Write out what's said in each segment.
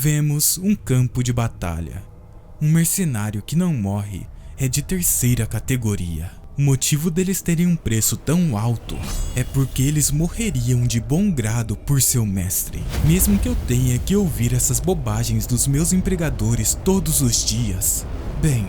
Vemos um campo de batalha. Um mercenário que não morre é de terceira categoria. O motivo deles terem um preço tão alto é porque eles morreriam de bom grado por seu mestre. Mesmo que eu tenha que ouvir essas bobagens dos meus empregadores todos os dias. Bem,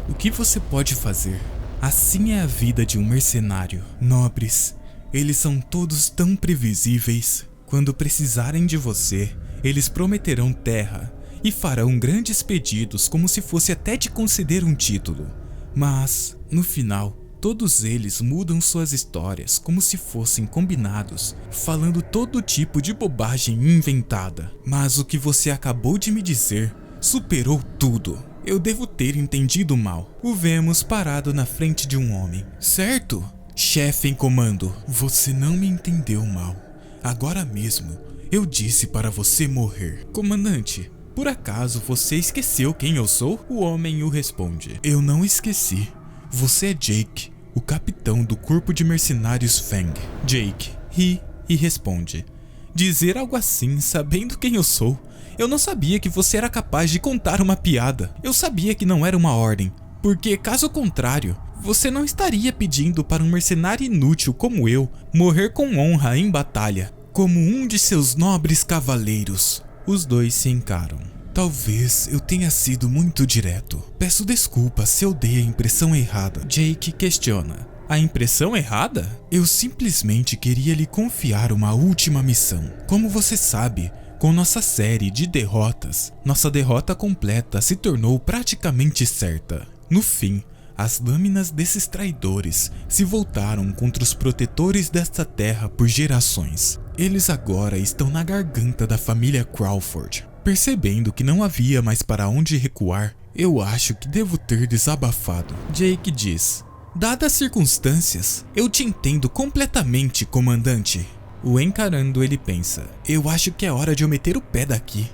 o que você pode fazer? Assim é a vida de um mercenário. Nobres, eles são todos tão previsíveis. Quando precisarem de você, eles prometerão terra e farão grandes pedidos como se fosse até te conceder um título. Mas, no final, todos eles mudam suas histórias como se fossem combinados, falando todo tipo de bobagem inventada. Mas o que você acabou de me dizer superou tudo. Eu devo ter entendido mal. O vemos parado na frente de um homem. Certo? Chefe em comando, você não me entendeu mal. Agora mesmo, eu disse para você morrer. Comandante, por acaso você esqueceu quem eu sou? O homem o responde. Eu não esqueci. Você é Jake, o capitão do corpo de mercenários Feng. Jake ri e responde. Dizer algo assim, sabendo quem eu sou? Eu não sabia que você era capaz de contar uma piada. Eu sabia que não era uma ordem, porque caso contrário, você não estaria pedindo para um mercenário inútil como eu morrer com honra em batalha, como um de seus nobres cavaleiros. Os dois se encaram. Talvez eu tenha sido muito direto. Peço desculpas se eu dei a impressão errada. Jake questiona. A impressão errada? Eu simplesmente queria lhe confiar uma última missão. Como você sabe, com nossa série de derrotas, nossa derrota completa se tornou praticamente certa. No fim, as lâminas desses traidores se voltaram contra os protetores desta terra por gerações. Eles agora estão na garganta da família Crawford. Percebendo que não havia mais para onde recuar, eu acho que devo ter desabafado. Jake diz. Dadas as circunstâncias, eu te entendo completamente, comandante. O encarando, ele pensa. Eu acho que é hora de eu meter o pé daqui.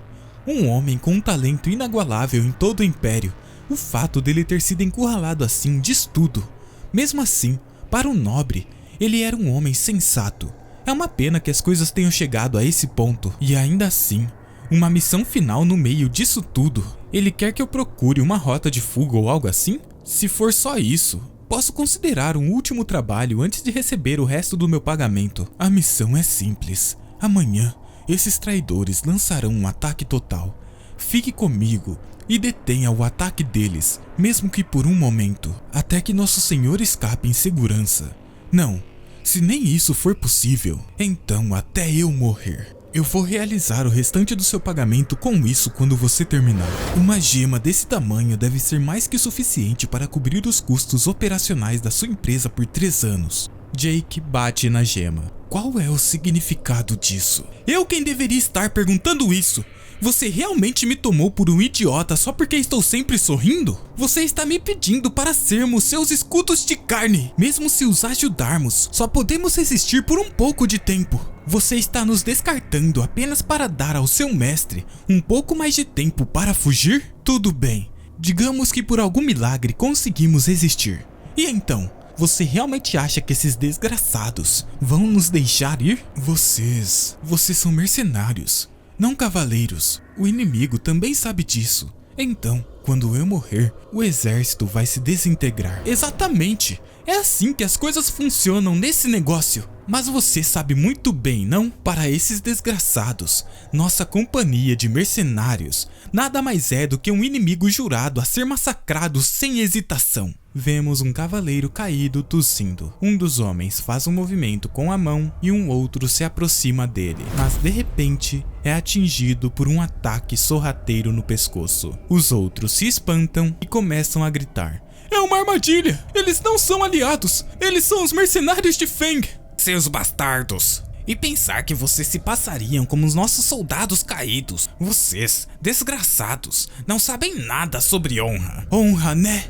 Um homem com um talento inagualável em todo o Império. O fato dele ter sido encurralado assim diz tudo. Mesmo assim, para um nobre, ele era um homem sensato. É uma pena que as coisas tenham chegado a esse ponto. E ainda assim, uma missão final no meio disso tudo. Ele quer que eu procure uma rota de fuga ou algo assim? Se for só isso, posso considerar um último trabalho antes de receber o resto do meu pagamento. A missão é simples. Amanhã, esses traidores lançarão um ataque total. Fique comigo e detenha o ataque deles, mesmo que por um momento, até que nosso senhor escape em segurança. Não, se nem isso for possível, então até eu morrer. Eu vou realizar o restante do seu pagamento com isso quando você terminar. Uma gema desse tamanho deve ser mais que suficiente para cobrir os custos operacionais da sua empresa por 3 anos. Jake bate na gema. Qual é o significado disso? Eu quem deveria estar perguntando isso? Você realmente me tomou por um idiota só porque estou sempre sorrindo? Você está me pedindo para sermos seus escudos de carne. Mesmo se os ajudarmos, só podemos resistir por um pouco de tempo. Você está nos descartando apenas para dar ao seu mestre um pouco mais de tempo para fugir? Tudo bem, digamos que por algum milagre conseguimos resistir. E então, você realmente acha que esses desgraçados vão nos deixar ir? Vocês são mercenários, não cavaleiros. O inimigo também sabe disso. Então, quando eu morrer, o exército vai se desintegrar. Exatamente, é assim que as coisas funcionam nesse negócio. Mas você sabe muito bem, não? Para esses desgraçados, nossa companhia de mercenários nada mais é do que um inimigo jurado a ser massacrado sem hesitação. Vemos um cavaleiro caído tossindo. Um dos homens faz um movimento com a mão e um outro se aproxima dele, mas de repente é atingido por um ataque sorrateiro no pescoço. Os outros se espantam e começam a gritar. É uma armadilha! Eles não são aliados! Eles são os mercenários de Feng! Seus bastardos! E pensar que vocês se passariam como os nossos soldados caídos. Vocês, desgraçados, não sabem nada sobre honra. Honra, né?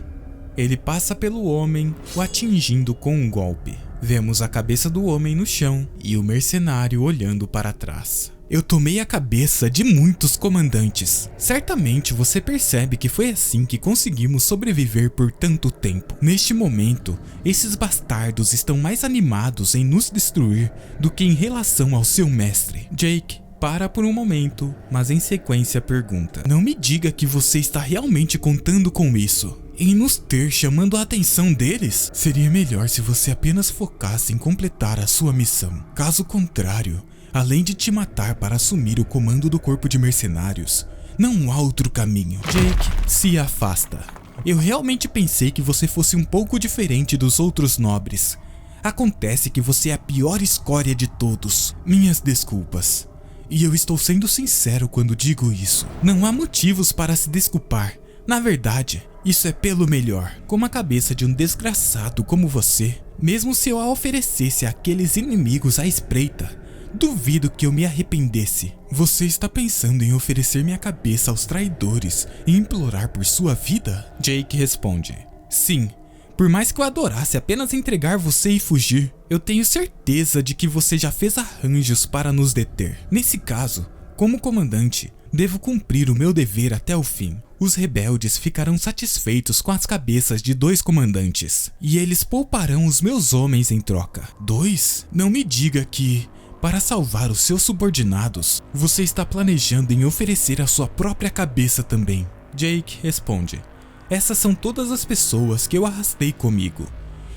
Ele passa pelo homem, o atingindo com um golpe. Vemos a cabeça do homem no chão e o mercenário olhando para trás. Eu tomei a cabeça de muitos comandantes. Certamente você percebe que foi assim que conseguimos sobreviver por tanto tempo. Neste momento, esses bastardos estão mais animados em nos destruir do que em relação ao seu mestre. Jake para por um momento, mas em sequência pergunta: não me diga que você está realmente contando com isso, em nos ter chamando a atenção deles? Seria melhor se você apenas focasse em completar a sua missão. Caso contrário, além de te matar para assumir o comando do corpo de mercenários, não há outro caminho. Jake se afasta. Eu realmente pensei que você fosse um pouco diferente dos outros nobres. Acontece que você é a pior escória de todos. Minhas desculpas. E eu estou sendo sincero quando digo isso. Não há motivos para se desculpar. Na verdade, isso é pelo melhor. Com a cabeça de um desgraçado como você, mesmo se eu a oferecesse àqueles inimigos à espreita, duvido que eu me arrependesse. Você está pensando em oferecer minha cabeça aos traidores e implorar por sua vida? Jake responde: sim. Por mais que eu adorasse apenas entregar você e fugir, eu tenho certeza de que você já fez arranjos para nos deter. Nesse caso, como comandante, devo cumprir o meu dever até o fim. Os rebeldes ficarão satisfeitos com as cabeças de 2 comandantes, e eles pouparão os meus homens em troca. 2? Não me diga que, para salvar os seus subordinados, você está planejando em oferecer a sua própria cabeça também. Jake responde: essas são todas as pessoas que eu arrastei comigo.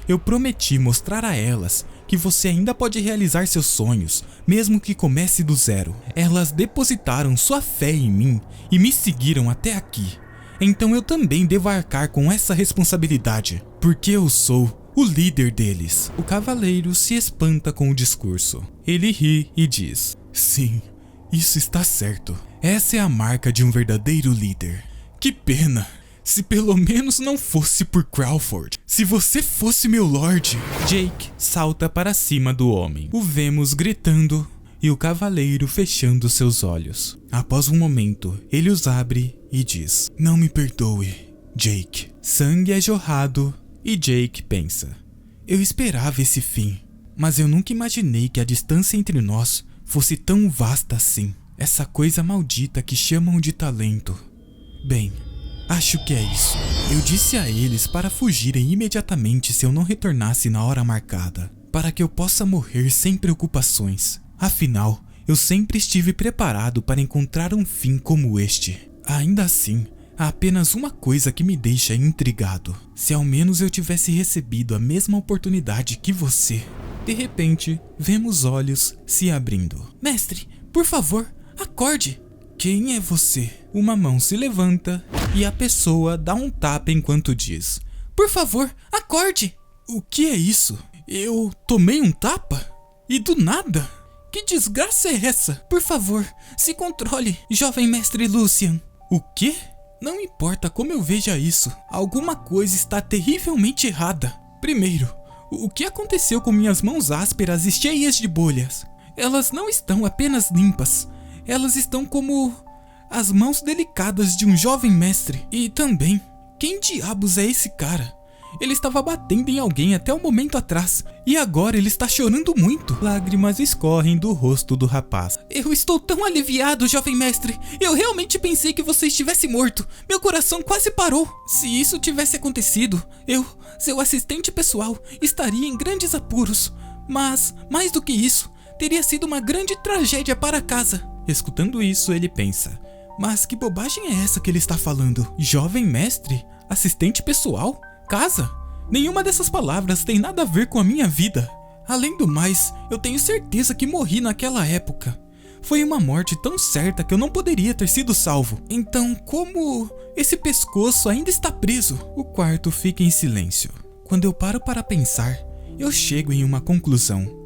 Eu prometi mostrar a elas que você ainda pode realizar seus sonhos, mesmo que comece do zero. Elas depositaram sua fé em mim e me seguiram até aqui. Então eu também devo arcar com essa responsabilidade, porque eu sou o líder deles. O cavaleiro se espanta com o discurso. Ele ri e diz: sim, isso está certo. Essa é a marca de um verdadeiro líder. Que pena. Se pelo menos não fosse por Crawford. Se você fosse meu lord. Jake salta para cima do homem. O vemos gritando e o cavaleiro fechando seus olhos. Após um momento, ele os abre e diz: não me perdoe, Jake. Sangue é jorrado e Jake pensa: eu esperava esse fim, mas eu nunca imaginei que a distância entre nós fosse tão vasta assim. Essa coisa maldita que chamam de talento. Bem, acho que é isso. Eu disse a eles para fugirem imediatamente se eu não retornasse na hora marcada, para que eu possa morrer sem preocupações. Afinal, eu sempre estive preparado para encontrar um fim como este. Ainda assim, há apenas uma coisa que me deixa intrigado. Se ao menos eu tivesse recebido a mesma oportunidade que você. De repente, vemos olhos se abrindo. Mestre, por favor, acorde! Quem é você? Uma mão se levanta e a pessoa dá um tapa enquanto diz: por favor, acorde! O que é isso? Eu tomei um tapa? E do nada? Que desgraça é essa? Por favor, se controle, jovem mestre Lucian. O quê? Não importa como eu veja isso, alguma coisa está terrivelmente errada. Primeiro, o que aconteceu com minhas mãos ásperas e cheias de bolhas? Elas não estão apenas limpas. Elas estão como as mãos delicadas de um jovem mestre. E também, quem diabos é esse cara? Ele estava batendo em alguém até um momento atrás, e agora ele está chorando muito. Lágrimas escorrem do rosto do rapaz. Eu estou tão aliviado, jovem mestre. Eu realmente pensei que você estivesse morto. Meu coração quase parou. Se isso tivesse acontecido, eu, seu assistente pessoal, estaria em grandes apuros. Mas, mais do que isso, teria sido uma grande tragédia para casa. Escutando isso, ele pensa: mas que bobagem é essa que ele está falando? Jovem mestre? Assistente pessoal? Casa? Nenhuma dessas palavras tem nada a ver com a minha vida. Além do mais, eu tenho certeza que morri naquela época. Foi uma morte tão certa que eu não poderia ter sido salvo. Então, como esse pescoço ainda está preso? O quarto fica em silêncio. Quando eu paro para pensar, eu chego em uma conclusão.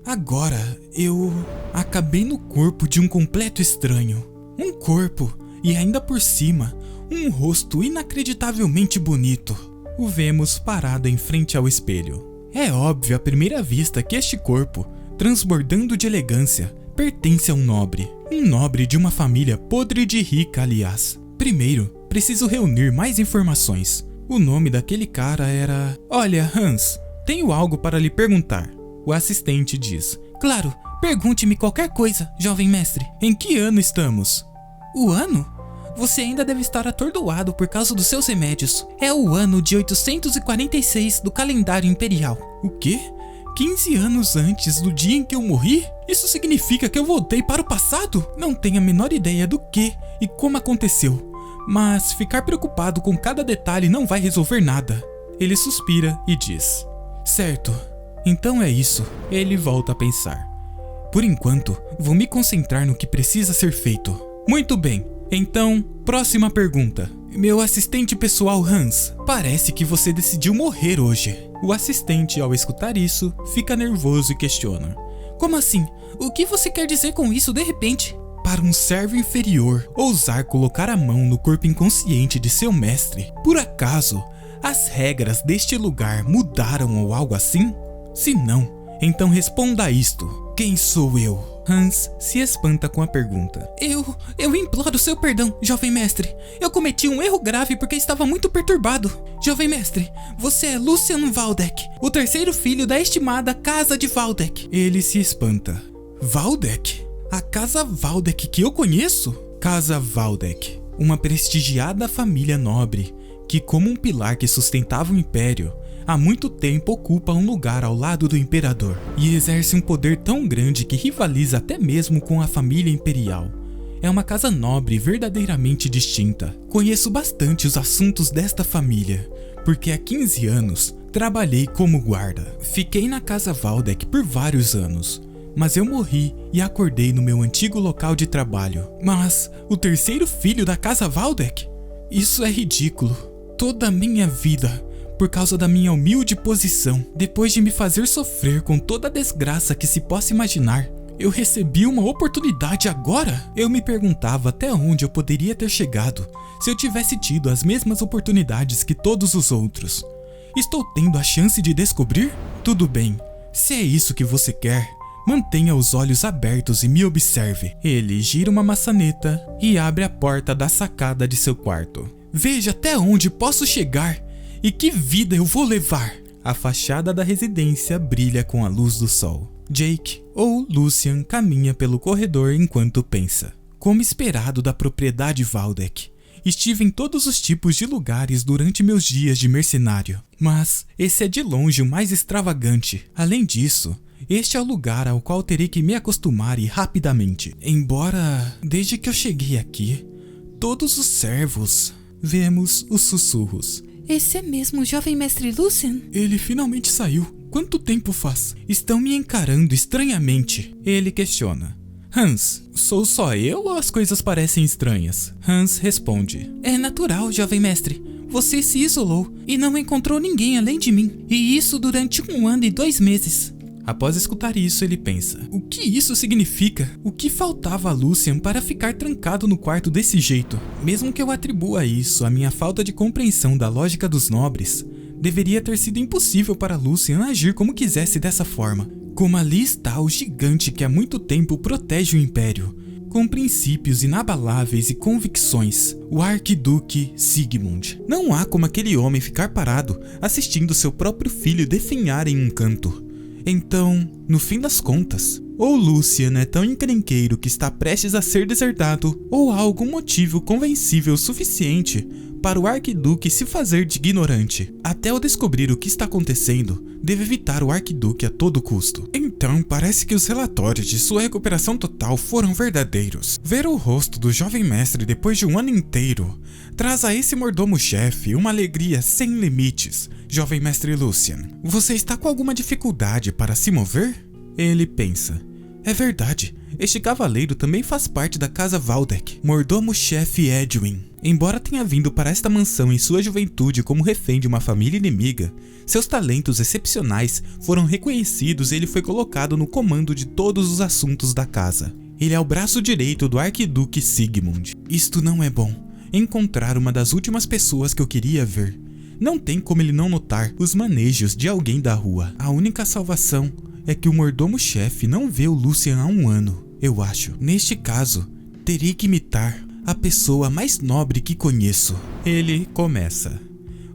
Agora, eu acabei no corpo de um completo estranho. Um corpo, e ainda por cima, um rosto inacreditavelmente bonito. O vemos parado em frente ao espelho. É óbvio à primeira vista que este corpo, transbordando de elegância, pertence a um nobre. Um nobre de uma família podre de rica, aliás. Primeiro, preciso reunir mais informações. O nome daquele cara era... Olha, Hans, tenho algo para lhe perguntar. O assistente diz: claro, pergunte-me qualquer coisa, jovem mestre. Em que ano estamos? O ano? Você ainda deve estar atordoado por causa dos seus remédios. É o ano de 846 do calendário imperial. O quê? 15 anos antes do dia em que eu morri? Isso significa que eu voltei para o passado? Não tenho a menor ideia do que e como aconteceu, mas ficar preocupado com cada detalhe não vai resolver nada. Ele suspira e diz: certo, então é isso. Ele volta a pensar. Por enquanto, vou me concentrar no que precisa ser feito. Muito bem, então, próxima pergunta. Meu assistente pessoal Hans, parece que você decidiu morrer hoje. O assistente, ao escutar isso, fica nervoso e questiona: como assim? O que você quer dizer com isso de repente? Para um servo inferior ousar colocar a mão no corpo inconsciente de seu mestre, por acaso, as regras deste lugar mudaram ou algo assim? Se não, então responda a isto: quem sou eu? Hans se espanta com a pergunta. Eu imploro seu perdão, jovem mestre. Eu cometi um erro grave porque estava muito perturbado. Jovem mestre, você é Lucian Waldeck, o terceiro filho da estimada Casa de Waldeck. Ele se espanta. Waldeck? A Casa Waldeck que eu conheço? Casa Waldeck, uma prestigiada família nobre, que como um pilar que sustentava o império, há muito tempo ocupa um lugar ao lado do imperador e exerce um poder tão grande que rivaliza até mesmo com a família imperial. É uma casa nobre verdadeiramente distinta. Conheço bastante os assuntos desta família, porque há 15 anos trabalhei como guarda. Fiquei na Casa Waldeck por vários anos, mas eu morri e acordei no meu antigo local de trabalho. Mas o terceiro filho da Casa Waldeck? Isso é ridículo. Toda a minha vida, por causa da minha humilde posição, depois de me fazer sofrer com toda a desgraça que se possa imaginar, eu recebi uma oportunidade agora? Eu me perguntava até onde eu poderia ter chegado se eu tivesse tido as mesmas oportunidades que todos os outros. Estou tendo a chance de descobrir? Tudo bem, se é isso que você quer, mantenha os olhos abertos e me observe. Ele gira uma maçaneta e abre a porta da sacada de seu quarto. Veja até onde posso chegar e que vida eu vou levar. A fachada da residência brilha com a luz do sol. Jake, ou Lucian, caminha pelo corredor enquanto pensa. Como esperado da propriedade Waldeck, estive em todos os tipos de lugares durante meus dias de mercenário, mas esse é de longe o mais extravagante. Além disso, este é o lugar ao qual terei que me acostumar e rapidamente. Embora, desde que eu cheguei aqui, todos os servos... Vemos os sussurros. Esse é mesmo o jovem mestre Lucian? Ele finalmente saiu. Quanto tempo faz? Estão me encarando estranhamente. Ele questiona. Hans, sou só eu ou as coisas parecem estranhas? Hans responde. É natural, jovem mestre. Você se isolou e não encontrou ninguém além de mim. E isso durante 1 ano e 2 meses. Após escutar isso, ele pensa: o que isso significa? O que faltava a Lucian para ficar trancado no quarto desse jeito? Mesmo que eu atribua isso à minha falta de compreensão da lógica dos nobres, deveria ter sido impossível para Lucian agir como quisesse dessa forma. Como ali está o gigante que há muito tempo protege o Império, com princípios inabaláveis e convicções, o Arquiduque Sigmund. Não há como aquele homem ficar parado assistindo seu próprio filho definhar em um canto. Então, no fim das contas, ou Lucian é tão encrenqueiro que está prestes a ser desertado, ou há algum motivo convencível suficiente para o Arquiduque se fazer de ignorante. Até eu descobrir o que está acontecendo, devo evitar o Arquiduque a todo custo. Então, parece que os relatórios de sua recuperação total foram verdadeiros. Ver o rosto do jovem mestre depois de 1 ano inteiro traz a esse mordomo-chefe uma alegria sem limites. Jovem mestre Lucian, você está com alguma dificuldade para se mover? Ele pensa. É verdade, este cavaleiro também faz parte da Casa Waldeck, mordomo-chefe Edwin. Embora tenha vindo para esta mansão em sua juventude como refém de uma família inimiga, seus talentos excepcionais foram reconhecidos e ele foi colocado no comando de todos os assuntos da casa. Ele é o braço direito do Arquiduque Sigmund. Isto não é bom. Encontrar uma das últimas pessoas que eu queria ver. Não tem como ele não notar os manejos de alguém da rua. A única salvação é que o mordomo-chefe não vê o Lucian há 1 ano, eu acho. Neste caso, terei que imitar a pessoa mais nobre que conheço. Ele começa.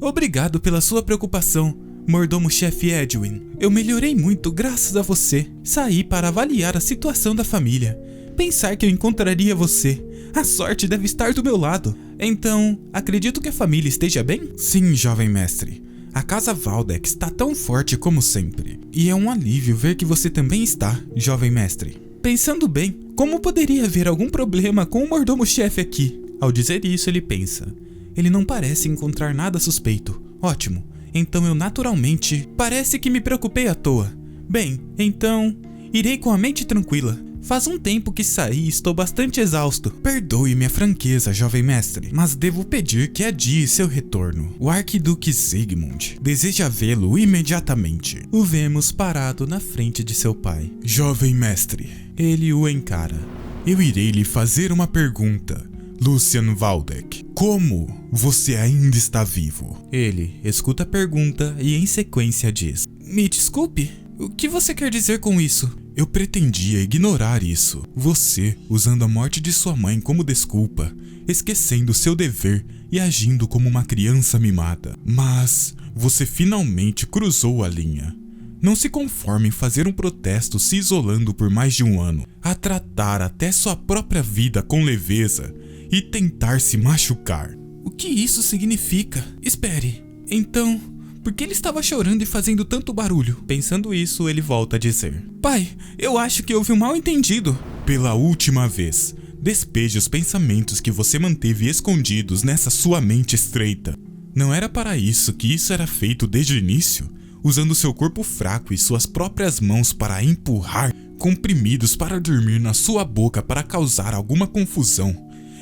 Obrigado pela sua preocupação, mordomo-chefe Edwin. Eu melhorei muito graças a você. Saí para avaliar a situação da família. Pensar que eu encontraria você. A sorte deve estar do meu lado. Então, acredito que a família esteja bem? Sim, jovem mestre. A casa Waldeck está tão forte como sempre. E é um alívio ver que você também está, jovem mestre. Pensando bem, como poderia haver algum problema com o mordomo-chefe aqui? Ao dizer isso, ele pensa. Ele não parece encontrar nada suspeito. Ótimo. Então eu naturalmente... Parece que me preocupei à toa. Bem, então... Irei com a mente tranquila. Faz um tempo que saí e estou bastante exausto. Perdoe minha franqueza, jovem mestre, mas devo pedir que adie seu retorno. O Arquiduque Sigmund deseja vê-lo imediatamente. O vemos parado na frente de seu pai. Jovem mestre, ele o encara. Eu irei lhe fazer uma pergunta. Lucian Waldeck, como você ainda está vivo? Ele escuta a pergunta e em sequência diz: Me desculpe, o que você quer dizer com isso? Eu pretendia ignorar isso. Você, usando a morte de sua mãe como desculpa, esquecendo seu dever e agindo como uma criança mimada. Mas você finalmente cruzou a linha. Não se conforme em fazer um protesto se isolando por mais de um ano, a tratar até sua própria vida com leveza e tentar se machucar. O que isso significa? Espere, então... Por que ele estava chorando e fazendo tanto barulho? Pensando isso, ele volta a dizer: Pai, eu acho que houve um mal-entendido. Pela última vez, despeje os pensamentos que você manteve escondidos nessa sua mente estreita. Não era para isso que isso era feito desde o início? Usando seu corpo fraco e suas próprias mãos para empurrar comprimidos para dormir na sua boca para causar alguma confusão.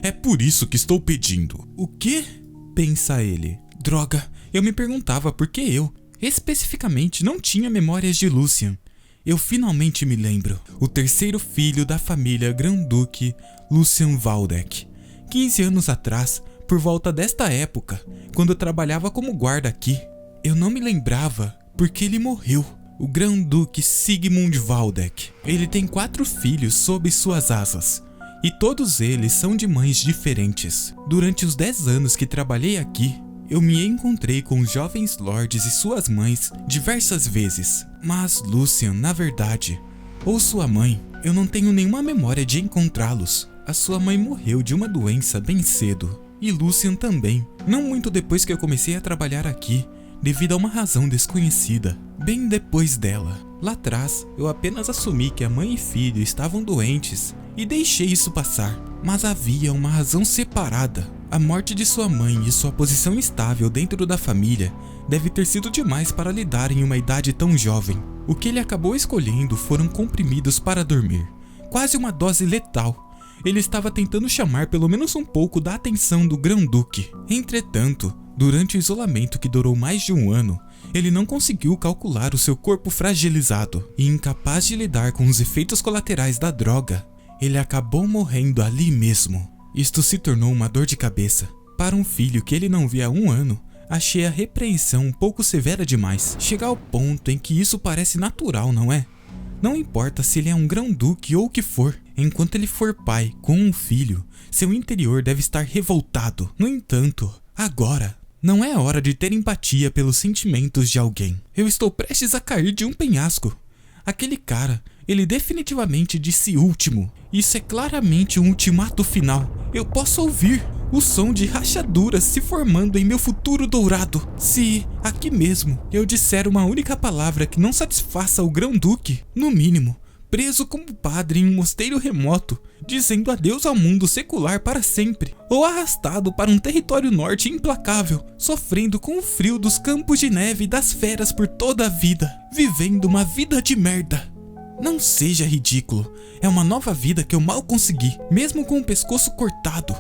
É por isso que estou pedindo. O quê? Pensa ele. Droga, eu me perguntava por que eu, especificamente, não tinha memórias de Lucian. Eu finalmente me lembro. O terceiro filho da família Grão-Duque Lucian Waldeck. 15 anos atrás, por volta desta época, quando eu trabalhava como guarda aqui, eu não me lembrava porque ele morreu. O Grão-Duque Sigmund Waldeck. Ele tem 4 filhos sob suas asas. E todos eles são de mães diferentes. Durante os 10 anos que trabalhei aqui, eu me encontrei com os jovens lords e suas mães diversas vezes. Mas Lucian, na verdade, ou sua mãe, eu não tenho nenhuma memória de encontrá-los. A sua mãe morreu de uma doença bem cedo. E Lucian também, não muito depois que eu comecei a trabalhar aqui, devido a uma razão desconhecida, bem depois dela. Lá atrás, eu apenas assumi que a mãe e filho estavam doentes e deixei isso passar. Mas havia uma razão separada. A morte de sua mãe e sua posição estável dentro da família deve ter sido demais para lidar em uma idade tão jovem. O que ele acabou escolhendo foram comprimidos para dormir. Quase uma dose letal. Ele estava tentando chamar pelo menos um pouco da atenção do Grão-Duque. Entretanto, durante o isolamento que durou mais de um ano, ele não conseguiu calcular o seu corpo fragilizado e incapaz de lidar com os efeitos colaterais da droga. Ele acabou morrendo ali mesmo. Isto se tornou uma dor de cabeça. Para um filho que ele não via há um ano, achei a repreensão um pouco severa demais. Chega ao ponto em que isso parece natural, não é? Não importa se ele é um grão-duque ou o que for, enquanto ele for pai com um filho, seu interior deve estar revoltado. No entanto, agora, não é hora de ter empatia pelos sentimentos de alguém. Eu estou prestes a cair de um penhasco. Aquele cara, ele definitivamente disse último. Isso é claramente um ultimato final. Eu posso ouvir o som de rachaduras se formando em meu futuro dourado. Se, aqui mesmo, eu disser uma única palavra que não satisfaça o grão-duque, no mínimo, preso como padre em um mosteiro remoto, dizendo adeus ao mundo secular para sempre, ou arrastado para um território norte implacável, sofrendo com o frio dos campos de neve e das feras por toda a vida, vivendo uma vida de merda. Não seja ridículo, é uma nova vida que eu mal consegui, mesmo com o pescoço cortado.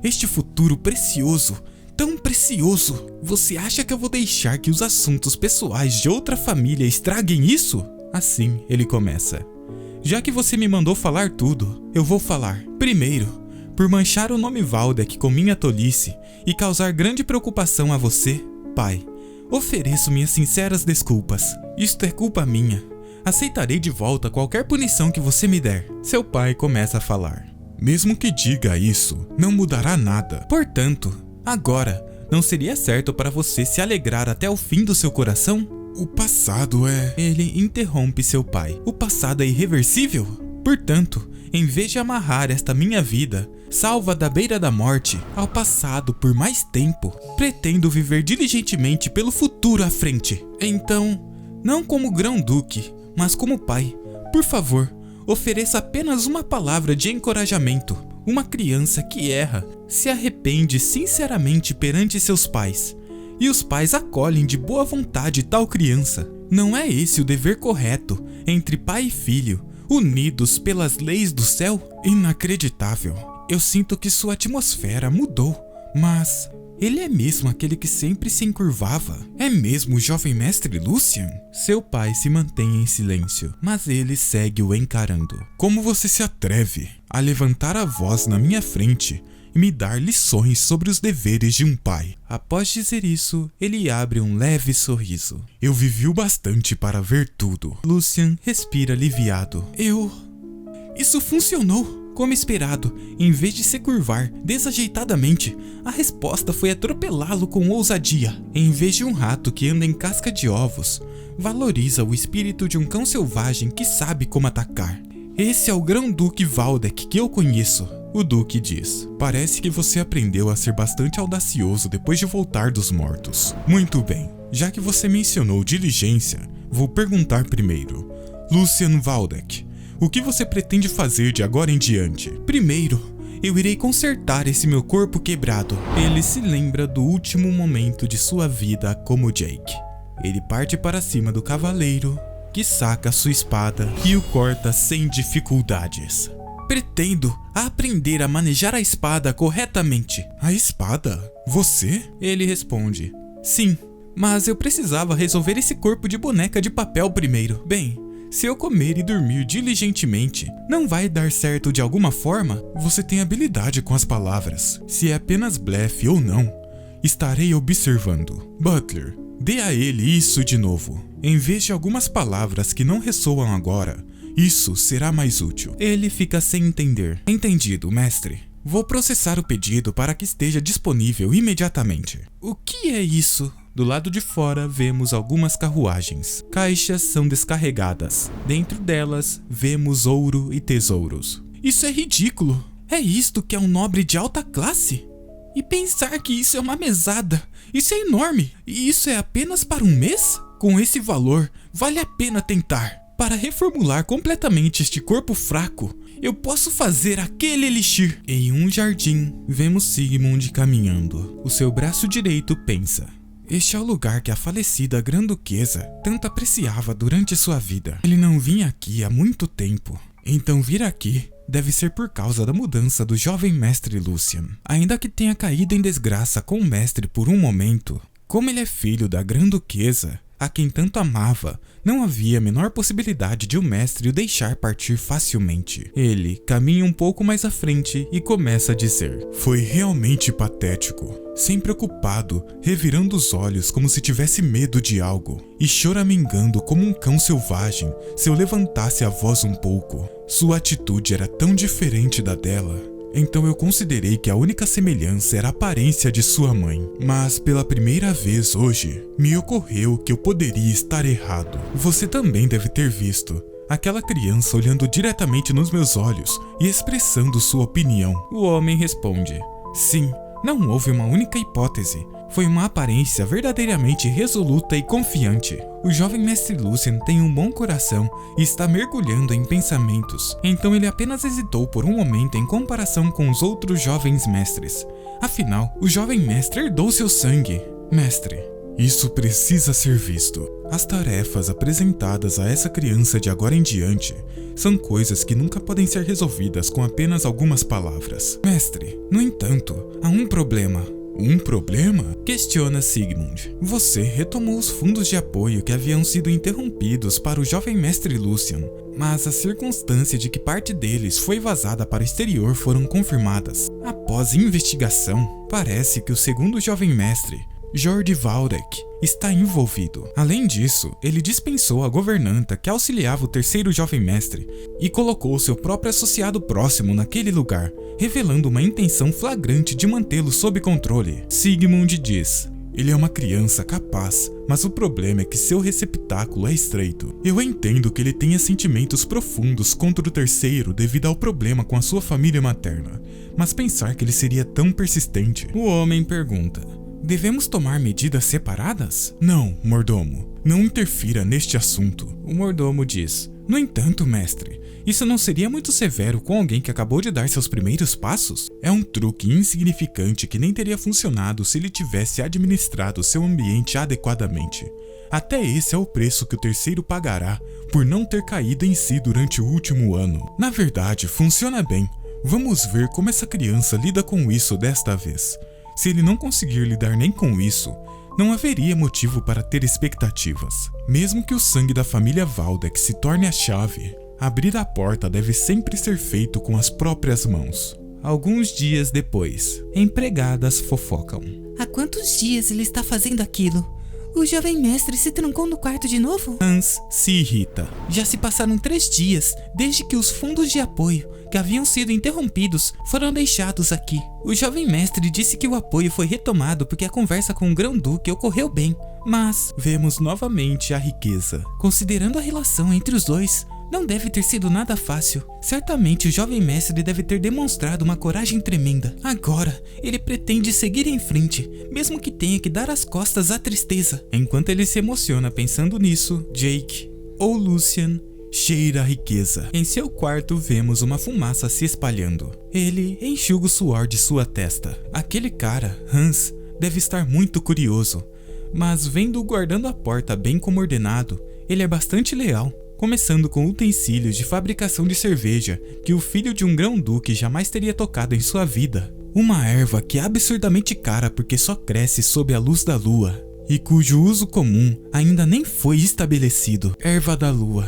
Este futuro precioso, tão precioso. Você acha que eu vou deixar que os assuntos pessoais de outra família estraguem isso? Assim, ele começa. Já que você me mandou falar tudo, eu vou falar. Primeiro, por manchar o nome Waldeck com minha tolice e causar grande preocupação a você, pai, ofereço minhas sinceras desculpas. Isto é culpa minha. Aceitarei de volta qualquer punição que você me der. Seu pai começa a falar. Mesmo que diga isso, não mudará nada. Portanto, agora, não seria certo para você se alegrar até o fim do seu coração? O passado é... Ele interrompe seu pai. O passado é irreversível? Portanto, Em vez de amarrar esta minha vida, salva da beira da morte, ao passado por mais tempo, pretendo viver diligentemente pelo futuro à frente. Então, não como grão-duque, mas como pai, por favor, ofereça apenas uma palavra de encorajamento. Uma criança que erra se arrepende sinceramente perante seus pais, e os pais acolhem de boa vontade tal criança. Não é esse o dever correto entre pai e filho, unidos pelas leis do céu? Inacreditável. Eu sinto que sua atmosfera mudou, mas ele é mesmo aquele que sempre se encurvava? É mesmo o jovem mestre Lucian? Seu pai se mantém em silêncio, mas ele segue o encarando. Como você se atreve a levantar a voz na minha frente e me dar lições sobre os deveres de um pai? Após dizer isso, ele abre um leve sorriso. Eu vivi o bastante para ver tudo. Lucian respira aliviado. Isso funcionou. Como esperado, em vez de se curvar desajeitadamente, a resposta foi atropelá-lo com ousadia. Em vez de um rato que anda em casca de ovos, valoriza o espírito de um cão selvagem que sabe como atacar. Esse é o grão-duque Valdek que eu conheço. O duque diz: parece que você aprendeu a ser bastante audacioso depois de voltar dos mortos. Muito bem, já que você mencionou diligência, vou perguntar primeiro. Lucian Valdek, o que você pretende fazer de agora em diante? Primeiro, eu irei consertar esse meu corpo quebrado. Ele se lembra do último momento de sua vida como Jake. Ele parte para cima do cavaleiro, que saca sua espada e o corta sem dificuldades. Pretendo aprender a manejar a espada corretamente. A espada? Você? Ele responde: sim, mas eu precisava resolver esse corpo de boneca de papel primeiro. Bem, se eu comer e dormir diligentemente, não vai dar certo de alguma forma? Você tem habilidade com as palavras. Se é apenas blefe ou não, estarei observando. Butler, dê a ele isso de novo. Em vez de algumas palavras que não ressoam agora, isso será mais útil. Ele fica sem entender. Entendido, mestre. Vou processar o pedido para que esteja disponível imediatamente. O que é isso? Do lado de fora vemos algumas carruagens. Caixas são descarregadas. Dentro delas vemos ouro e tesouros. Isso é ridículo. É isto que é um nobre de alta classe? E pensar que isso é uma mesada. Isso é enorme. E isso é apenas para um mês? Com esse valor, vale a pena tentar. Para reformular completamente este corpo fraco, eu posso fazer aquele elixir. Em um jardim, vemos Sigmund caminhando. O seu braço direito pensa: este é o lugar que a falecida Grã-Duquesa tanto apreciava durante sua vida. Ele não vinha aqui há muito tempo. Então vir aqui deve ser por causa da mudança do jovem mestre Lucian. Ainda que tenha caído em desgraça com o mestre por um momento, como ele é filho da Grã-Duquesa, a quem tanto amava, não havia a menor possibilidade de o mestre o deixar partir facilmente. Ele caminha um pouco mais à frente e começa a dizer: foi realmente patético. Sempre ocupado, revirando os olhos como se tivesse medo de algo, e choramingando como um cão selvagem se eu levantasse a voz um pouco. Sua atitude era tão diferente da dela. Então eu considerei que a única semelhança era a aparência de sua mãe. Mas pela primeira vez hoje, me ocorreu que eu poderia estar errado. Você também deve ter visto aquela criança olhando diretamente nos meus olhos e expressando sua opinião. O homem responde: sim, não houve uma única hipótese. Foi uma aparência verdadeiramente resoluta e confiante. O jovem mestre Lucian tem um bom coração e está mergulhando em pensamentos, então ele apenas hesitou por um momento em comparação com os outros jovens mestres. Afinal, o jovem mestre herdou seu sangue. Mestre, isso precisa ser visto. As tarefas apresentadas a essa criança de agora em diante são coisas que nunca podem ser resolvidas com apenas algumas palavras. Mestre, no entanto, há um problema. Um problema? Questiona Sigmund. Você retomou os fundos de apoio que haviam sido interrompidos para o jovem mestre Lucian, mas a circunstância de que parte deles foi vazada para o exterior foram confirmadas. Após investigação, parece que o segundo jovem mestre, Jordi Valdek, está envolvido. Além disso, ele dispensou a governanta que auxiliava o terceiro jovem mestre e colocou seu próprio associado próximo naquele lugar, revelando uma intenção flagrante de mantê-lo sob controle. Sigmund diz: Ele é uma criança capaz, mas o problema é que seu receptáculo é estreito. Eu entendo que ele tenha sentimentos profundos contra o terceiro devido ao problema com a sua família materna, mas pensar que ele seria tão persistente... O homem pergunta: devemos tomar medidas separadas? Não, mordomo. Não interfira neste assunto. O mordomo diz: no entanto, mestre, isso não seria muito severo com alguém que acabou de dar seus primeiros passos? É um truque insignificante que nem teria funcionado se ele tivesse administrado seu ambiente adequadamente. Até esse é o preço que o terceiro pagará por não ter caído em si durante o último ano. Na verdade, funciona bem. Vamos ver como essa criança lida com isso desta vez. Se ele não conseguir lidar nem com isso, não haveria motivo para ter expectativas. Mesmo que o sangue da família Waldeck se torne a chave, abrir a porta deve sempre ser feito com as próprias mãos. Alguns dias depois, empregadas fofocam. Há quantos dias ele está fazendo aquilo? O jovem mestre se trancou no quarto de novo? Hans se irrita. Já se passaram 3 dias desde que os fundos de apoio que haviam sido interrompidos foram deixados aqui. O jovem mestre disse que o apoio foi retomado porque a conversa com o grão-duque ocorreu bem, mas vemos novamente a riqueza. Considerando a relação entre os dois, não deve ter sido nada fácil. Certamente o jovem mestre deve ter demonstrado uma coragem tremenda. Agora, ele pretende seguir em frente, mesmo que tenha que dar as costas à tristeza. Enquanto ele se emociona pensando nisso, Jake, ou Lucian, cheira a riqueza. Em seu quarto vemos uma fumaça se espalhando. Ele enxuga o suor de sua testa. Aquele cara, Hans, deve estar muito curioso, mas vendo-o guardando a porta bem como ordenado, ele é bastante leal. Começando com utensílios de fabricação de cerveja que o filho de um grão-duque jamais teria tocado em sua vida. Uma erva que é absurdamente cara porque só cresce sob a luz da lua e cujo uso comum ainda nem foi estabelecido. Erva da lua.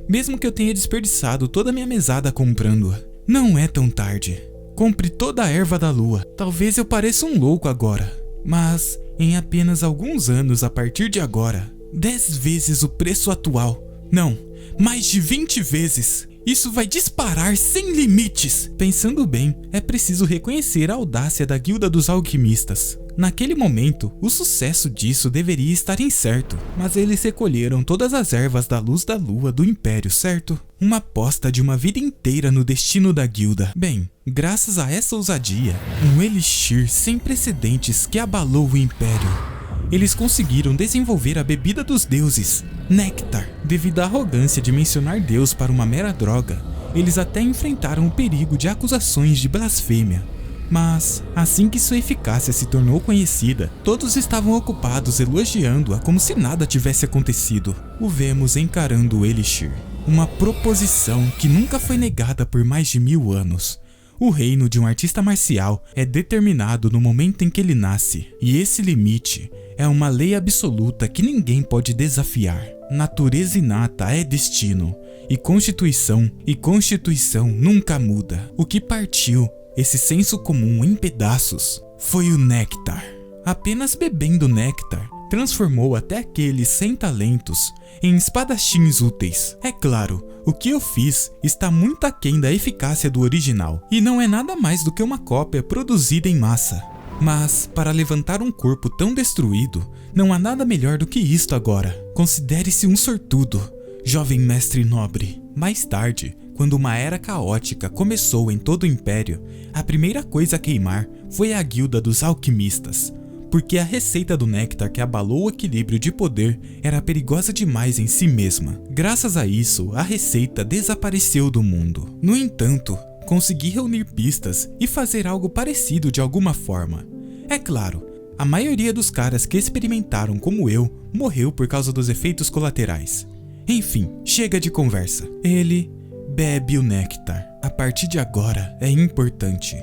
Mesmo que eu tenha desperdiçado toda a minha mesada comprando-a, não é tão tarde. Compre toda a erva da lua. Talvez eu pareça um louco agora, mas em apenas alguns anos a partir de agora, 10 vezes o preço atual. Não, mais de 20 vezes. Isso vai disparar sem limites. Pensando bem, é preciso reconhecer a audácia da Guilda dos Alquimistas. Naquele momento, o sucesso disso deveria estar incerto, mas eles recolheram todas as ervas da luz da lua do Império, certo? Uma aposta de uma vida inteira no destino da guilda. Bem, graças a essa ousadia, um elixir sem precedentes que abalou o Império, eles conseguiram desenvolver a bebida dos deuses, Néctar. Devido à arrogância de mencionar Deus para uma mera droga, eles até enfrentaram o perigo de acusações de blasfêmia. Mas, assim que sua eficácia se tornou conhecida, todos estavam ocupados elogiando-a como se nada tivesse acontecido. O vemos encarando o elixir, uma proposição que nunca foi negada por mais de 1000 anos. O reino de um artista marcial é determinado no momento em que ele nasce, e esse limite é uma lei absoluta que ninguém pode desafiar. Natureza inata é destino, e constituição nunca muda. O que partiu esse senso comum em pedaços foi o néctar. Apenas bebendo néctar, transformou até aqueles sem talentos em espadachins úteis. É claro, o que eu fiz está muito aquém da eficácia do original, e não é nada mais do que uma cópia produzida em massa. Mas, para levantar um corpo tão destruído, não há nada melhor do que isto agora. Considere-se um sortudo, jovem mestre nobre. Mais tarde, quando uma era caótica começou em todo o Império, a primeira coisa a queimar foi a Guilda dos Alquimistas, porque a receita do néctar que abalou o equilíbrio de poder era perigosa demais em si mesma. Graças a isso, a receita desapareceu do mundo. No entanto, consegui reunir pistas e fazer algo parecido de alguma forma. É claro, a maioria dos caras que experimentaram como eu morreu por causa dos efeitos colaterais. Enfim, chega de conversa. Ele bebe o néctar. A partir de agora é importante.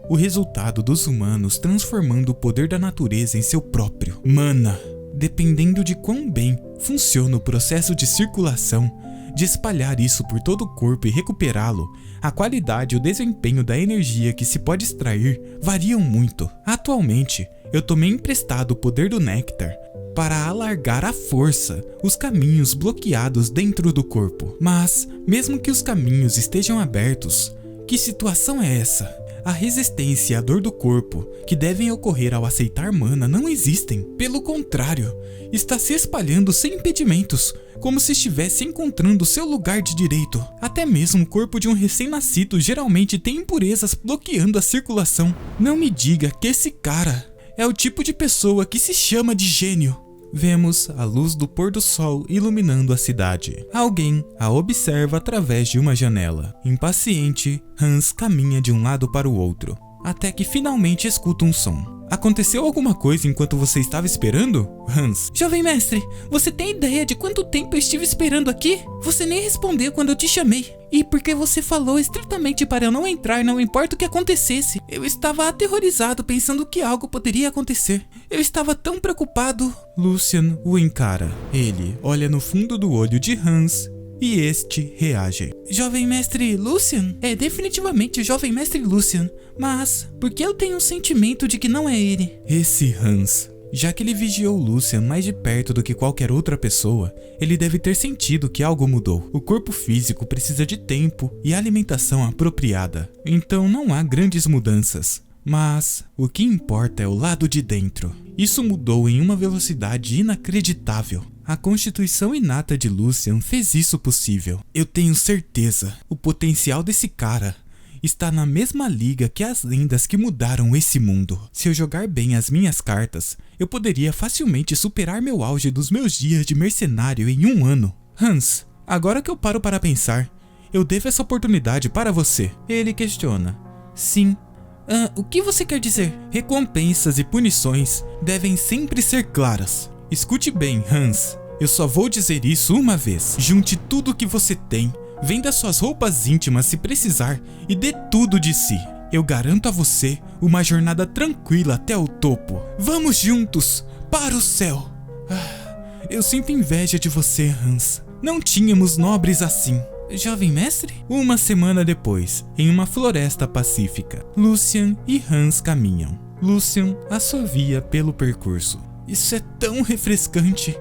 O resultado dos humanos transformando o poder da natureza em seu próprio. Mana. Dependendo de quão bem funciona o processo de circulação, de espalhar isso por todo o corpo e recuperá-lo, a qualidade e o desempenho da energia que se pode extrair variam muito. Atualmente, eu tomei emprestado o poder do néctar para alargar à força os caminhos bloqueados dentro do corpo. Mas, mesmo que os caminhos estejam abertos, que situação é essa? A resistência e a dor do corpo, que devem ocorrer ao aceitar mana, não existem. Pelo contrário, está se espalhando sem impedimentos, como se estivesse encontrando seu lugar de direito. Até mesmo o corpo de um recém-nascido geralmente tem impurezas bloqueando a circulação. Não me diga que esse cara é o tipo de pessoa que se chama de gênio. Vemos a luz do pôr do sol iluminando a cidade. Alguém a observa através de uma janela. Impaciente, Hans caminha de um lado para o outro, até que finalmente escuta um som. Aconteceu alguma coisa enquanto você estava esperando, Hans? Jovem mestre, você tem ideia de quanto tempo eu estive esperando aqui? Você nem respondeu quando eu te chamei. E porque você falou estritamente para eu não entrar, não importa o que acontecesse. Eu estava aterrorizado pensando que algo poderia acontecer. Eu estava tão preocupado. Lucian o encara. Ele olha no fundo do olho de Hans e este reage. Jovem mestre Lucian? É definitivamente o jovem mestre Lucian. Mas por que eu tenho um sentimento de que não é ele? Esse Hans, já que ele vigiou Lucian mais de perto do que qualquer outra pessoa, ele deve ter sentido que algo mudou. O corpo físico precisa de tempo e alimentação apropriada, então não há grandes mudanças. Mas o que importa é o lado de dentro. Isso mudou em uma velocidade inacreditável. A constituição inata de Lucian fez isso possível. Eu tenho certeza, o potencial desse cara está na mesma liga que as lendas que mudaram esse mundo. Se eu jogar bem as minhas cartas, eu poderia facilmente superar meu auge dos meus dias de mercenário em 1 ano. Hans, agora que eu paro para pensar, eu devo essa oportunidade para você. Ele questiona. Sim. O que você quer dizer? Recompensas e punições devem sempre ser claras. Escute bem, Hans. Eu só vou dizer isso uma vez. Junte tudo o que você tem, venda suas roupas íntimas se precisar e dê tudo de si. Eu garanto a você uma jornada tranquila até o topo. Vamos juntos para o céu. Eu sinto inveja de você, Hans. Não tínhamos nobres assim. Jovem mestre? 1 semana depois, em uma floresta pacífica, Lucian e Hans caminham. Lucian assovia pelo percurso. Isso é tão refrescante.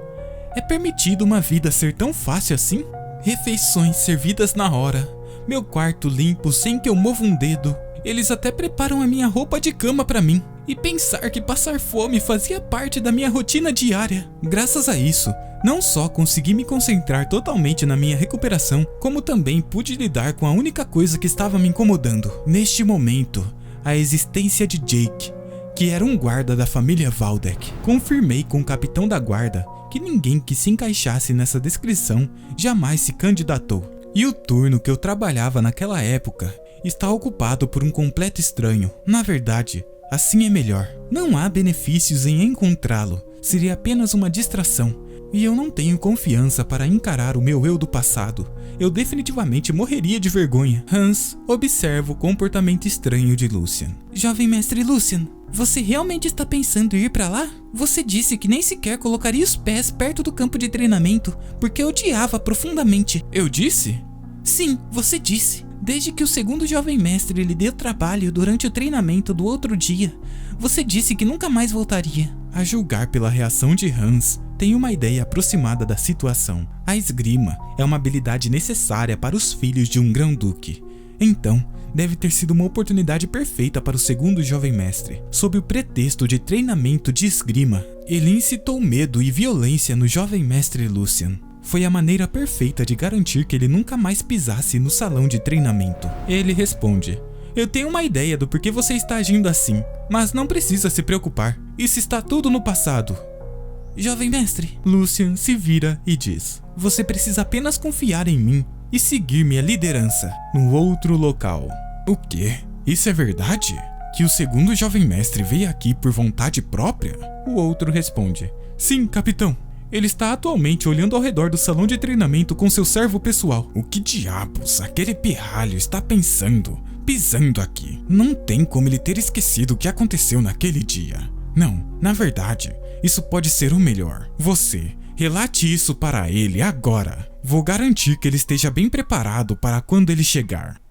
É permitido uma vida ser tão fácil assim? Refeições servidas na hora, meu quarto limpo sem que eu mova um dedo. Eles até preparam a minha roupa de cama para mim. E pensar que passar fome fazia parte da minha rotina diária. Graças a isso, não só consegui me concentrar totalmente na minha recuperação, como também pude lidar com a única coisa que estava me incomodando. Neste momento, a existência de Jake, que era um guarda da família Valdek. Confirmei com o capitão da guarda que ninguém que se encaixasse nessa descrição jamais se candidatou. E o turno que eu trabalhava naquela época está ocupado por um completo estranho. Na verdade, assim é melhor. Não há benefícios em encontrá-lo. Seria apenas uma distração. E eu não tenho confiança para encarar o meu eu do passado. Eu definitivamente morreria de vergonha. Hans observa o comportamento estranho de Lucian. Jovem mestre Lucian, você realmente está pensando em ir pra lá? Você disse que nem sequer colocaria os pés perto do campo de treinamento, porque odiava profundamente. Eu disse? Sim, você disse. Desde que o segundo jovem mestre lhe deu trabalho durante o treinamento do outro dia, você disse que nunca mais voltaria. A julgar pela reação de Hans, tenho uma ideia aproximada da situação. A esgrima é uma habilidade necessária para os filhos de um grão-duque. Então, deve ter sido uma oportunidade perfeita para o segundo jovem mestre. Sob o pretexto de treinamento de esgrima, ele incitou medo e violência no jovem mestre Lucian. Foi a maneira perfeita de garantir que ele nunca mais pisasse no salão de treinamento. Ele responde: eu tenho uma ideia do porquê você está agindo assim, mas não precisa se preocupar. Isso está tudo no passado. Jovem mestre, Lucian se vira e diz: você precisa apenas confiar em mim e seguir minha liderança no outro local. O quê? Isso é verdade? Que o segundo jovem mestre veio aqui por vontade própria? O outro responde: sim, capitão. Ele está atualmente olhando ao redor do salão de treinamento com seu servo pessoal. O que diabos aquele pirralho está pensando, pisando aqui? Não tem como ele ter esquecido o que aconteceu naquele dia. Não, na verdade, isso pode ser o melhor. Você, relate isso para ele agora. Vou garantir que ele esteja bem preparado para quando ele chegar.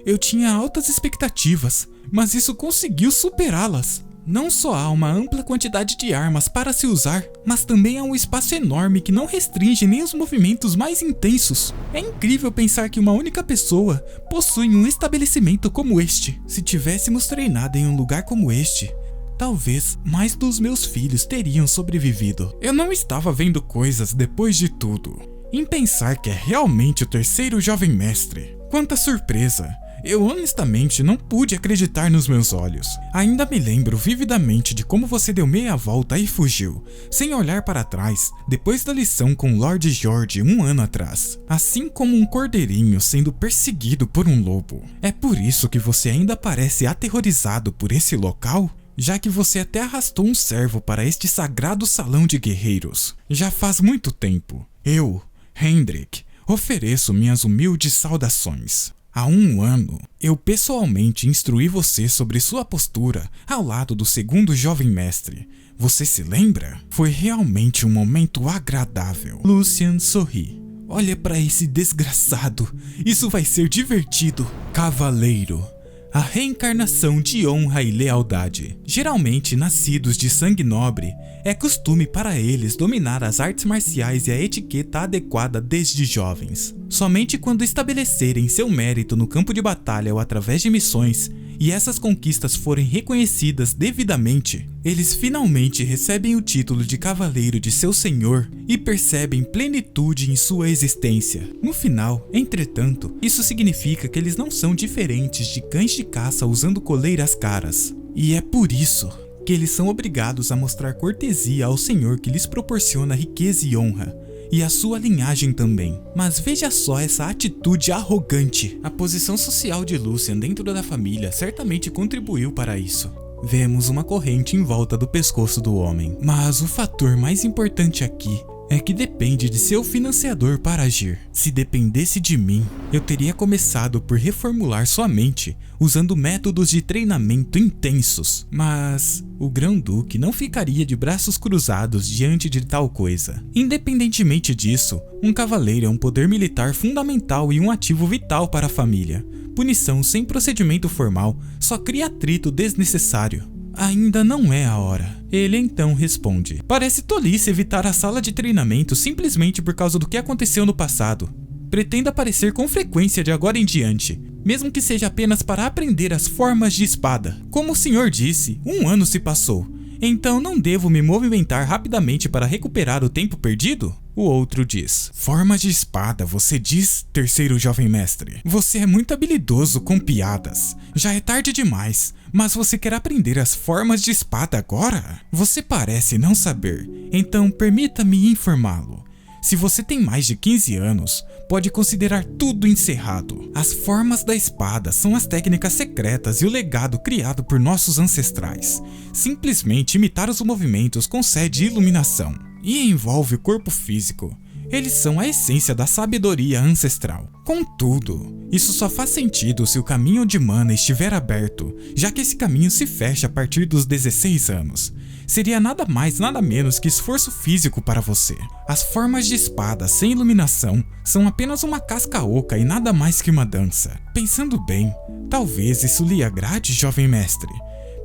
Eu tinha altas expectativas, mas isso conseguiu superá-las. Não só há uma ampla quantidade de armas para se usar, mas também há um espaço enorme que não restringe nem os movimentos mais intensos. É incrível pensar que uma única pessoa possui um estabelecimento como este. Se tivéssemos treinado em um lugar como este, talvez mais dos meus filhos teriam sobrevivido. Eu não estava vendo coisas depois de tudo. Em pensar que é realmente o terceiro jovem mestre. Quanta surpresa! Eu honestamente não pude acreditar nos meus olhos. Ainda me lembro vividamente de como você deu meia volta e fugiu, sem olhar para trás, depois da lição com Lord George 1 ano atrás. Assim como um cordeirinho sendo perseguido por um lobo. É por isso que você ainda parece aterrorizado por esse local? Já que você até arrastou um servo para este sagrado salão de guerreiros. Já faz muito tempo. Eu, Hendrik, ofereço minhas humildes saudações. Há 1 ano, eu pessoalmente instruí você sobre sua postura ao lado do segundo jovem mestre. Você se lembra? Foi realmente um momento agradável. Lucian sorri. Olha para esse desgraçado. Isso vai ser divertido. Cavaleiro. A reencarnação de honra e lealdade. Geralmente nascidos de sangue nobre, é costume para eles dominar as artes marciais e a etiqueta adequada desde jovens. Somente quando estabelecerem seu mérito no campo de batalha ou através de missões, e essas conquistas forem reconhecidas devidamente, eles finalmente recebem o título de cavaleiro de seu senhor e percebem plenitude em sua existência. No final, entretanto, isso significa que eles não são diferentes de cães de caça usando coleiras caras. E é por isso que eles são obrigados a mostrar cortesia ao senhor que lhes proporciona riqueza e honra. E a sua linhagem também. Mas veja só essa atitude arrogante. A posição social de Lucian dentro da família certamente contribuiu para isso. Vemos uma corrente em volta do pescoço do homem. Mas o fator mais importante aqui é que depende de seu financiador para agir. Se dependesse de mim, eu teria começado por reformular sua mente usando métodos de treinamento intensos. Mas o Grão-Duque não ficaria de braços cruzados diante de tal coisa. Independentemente disso, um cavaleiro é um poder militar fundamental e um ativo vital para a família. Punição sem procedimento formal só cria atrito desnecessário. Ainda não é a hora. Ele então responde. Parece tolice evitar a sala de treinamento simplesmente por causa do que aconteceu no passado. Pretendo aparecer com frequência de agora em diante, mesmo que seja apenas para aprender as formas de espada. Como o senhor disse, 1 ano se passou. Então não devo me movimentar rapidamente para recuperar o tempo perdido? O outro diz. Formas de espada, você diz, terceiro jovem mestre. Você é muito habilidoso com piadas. Já é tarde demais, mas você quer aprender as formas de espada agora? Você parece não saber, então permita-me informá-lo. Se você tem mais de 15 anos, pode considerar tudo encerrado. As formas da espada são as técnicas secretas e o legado criado por nossos ancestrais. Simplesmente imitar os movimentos concede iluminação e envolve o corpo físico. Eles são a essência da sabedoria ancestral. Contudo, isso só faz sentido se o caminho de mana estiver aberto, já que esse caminho se fecha a partir dos 16 anos. Seria nada mais nada menos que esforço físico para você. As formas de espada sem iluminação são apenas uma casca oca e nada mais que uma dança. Pensando bem, talvez isso lhe agrade, jovem mestre.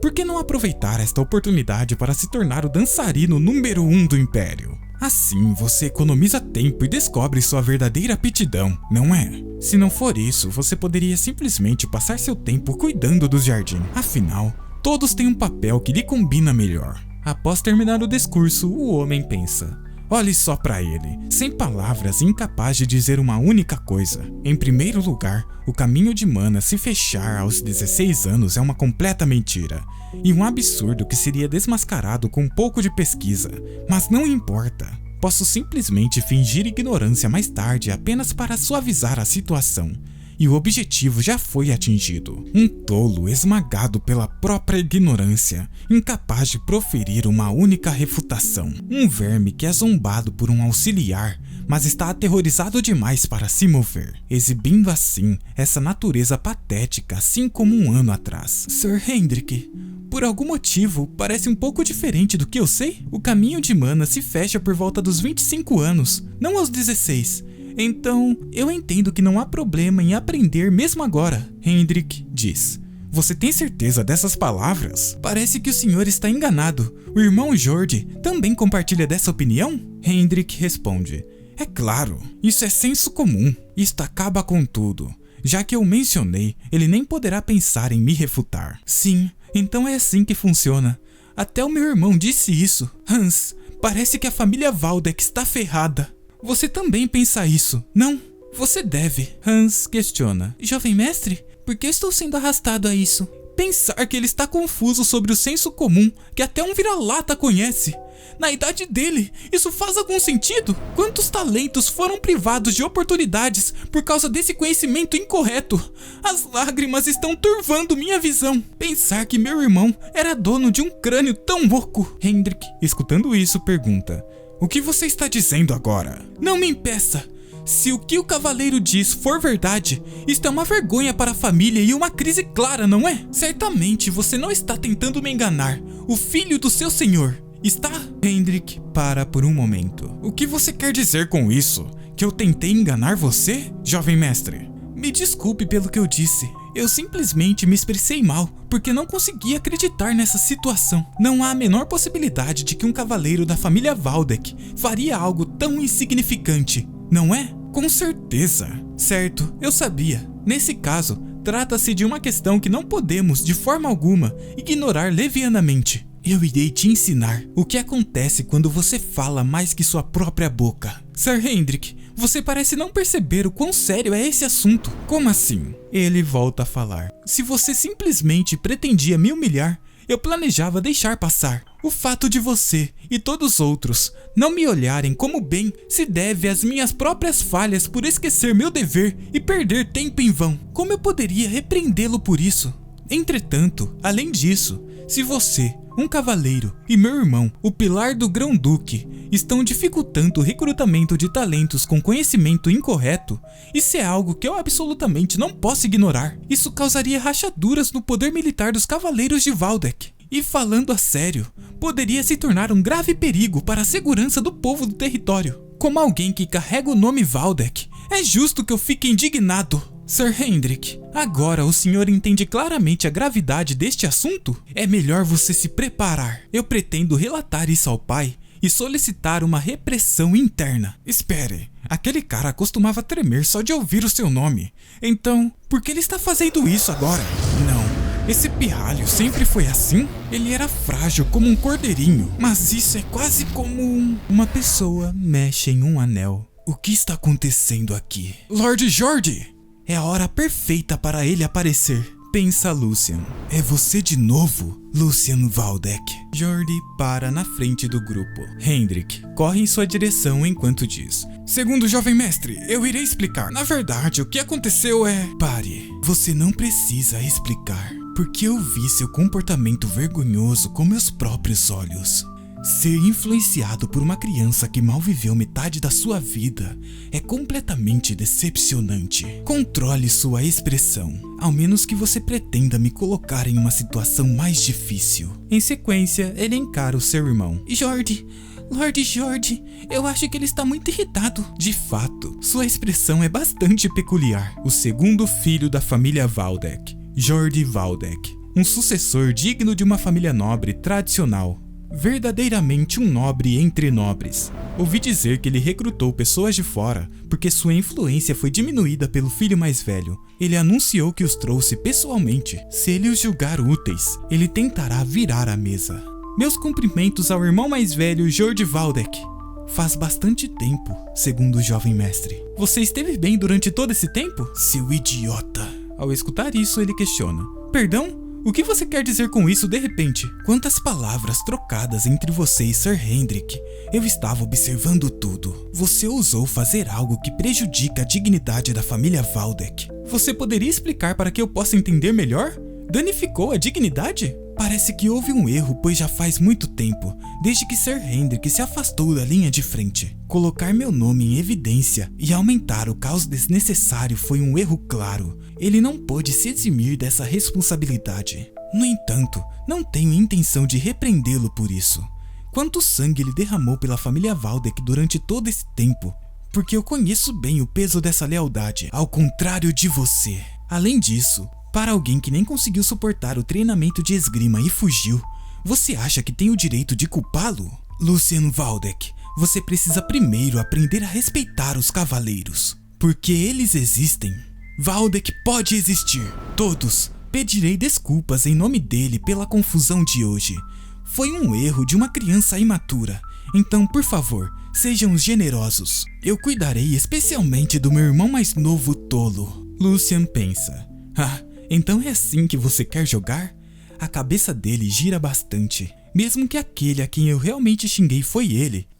Por que não aproveitar esta oportunidade para se tornar o dançarino número 1 do Império? Assim, você economiza tempo e descobre sua verdadeira aptidão, não é? Se não for isso, você poderia simplesmente passar seu tempo cuidando do jardim. Afinal, todos têm um papel que lhe combina melhor. Após terminar o discurso, o homem pensa. Olhe só para ele, sem palavras e incapaz de dizer uma única coisa. Em primeiro lugar, o caminho de mana se fechar aos 16 anos é uma completa mentira. E um absurdo que seria desmascarado com um pouco de pesquisa. Mas não importa. Posso simplesmente fingir ignorância mais tarde apenas para suavizar a situação. E o objetivo já foi atingido. Um tolo esmagado pela própria ignorância, incapaz de proferir uma única refutação. Um verme que é zombado por um auxiliar, mas está aterrorizado demais para se mover, exibindo assim essa natureza patética, assim como 1 ano atrás. Sir Hendrik, por algum motivo, parece um pouco diferente do que eu sei. O caminho de mana se fecha por volta dos 25 anos, não aos 16. Então, eu entendo que não há problema em aprender mesmo agora, Hendrik diz. Você tem certeza dessas palavras? Parece que o senhor está enganado. O irmão Jordi também compartilha dessa opinião? Hendrik responde: é claro, isso é senso comum. Isto acaba com tudo. Já que eu mencionei, ele nem poderá pensar em me refutar. Sim, então é assim que funciona. Até o meu irmão disse isso. Hans, parece que a família Waldeck está ferrada. Você também pensa isso, não? Você deve. Hans questiona: jovem mestre, por que estou sendo arrastado a isso? Pensar que ele está confuso sobre o senso comum que até um vira-lata conhece. Na idade dele, isso faz algum sentido? Quantos talentos foram privados de oportunidades por causa desse conhecimento incorreto? As lágrimas estão turvando minha visão. Pensar que meu irmão era dono de um crânio tão oco. Hendrik, escutando isso, pergunta: o que você está dizendo agora? Não me impeça. Se o que o cavaleiro diz for verdade, isto é uma vergonha para a família e uma crise clara, não é? Certamente você não está tentando me enganar. O filho do seu senhor está? Hendrik para por um momento. O que você quer dizer com isso? Que eu tentei enganar você, jovem mestre? Me desculpe pelo que eu disse. Eu simplesmente me expressei mal, porque não consegui acreditar nessa situação. Não há a menor possibilidade de que um cavaleiro da família Waldeck faria algo tão insignificante, não é? Com certeza. Certo, eu sabia. Nesse caso, trata-se de uma questão que não podemos, de forma alguma, ignorar levianamente. Eu irei te ensinar o que acontece quando você fala mais que sua própria boca. Sir Hendrik, você parece não perceber o quão sério é esse assunto. Como assim? Ele volta a falar. Se você simplesmente pretendia me humilhar, eu planejava deixar passar. O fato de você e todos os outros não me olharem como bem se deve às minhas próprias falhas por esquecer meu dever e perder tempo em vão. Como eu poderia repreendê-lo por isso? Entretanto, além disso, se você, um cavaleiro, e meu irmão, o pilar do Grão-Duque, estão dificultando o recrutamento de talentos com conhecimento incorreto, isso é algo que eu absolutamente não posso ignorar. Isso causaria rachaduras no poder militar dos cavaleiros de Waldeck. E falando a sério, poderia se tornar um grave perigo para a segurança do povo do território. Como alguém que carrega o nome Waldeck, é justo que eu fique indignado. Sir Hendrik, agora o senhor entende claramente a gravidade deste assunto? É melhor você se preparar. Eu pretendo relatar isso ao pai e solicitar uma repressão interna. Espere, aquele cara costumava tremer só de ouvir o seu nome. Então, por que ele está fazendo isso agora? Não, esse pirralho sempre foi assim? Ele era frágil como um cordeirinho, mas isso é quase como uma pessoa mexe em um anel. O que está acontecendo aqui? Lord Jordi! É a hora perfeita para ele aparecer, pensa Lucian. É você de novo, Lucian Waldeck. Jordi para na frente do grupo. Hendrik corre em sua direção enquanto diz: segundo o jovem mestre, eu irei explicar. Na verdade, o que aconteceu é... Pare, você não precisa explicar, porque eu vi seu comportamento vergonhoso com meus próprios olhos. Ser influenciado por uma criança que mal viveu metade da sua vida é completamente decepcionante. Controle sua expressão, ao menos que você pretenda me colocar em uma situação mais difícil. Em sequência, ele encara o seu irmão. Lord Jordi, eu acho que ele está muito irritado. De fato, sua expressão é bastante peculiar. O segundo filho da família Waldeck, Jordi Waldeck, um sucessor digno de uma família nobre tradicional. Verdadeiramente um nobre entre nobres. Ouvi dizer que ele recrutou pessoas de fora porque sua influência foi diminuída pelo filho mais velho. Ele anunciou que os trouxe pessoalmente. Se ele os julgar úteis, ele tentará virar a mesa. Meus cumprimentos ao irmão mais velho, Jordi Waldeck. Faz bastante tempo, segundo o jovem mestre. Você esteve bem durante todo esse tempo? Seu idiota. Ao escutar isso, ele questiona: perdão? O que você quer dizer com isso de repente? Quantas palavras trocadas entre você e Sir Hendrik. Eu estava observando tudo. Você ousou fazer algo que prejudica a dignidade da família Waldeck. Você poderia explicar para que eu possa entender melhor? Danificou a dignidade? Parece que houve um erro, pois já faz muito tempo, desde que Sir Hendrik se afastou da linha de frente. Colocar meu nome em evidência e aumentar o caos desnecessário foi um erro claro. Ele não pôde se eximir dessa responsabilidade. No entanto, não tenho intenção de repreendê-lo por isso. Quanto sangue ele derramou pela família Waldeck durante todo esse tempo? Porque eu conheço bem o peso dessa lealdade, ao contrário de você. Além disso, Para alguém que nem conseguiu suportar o treinamento de esgrima e fugiu, você acha que tem o direito de culpá-lo? Lucian Waldeck, você precisa primeiro aprender a respeitar os cavaleiros, porque eles existem. Waldeck pode existir. Todos pedirei desculpas em nome dele pela confusão de hoje. Foi um erro de uma criança imatura, então por favor, sejam generosos. Eu cuidarei especialmente do meu irmão mais novo tolo. Lucian pensa. Então é assim que você quer jogar? A cabeça dele gira bastante. Mesmo que aquele a quem eu realmente xinguei foi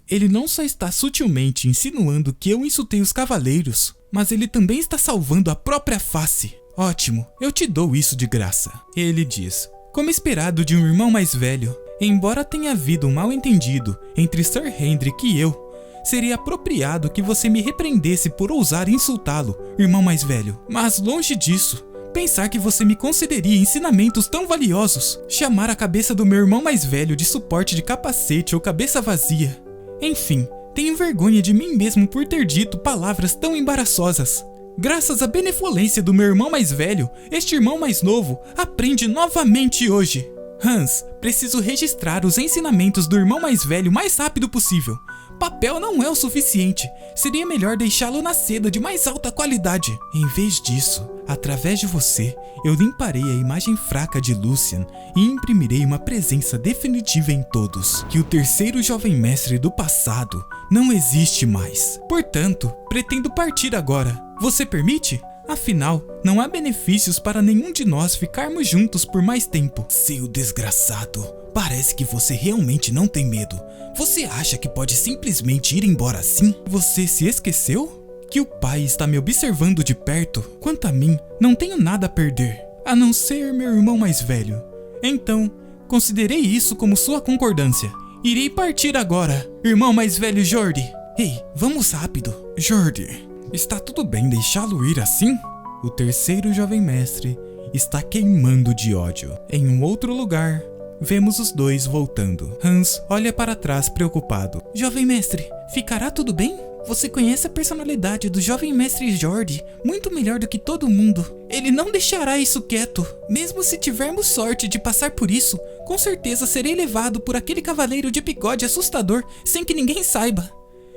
ele não só está sutilmente insinuando que eu insultei os cavaleiros, mas ele também está salvando a própria face. Ótimo, eu te dou isso de graça. Ele diz, como esperado de um irmão mais velho. Embora tenha havido um mal-entendido entre Sir Hendrik e eu, seria apropriado que você me repreendesse por ousar insultá-lo, irmão mais velho. Mas longe disso, pensar que você me concederia ensinamentos tão valiosos, chamar a cabeça do meu irmão mais velho de suporte de capacete ou cabeça vazia. Enfim, tenho vergonha de mim mesmo por ter dito palavras tão embaraçosas. Graças à benevolência do meu irmão mais velho, este irmão mais novo aprende novamente hoje. Hans, preciso registrar os ensinamentos do irmão mais velho o mais rápido possível. Papel não é o suficiente, seria melhor deixá-lo na seda de mais alta qualidade. Em vez disso, através de você, eu limparei a imagem fraca de Lucian e imprimirei uma presença definitiva em todos, que o terceiro jovem mestre do passado não existe mais. Portanto, pretendo partir agora. Você permite? Afinal, não há benefícios para nenhum de nós ficarmos juntos por mais tempo. Seu desgraçado, parece que você realmente não tem medo. Você acha que pode simplesmente ir embora assim? Você se esqueceu? Que o pai está me observando de perto? Quanto a mim, não tenho nada a perder, a não ser meu irmão mais velho. Então, considerei isso como sua concordância. Irei partir agora, irmão mais velho Jordi. Ei, vamos rápido. Jordi, está tudo bem deixá-lo ir assim? O terceiro jovem mestre está queimando de ódio. Em um outro lugar, vemos os dois voltando. Hans olha para trás preocupado. Jovem mestre, ficará tudo bem? Você conhece a personalidade do jovem mestre Jordi muito melhor do que todo mundo. Ele não deixará isso quieto. Mesmo se tivermos sorte de passar por isso, com certeza serei levado por aquele cavaleiro de bigode assustador sem que ninguém saiba.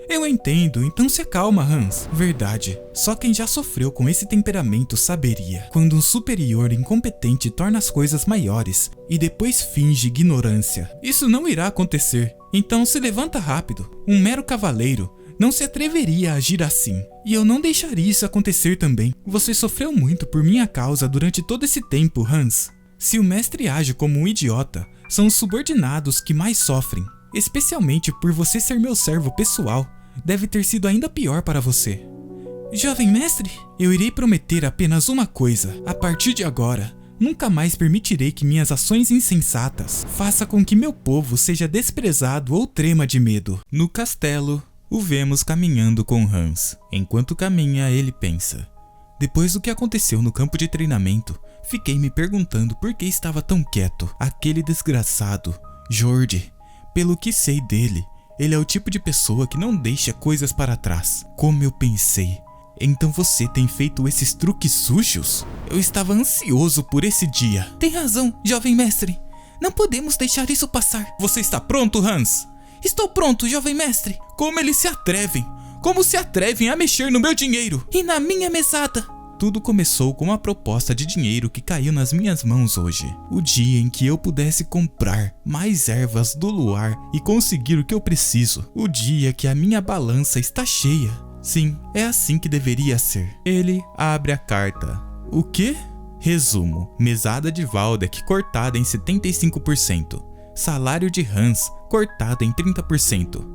Eu entendo, então se acalma, Hans. Verdade, só quem já sofreu com esse temperamento saberia. Quando um superior incompetente torna as coisas maiores e depois finge ignorância. Isso não irá acontecer, então se levanta rápido. Um mero cavaleiro não se atreveria a agir assim. E eu não deixaria isso acontecer também. Você sofreu muito por minha causa durante todo esse tempo, Hans. Se o mestre age como um idiota, são os subordinados que mais sofrem. Especialmente por você ser meu servo pessoal, deve ter sido ainda pior para você. Jovem mestre, eu irei prometer apenas uma coisa. A partir de agora, nunca mais permitirei que minhas ações insensatas façam com que meu povo seja desprezado ou trema de medo. No castelo, o vemos caminhando com Hans. Enquanto caminha, ele pensa. Depois do que aconteceu no campo de treinamento, fiquei me perguntando por que estava tão quieto. Aquele desgraçado, Jordi. Pelo que sei dele, ele é o tipo de pessoa que não deixa coisas para trás. Como eu pensei. Então você tem feito esses truques sujos? Eu estava ansioso por esse dia. Tem razão, jovem mestre. Não podemos deixar isso passar. Você está pronto, Hans? Estou pronto, jovem mestre. Como eles se atrevem? Como se atrevem a mexer no meu dinheiro? E na minha mesada? Tudo começou com uma proposta de dinheiro que caiu nas minhas mãos hoje. O dia em que eu pudesse comprar mais ervas do luar e conseguir o que eu preciso. O dia que a minha balança está cheia. Sim, é assim que deveria ser. Ele abre a carta. O quê? Resumo. Mesada de Waldeck cortada em 75%. Salário de Hans cortado em 30%.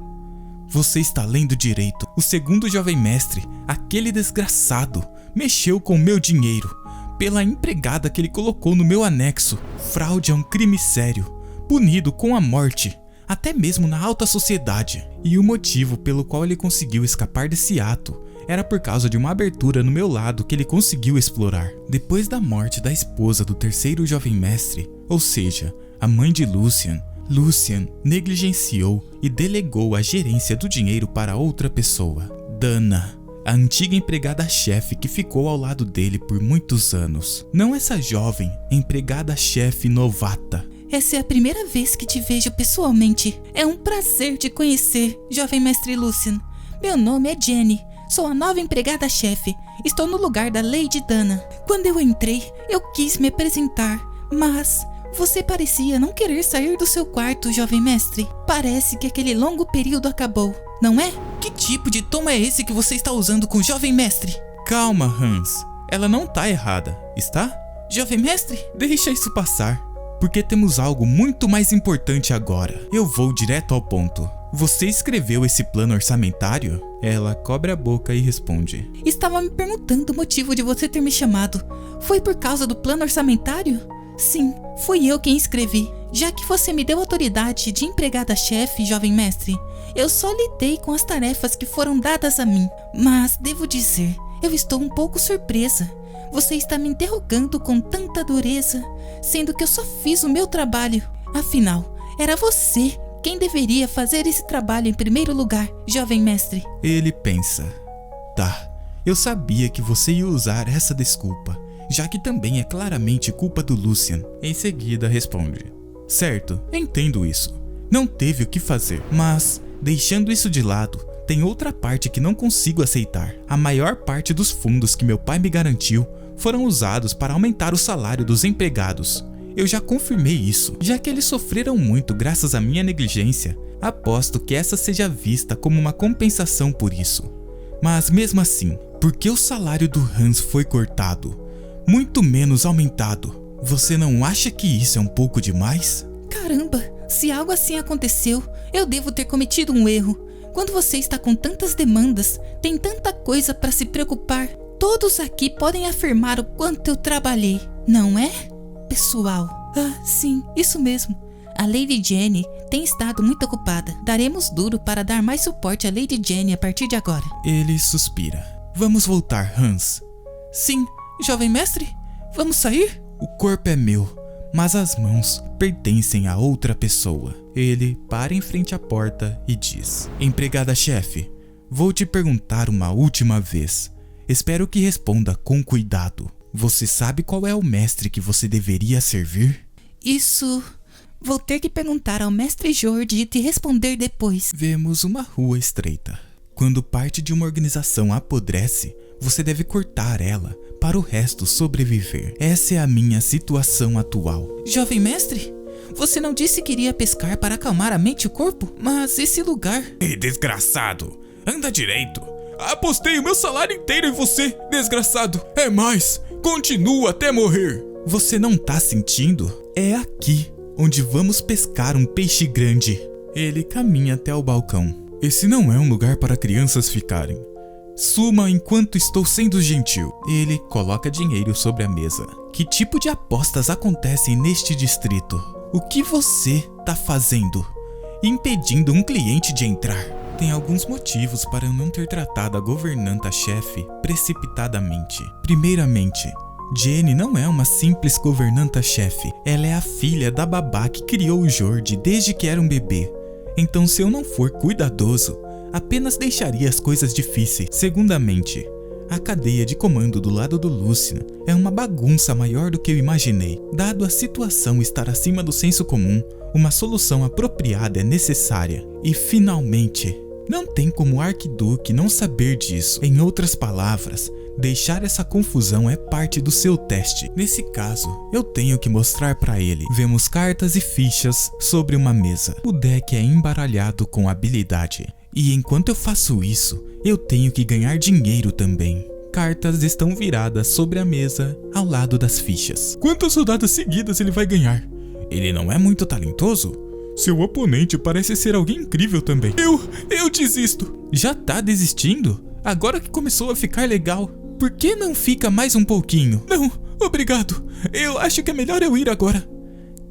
Você está lendo direito. O segundo jovem mestre, aquele desgraçado, mexeu com meu dinheiro, pela empregada que ele colocou no meu anexo. Fraude é um crime sério, punido com a morte, até mesmo na alta sociedade. E o motivo pelo qual ele conseguiu escapar desse ato era por causa de uma abertura no meu lado que ele conseguiu explorar. Depois da morte da esposa do terceiro jovem mestre, ou seja, a mãe de Lucian negligenciou e delegou a gerência do dinheiro para outra pessoa. Dana. a antiga empregada-chefe que ficou ao lado dele por muitos anos. Não essa jovem empregada-chefe novata. Essa é a primeira vez que te vejo pessoalmente. É um prazer te conhecer, jovem mestre Lucian. Meu nome é Jenny. Sou a nova empregada-chefe. Estou no lugar da Lady Dana. Quando eu entrei, eu quis me apresentar, mas você parecia não querer sair do seu quarto, jovem mestre. Parece que aquele longo período acabou, não é? Que tipo de tom é esse que você está usando com o jovem mestre? Calma, Hans. Ela não tá errada, está? Jovem mestre? Deixa isso passar, porque temos algo muito mais importante agora. Eu vou direto ao ponto. Você escreveu esse plano orçamentário? Ela cobre a boca e responde. Estava me perguntando o motivo de você ter me chamado. Foi por causa do plano orçamentário? Sim, fui eu quem escrevi. Já que você me deu autoridade de empregada-chefe, jovem mestre, eu só lidei com as tarefas que foram dadas a mim. Mas devo dizer, eu estou um pouco surpresa. Você está me interrogando com tanta dureza, sendo que eu só fiz o meu trabalho. Afinal, era você quem deveria fazer esse trabalho em primeiro lugar, jovem mestre. Ele pensa. Tá, eu sabia que você ia usar essa desculpa, já que também é claramente culpa do Lucian. Em seguida responde. Certo, entendo isso. Não teve o que fazer, mas, deixando isso de lado, tem outra parte que não consigo aceitar. A maior parte dos fundos que meu pai me garantiu foram usados para aumentar o salário dos empregados. Eu já confirmei isso, já que eles sofreram muito graças à minha negligência. Aposto que essa seja vista como uma compensação por isso. Mas mesmo assim, por que o salário do Hans foi cortado? Muito menos aumentado. Você não acha que isso é um pouco demais? Caramba, se algo assim aconteceu, eu devo ter cometido um erro. Quando você está com tantas demandas, tem tanta coisa para se preocupar. Todos aqui podem afirmar o quanto eu trabalhei, não é? Pessoal. Ah, sim, isso mesmo. A Lady Jenny tem estado muito ocupada. Daremos duro para dar mais suporte à Lady Jenny a partir de agora. Ele suspira. Vamos voltar, Hans. Sim, jovem mestre. Vamos sair? O corpo é meu, mas as mãos pertencem a outra pessoa. Ele para em frente à porta e diz. Empregada-chefe, vou te perguntar uma última vez. Espero que responda com cuidado. Você sabe qual é o mestre que você deveria servir? Isso... Vou ter que perguntar ao mestre Jorge e te responder depois. Vemos uma rua estreita. Quando parte de uma organização apodrece, você deve cortar ela para o resto sobreviver. Essa é a minha situação atual. Jovem mestre, você não disse que iria pescar para acalmar a mente e o corpo? Mas esse lugar... Ei, desgraçado! Anda direito! Apostei o meu salário inteiro em você, desgraçado! É mais! Continua até morrer! Você não tá sentindo? É aqui onde vamos pescar um peixe grande. Ele caminha até o balcão. Esse não é um lugar para crianças ficarem. Suma enquanto estou sendo gentil. Ele coloca dinheiro sobre a mesa. Que tipo de apostas acontecem neste distrito? O que você tá fazendo? Impedindo um cliente de entrar. Tem alguns motivos para eu não ter tratado a governanta-chefe precipitadamente. Primeiramente, Jenny não é uma simples governanta-chefe. Ela é a filha da babá que criou o Jorge desde que era um bebê. Então, se eu não for cuidadoso, apenas deixaria as coisas difíceis. Segundamente, a cadeia de comando do lado do Lucian é uma bagunça maior do que eu imaginei. Dado a situação estar acima do senso comum, uma solução apropriada é necessária. E finalmente, não tem como o Arquiduque não saber disso. Em outras palavras, deixar essa confusão é parte do seu teste. Nesse caso, eu tenho que mostrar para ele. Vemos cartas e fichas sobre uma mesa. O deck é embaralhado com habilidade. E enquanto eu faço isso, eu tenho que ganhar dinheiro também. Cartas estão viradas sobre a mesa, ao lado das fichas. Quantas rodadas seguidas ele vai ganhar? Ele não é muito talentoso? Seu oponente parece ser alguém incrível também. Eu desisto. Já tá desistindo? Agora que começou a ficar legal. Por que não fica mais um pouquinho? Não, obrigado. Eu acho que é melhor eu ir agora.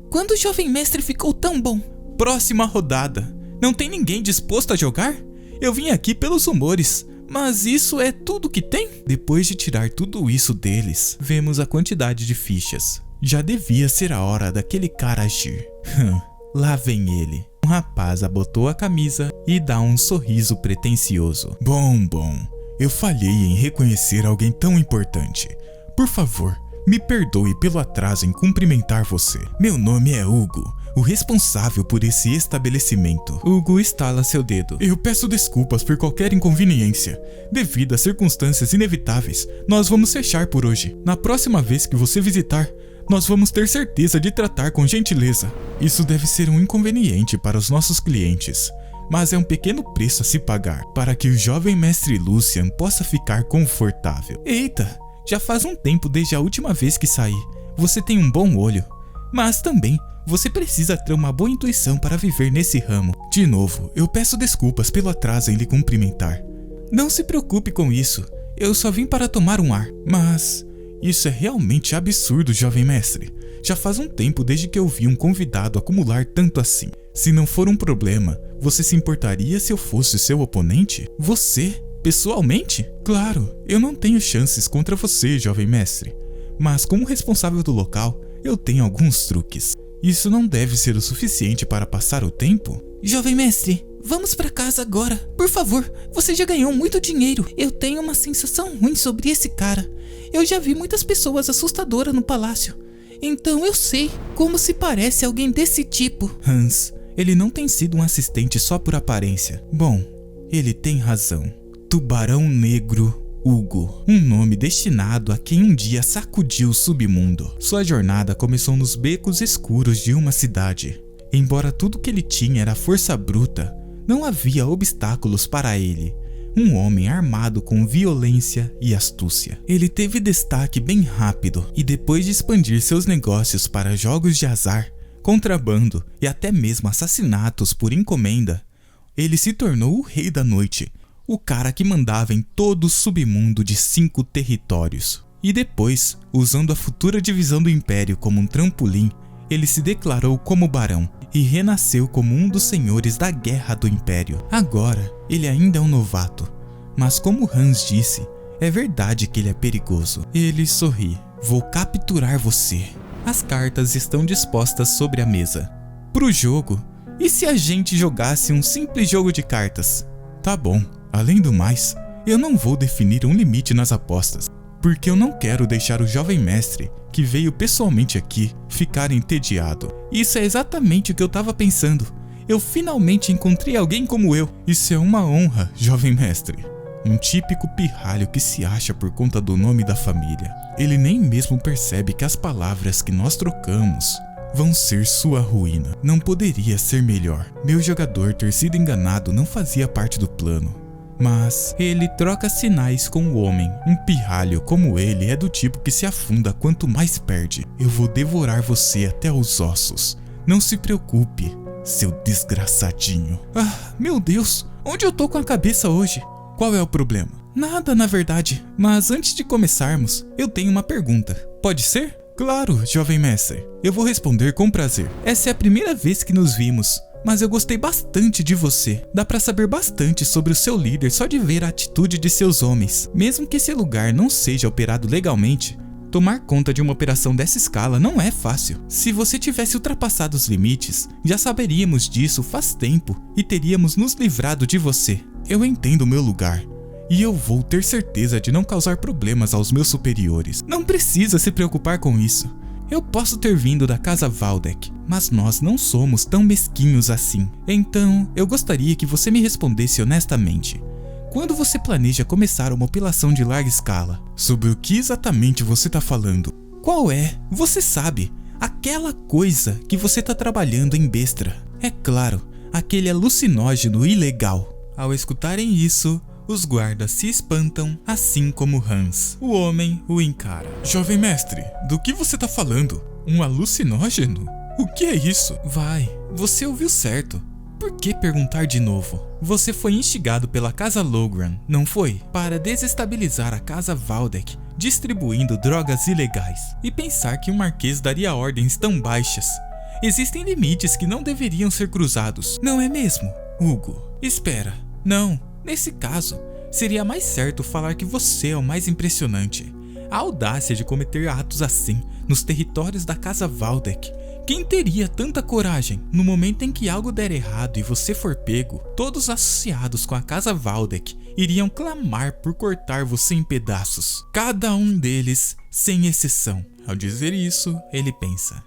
Quando o jovem mestre ficou tão bom? Próxima rodada. Não tem ninguém disposto a jogar? Eu vim aqui pelos rumores, mas isso é tudo que tem? Depois de tirar tudo isso deles, vemos a quantidade de fichas. Já devia ser a hora daquele cara agir. Lá vem ele. Um rapaz abotou a camisa e dá um sorriso pretensioso. Bom. eu falhei em reconhecer alguém tão importante. Por favor, me perdoe pelo atraso em cumprimentar você. Meu nome é Hugo, o responsável por esse estabelecimento. Hugo estala seu dedo. Eu peço desculpas por qualquer inconveniência. Devido às circunstâncias inevitáveis, nós vamos fechar por hoje. Na próxima vez que você visitar, nós vamos ter certeza de tratar com gentileza. Isso deve ser um inconveniente para os nossos clientes, mas é um pequeno preço a se pagar para que o jovem mestre Lucian possa ficar confortável. Eita, já faz um tempo desde a última vez que saí. Você tem um bom olho, mas também você precisa ter uma boa intuição para viver nesse ramo. De novo, eu peço desculpas pelo atraso em lhe cumprimentar. Não se preocupe com isso, eu só vim para tomar um ar. Mas isso é realmente absurdo, jovem mestre. Já faz um tempo desde que eu vi um convidado acumular tanto assim. Se não for um problema, você se importaria se eu fosse seu oponente? Você? Pessoalmente? Claro, eu não tenho chances contra você, jovem mestre. Mas como responsável do local, eu tenho alguns truques. Isso não deve ser o suficiente para passar o tempo? Jovem mestre, vamos para casa agora. Por favor, você já ganhou muito dinheiro. Eu tenho uma sensação ruim sobre esse cara. Eu já vi muitas pessoas assustadoras no palácio. Então eu sei como se parece alguém desse tipo. Hans, ele não tem sido um assistente só por aparência. Bom, ele tem razão. Tubarão Negro Hugo, um nome destinado a quem um dia sacudiu o submundo. Sua jornada começou nos becos escuros de uma cidade. Embora tudo que ele tinha era força bruta, não havia obstáculos para ele. Um homem armado com violência e astúcia. Ele teve destaque bem rápido e depois de expandir seus negócios para jogos de azar, contrabando e até mesmo assassinatos por encomenda, ele se tornou o rei da noite. O cara que mandava em todo o submundo de 5 territórios. E depois, usando a futura divisão do Império como um trampolim, ele se declarou como barão e renasceu como um dos senhores da Guerra do Império. Agora, ele ainda é um novato, mas como Hans disse, é verdade que ele é perigoso. Ele sorri. Vou capturar você. As cartas estão dispostas sobre a mesa. Pro jogo, e se a gente jogasse um simples jogo de cartas? Tá bom. Além do mais, eu não vou definir um limite nas apostas, porque eu não quero deixar o jovem mestre, que veio pessoalmente aqui, ficar entediado. Isso é exatamente o que eu tava pensando. Eu finalmente encontrei alguém como eu. Isso é uma honra, jovem mestre. Um típico pirralho que se acha por conta do nome da família. Ele nem mesmo percebe que as palavras que nós trocamos vão ser sua ruína. Não poderia ser melhor. Meu jogador ter sido enganado não fazia parte do plano. Mas ele troca sinais com o homem. Um pirralho como ele é do tipo que se afunda quanto mais perde. Eu vou devorar você até os ossos. Não se preocupe, seu desgraçadinho. Ah, meu Deus, onde eu tô com a cabeça hoje? Qual é o problema? Nada, na verdade. Mas antes de começarmos, eu tenho uma pergunta. Pode ser? Claro, jovem mestre. Eu vou responder com prazer. Essa é a primeira vez que nos vimos, mas eu gostei bastante de você. Dá pra saber bastante sobre o seu líder só de ver a atitude de seus homens. Mesmo que esse lugar não seja operado legalmente, tomar conta de uma operação dessa escala não é fácil. Se você tivesse ultrapassado os limites, já saberíamos disso faz tempo e teríamos nos livrado de você. Eu entendo o meu lugar. E eu vou ter certeza de não causar problemas aos meus superiores. Não precisa se preocupar com isso. Eu posso ter vindo da casa Valdek, mas nós não somos tão mesquinhos assim. Então, eu gostaria que você me respondesse honestamente. Quando você planeja começar uma operação de larga escala? Sobre o que exatamente você tá falando? Qual é? Você sabe, aquela coisa que você tá trabalhando em Bestra. É claro, aquele alucinógeno ilegal. Ao escutarem isso, os guardas se espantam, assim como Hans. O homem o encara. Jovem mestre, do que você tá falando? Um alucinógeno? O que é isso? Vai, você ouviu certo. Por que perguntar de novo? Você foi instigado pela casa Logran, não foi? Para desestabilizar a casa Valdek, distribuindo drogas ilegais. E pensar que um marquês daria ordens tão baixas. Existem limites que não deveriam ser cruzados, não é mesmo, Hugo? Espera, não. Nesse caso, seria mais certo falar que você é o mais impressionante. A audácia de cometer atos assim nos territórios da casa Valdek. Quem teria tanta coragem? No momento em que algo der errado e você for pego, todos associados com a casa Waldeck iriam clamar por cortar você em pedaços. Cada um deles, sem exceção. Ao dizer isso, ele pensa: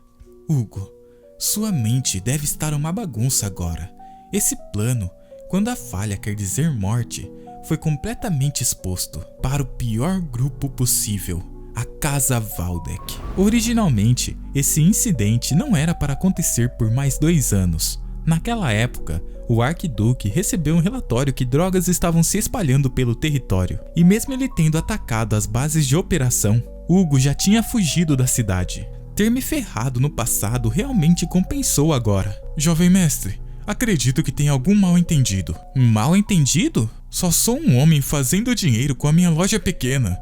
Hugo, sua mente deve estar uma bagunça agora. Esse plano, quando a falha quer dizer morte, foi completamente exposto para o pior grupo possível. A Casa Waldeck. Originalmente, esse incidente não era para acontecer por mais 2 anos. Naquela época, o Arquiduque recebeu um relatório que drogas estavam se espalhando pelo território. E mesmo ele tendo atacado as bases de operação, Hugo já tinha fugido da cidade. Ter me ferrado no passado realmente compensou agora. Jovem mestre, acredito que tem algum mal entendido. Mal entendido? Só sou um homem fazendo dinheiro com a minha loja pequena.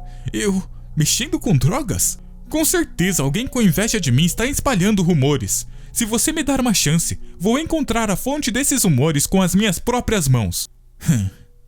Mexendo com drogas? Com certeza alguém com inveja de mim está espalhando rumores. Se você me dar uma chance, vou encontrar a fonte desses rumores com as minhas próprias mãos.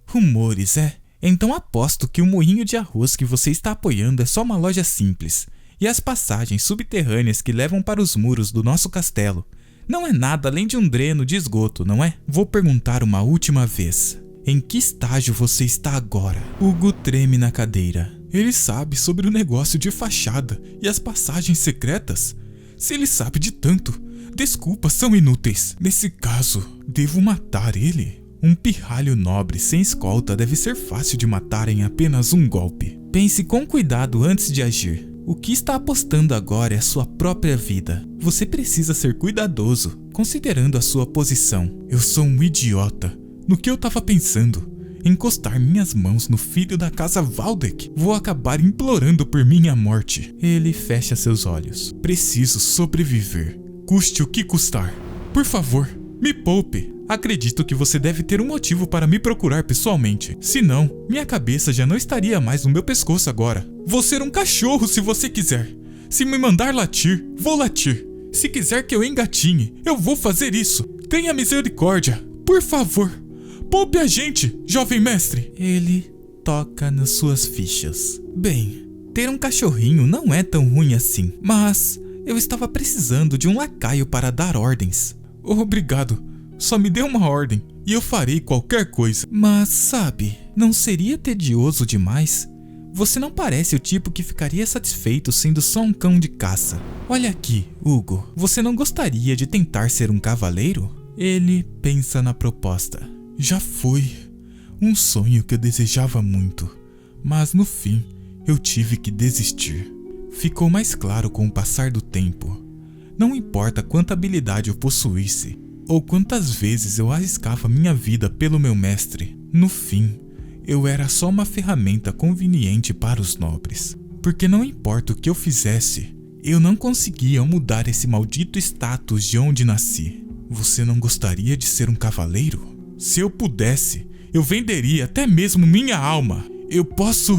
Rumores, é? Então aposto que o moinho de arroz que você está apoiando é só uma loja simples. E as passagens subterrâneas que levam para os muros do nosso castelo não é nada além de um dreno de esgoto, não é? Vou perguntar uma última vez. Em que estágio você está agora? Hugo treme na cadeira. Ele sabe sobre o negócio de fachada e as passagens secretas? Se ele sabe de tanto, desculpas são inúteis. Nesse caso, devo matar ele? Um pirralho nobre sem escolta deve ser fácil de matar em apenas um golpe. Pense com cuidado antes de agir. O que está apostando agora é a sua própria vida. Você precisa ser cuidadoso, considerando a sua posição. Eu sou um idiota. No que eu estava pensando? Encostar minhas mãos no filho da casa Waldeck? Vou acabar implorando por minha morte. Ele fecha seus olhos. Preciso sobreviver, custe o que custar. Por favor, me poupe. Acredito que você deve ter um motivo para me procurar pessoalmente. Senão, minha cabeça já não estaria mais no meu pescoço agora. Vou ser um cachorro se você quiser. Se me mandar latir, vou latir. Se quiser que eu engatinhe, eu vou fazer isso. Tenha misericórdia, por favor. Poupe a gente, jovem mestre. Ele toca nas suas fichas. Bem, ter um cachorrinho não é tão ruim assim, mas eu estava precisando de um lacaio para dar ordens. Obrigado, só me dê uma ordem e eu farei qualquer coisa. Mas sabe, não seria tedioso demais? Você não parece o tipo que ficaria satisfeito sendo só um cão de caça. Olha aqui, Hugo, você não gostaria de tentar ser um cavaleiro? Ele pensa na proposta. Já foi um sonho que eu desejava muito, mas no fim eu tive que desistir. Ficou mais claro com o passar do tempo. Não importa quanta habilidade eu possuísse, ou quantas vezes eu arriscava minha vida pelo meu mestre, no fim, eu era só uma ferramenta conveniente para os nobres. Porque não importa o que eu fizesse, eu não conseguia mudar esse maldito status de onde nasci. Você não gostaria de ser um cavaleiro? Se eu pudesse, eu venderia até mesmo minha alma. Eu posso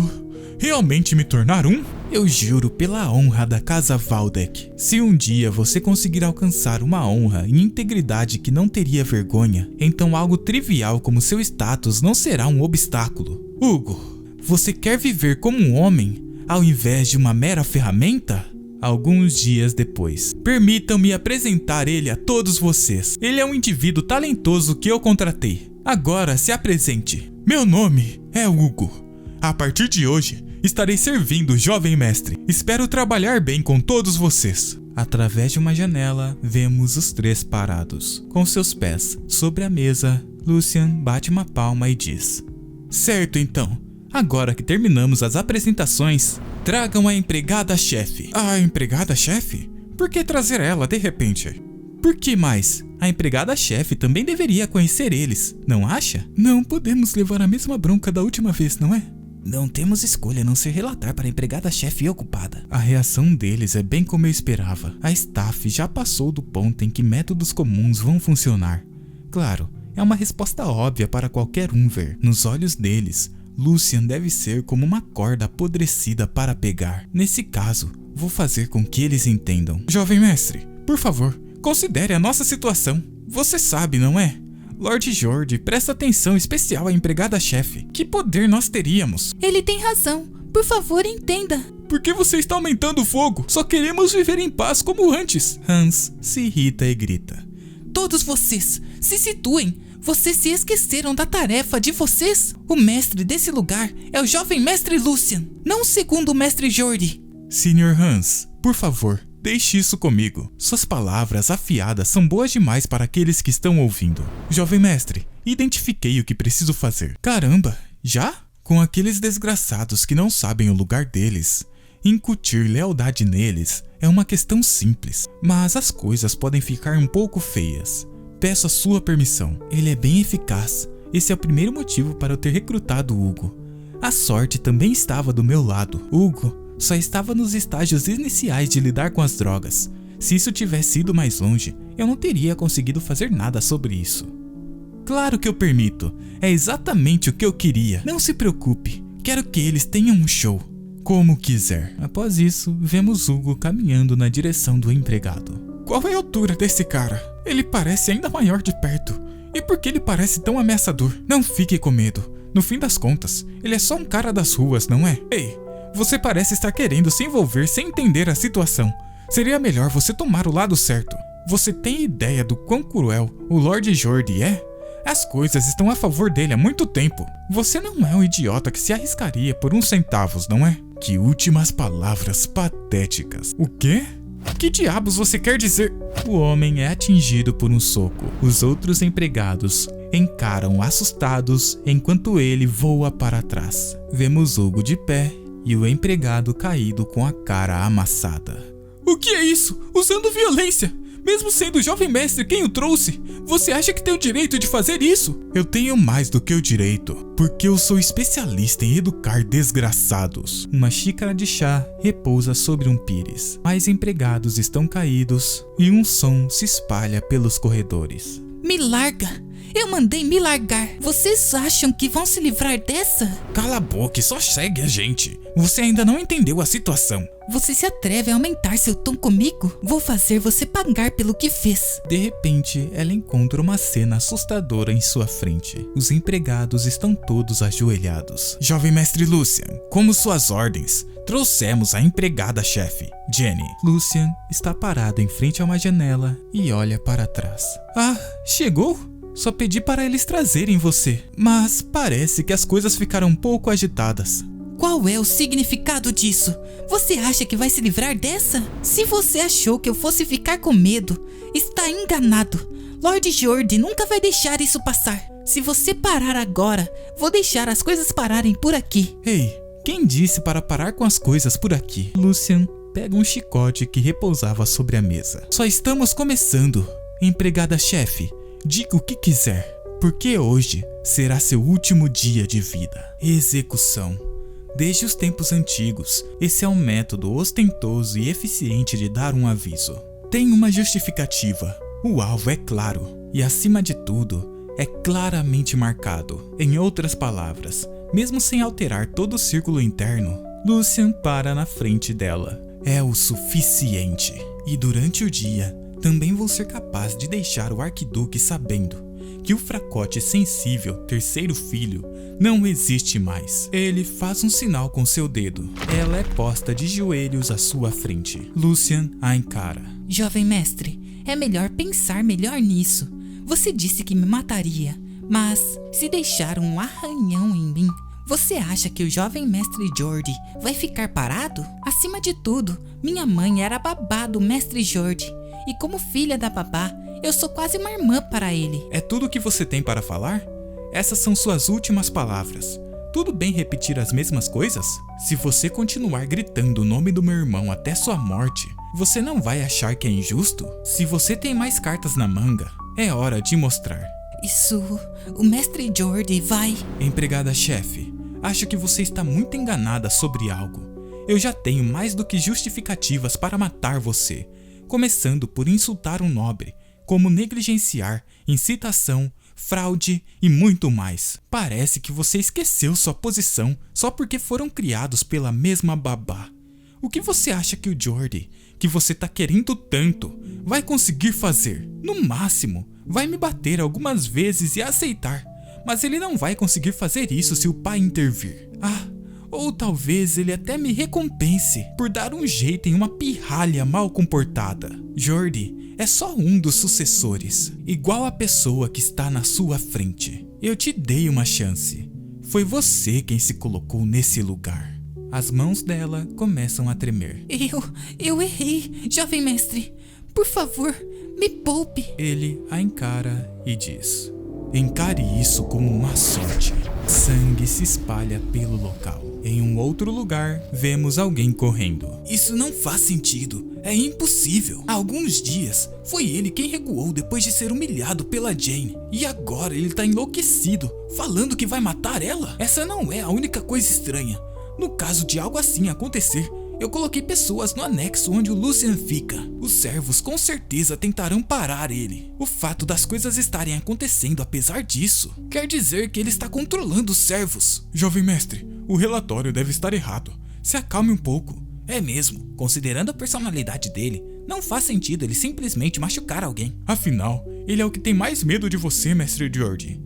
realmente me tornar um? Eu juro pela honra da casa Waldeck. Se um dia você conseguir alcançar uma honra e integridade que não teria vergonha, então algo trivial como seu status não será um obstáculo. Hugo, você quer viver como um homem ao invés de uma mera ferramenta? Alguns dias depois. Permitam-me apresentar ele a todos vocês. Ele é um indivíduo talentoso que eu contratei. Agora se apresente. Meu nome é Hugo. A partir de hoje, estarei servindo o jovem mestre. Espero trabalhar bem com todos vocês. Através de uma janela, vemos os 3 parados. Com seus pés sobre a mesa, Lucian bate uma palma e diz: Certo então. Agora que terminamos as apresentações, tragam a empregada-chefe. A empregada-chefe? Por que trazer ela de repente? Por que mais? A empregada-chefe também deveria conhecer eles, não acha? Não podemos levar a mesma bronca da última vez, não é? Não temos escolha a não ser relatar para a empregada-chefe ocupada. A reação deles é bem como eu esperava. A staff já passou do ponto em que métodos comuns vão funcionar. Claro, é uma resposta óbvia para qualquer um ver. Nos olhos deles, Lucian deve ser como uma corda apodrecida para pegar. Nesse caso, vou fazer com que eles entendam. Jovem mestre, por favor, considere a nossa situação. Você sabe, não é? Lord Jordi presta atenção especial à empregada-chefe. Que poder nós teríamos? Ele tem razão. Por favor, entenda. Por que você está aumentando o fogo? Só queremos viver em paz como antes. Hans se irrita e grita. Todos vocês, se situem. Vocês se esqueceram da tarefa de vocês? O mestre desse lugar é o jovem mestre Lucian, não o segundo mestre Jordi. Sr. Hans, por favor, deixe isso comigo. Suas palavras afiadas são boas demais para aqueles que estão ouvindo. Jovem mestre, identifiquei o que preciso fazer. Caramba, já? Com aqueles desgraçados que não sabem o lugar deles, incutir lealdade neles é uma questão simples, mas as coisas podem ficar um pouco feias. Peço a sua permissão. Ele é bem eficaz. Esse é o primeiro motivo para eu ter recrutado Hugo. A sorte também estava do meu lado. Hugo só estava nos estágios iniciais de lidar com as drogas. Se isso tivesse ido mais longe, eu não teria conseguido fazer nada sobre isso. Claro que eu permito. É exatamente o que eu queria. Não se preocupe. Quero que eles tenham um show. Como quiser. Após isso, vemos Hugo caminhando na direção do empregado. Qual é a altura desse cara? Ele parece ainda maior de perto. E por que ele parece tão ameaçador? Não fique com medo. No fim das contas, ele é só um cara das ruas, não é? Ei, você parece estar querendo se envolver sem entender a situação. Seria melhor você tomar o lado certo. Você tem ideia do quão cruel o Lord Jordi é? As coisas estão a favor dele há muito tempo. Você não é um idiota que se arriscaria por uns centavos, não é? Que últimas palavras patéticas. O quê? Que diabos você quer dizer? O homem é atingido por um soco. Os outros empregados encaram assustados enquanto ele voa para trás. Vemos Hugo de pé e o empregado caído com a cara amassada. O que é isso? Usando violência! Mesmo sendo o jovem mestre quem o trouxe, você acha que tem o direito de fazer isso? Eu tenho mais do que o direito, porque eu sou especialista em educar desgraçados. Uma xícara de chá repousa sobre um pires. Mais empregados estão caídos e um som se espalha pelos corredores. Me larga! Eu mandei me largar. Vocês acham que vão se livrar dessa? Cala a boca e só segue a gente. Você ainda não entendeu a situação. Você se atreve a aumentar seu tom comigo? Vou fazer você pagar pelo que fez. De repente, ela encontra uma cena assustadora em sua frente. Os empregados estão todos ajoelhados. Jovem mestre Lucian, como suas ordens? Trouxemos a empregada-chefe, Jenny. Lucian está parado em frente a uma janela e olha para trás. Ah, chegou? Só pedi para eles trazerem você, mas parece que as coisas ficaram um pouco agitadas. Qual é o significado disso? Você acha que vai se livrar dessa? Se você achou que eu fosse ficar com medo, está enganado. Lord Jordi nunca vai deixar isso passar. Se você parar agora, vou deixar as coisas pararem por aqui. Ei, quem disse para parar com as coisas por aqui? Lucian pega um chicote que repousava sobre a mesa. Só estamos começando, empregada-chefe. Diga o que quiser, porque hoje será seu último dia de vida. Execução. Desde os tempos antigos, esse é um método ostentoso e eficiente de dar um aviso. Tem uma justificativa. O alvo é claro e, acima de tudo, é claramente marcado. Em outras palavras, mesmo sem alterar todo o círculo interno, Lucian para na frente dela. É o suficiente. E durante o dia, também vou ser capaz de deixar o arquiduque sabendo que o fracote sensível terceiro filho não existe mais. Ele faz um sinal com seu dedo. Ela é posta de joelhos à sua frente. Lucian a encara. Jovem mestre, é melhor pensar melhor nisso. Você disse que me mataria, mas se deixar um arranhão em mim, você acha que o jovem mestre Jordi vai ficar parado? Acima de tudo, minha mãe era babá do mestre Jordi. E como filha da babá, eu sou quase uma irmã para ele. É tudo o que você tem para falar? Essas são suas últimas palavras. Tudo bem repetir as mesmas coisas? Se você continuar gritando o nome do meu irmão até sua morte, você não vai achar que é injusto? Se você tem mais cartas na manga, é hora de mostrar. Isso, o mestre Jordi vai... Empregada-chefe, acho que você está muito enganada sobre algo. Eu já tenho mais do que justificativas para matar você. Começando por insultar um nobre, como negligenciar, incitação, fraude e muito mais. Parece que você esqueceu sua posição só porque foram criados pela mesma babá. O que você acha que o Jordi, que você tá querendo tanto, vai conseguir fazer? No máximo, vai me bater algumas vezes e aceitar, mas ele não vai conseguir fazer isso se o pai intervir. Ah, Ou talvez ele até me recompense por dar um jeito em uma pirralha mal comportada. Jordi é só um dos sucessores, igual a pessoa que está na sua frente. Eu te dei uma chance. Foi você quem se colocou nesse lugar. As mãos dela começam a tremer. Eu errei, jovem mestre. Por favor, me poupe. Ele a encara e diz: encare isso como uma sorte. Sangue se espalha pelo local. Em um outro lugar, vemos alguém correndo. Isso não faz sentido. É impossível. Há alguns dias, foi ele quem recuou depois de ser humilhado pela Jane. E agora ele tá enlouquecido, falando que vai matar ela? Essa não é a única coisa estranha. No caso de algo assim acontecer, eu coloquei pessoas no anexo onde o Lucian fica. Os servos com certeza tentarão parar ele. O fato das coisas estarem acontecendo apesar disso, quer dizer que ele está controlando os servos. Jovem mestre, o relatório deve estar errado. Se acalme um pouco. É mesmo, considerando a personalidade dele, não faz sentido ele simplesmente machucar alguém. Afinal, ele é o que tem mais medo de você, mestre Jordi.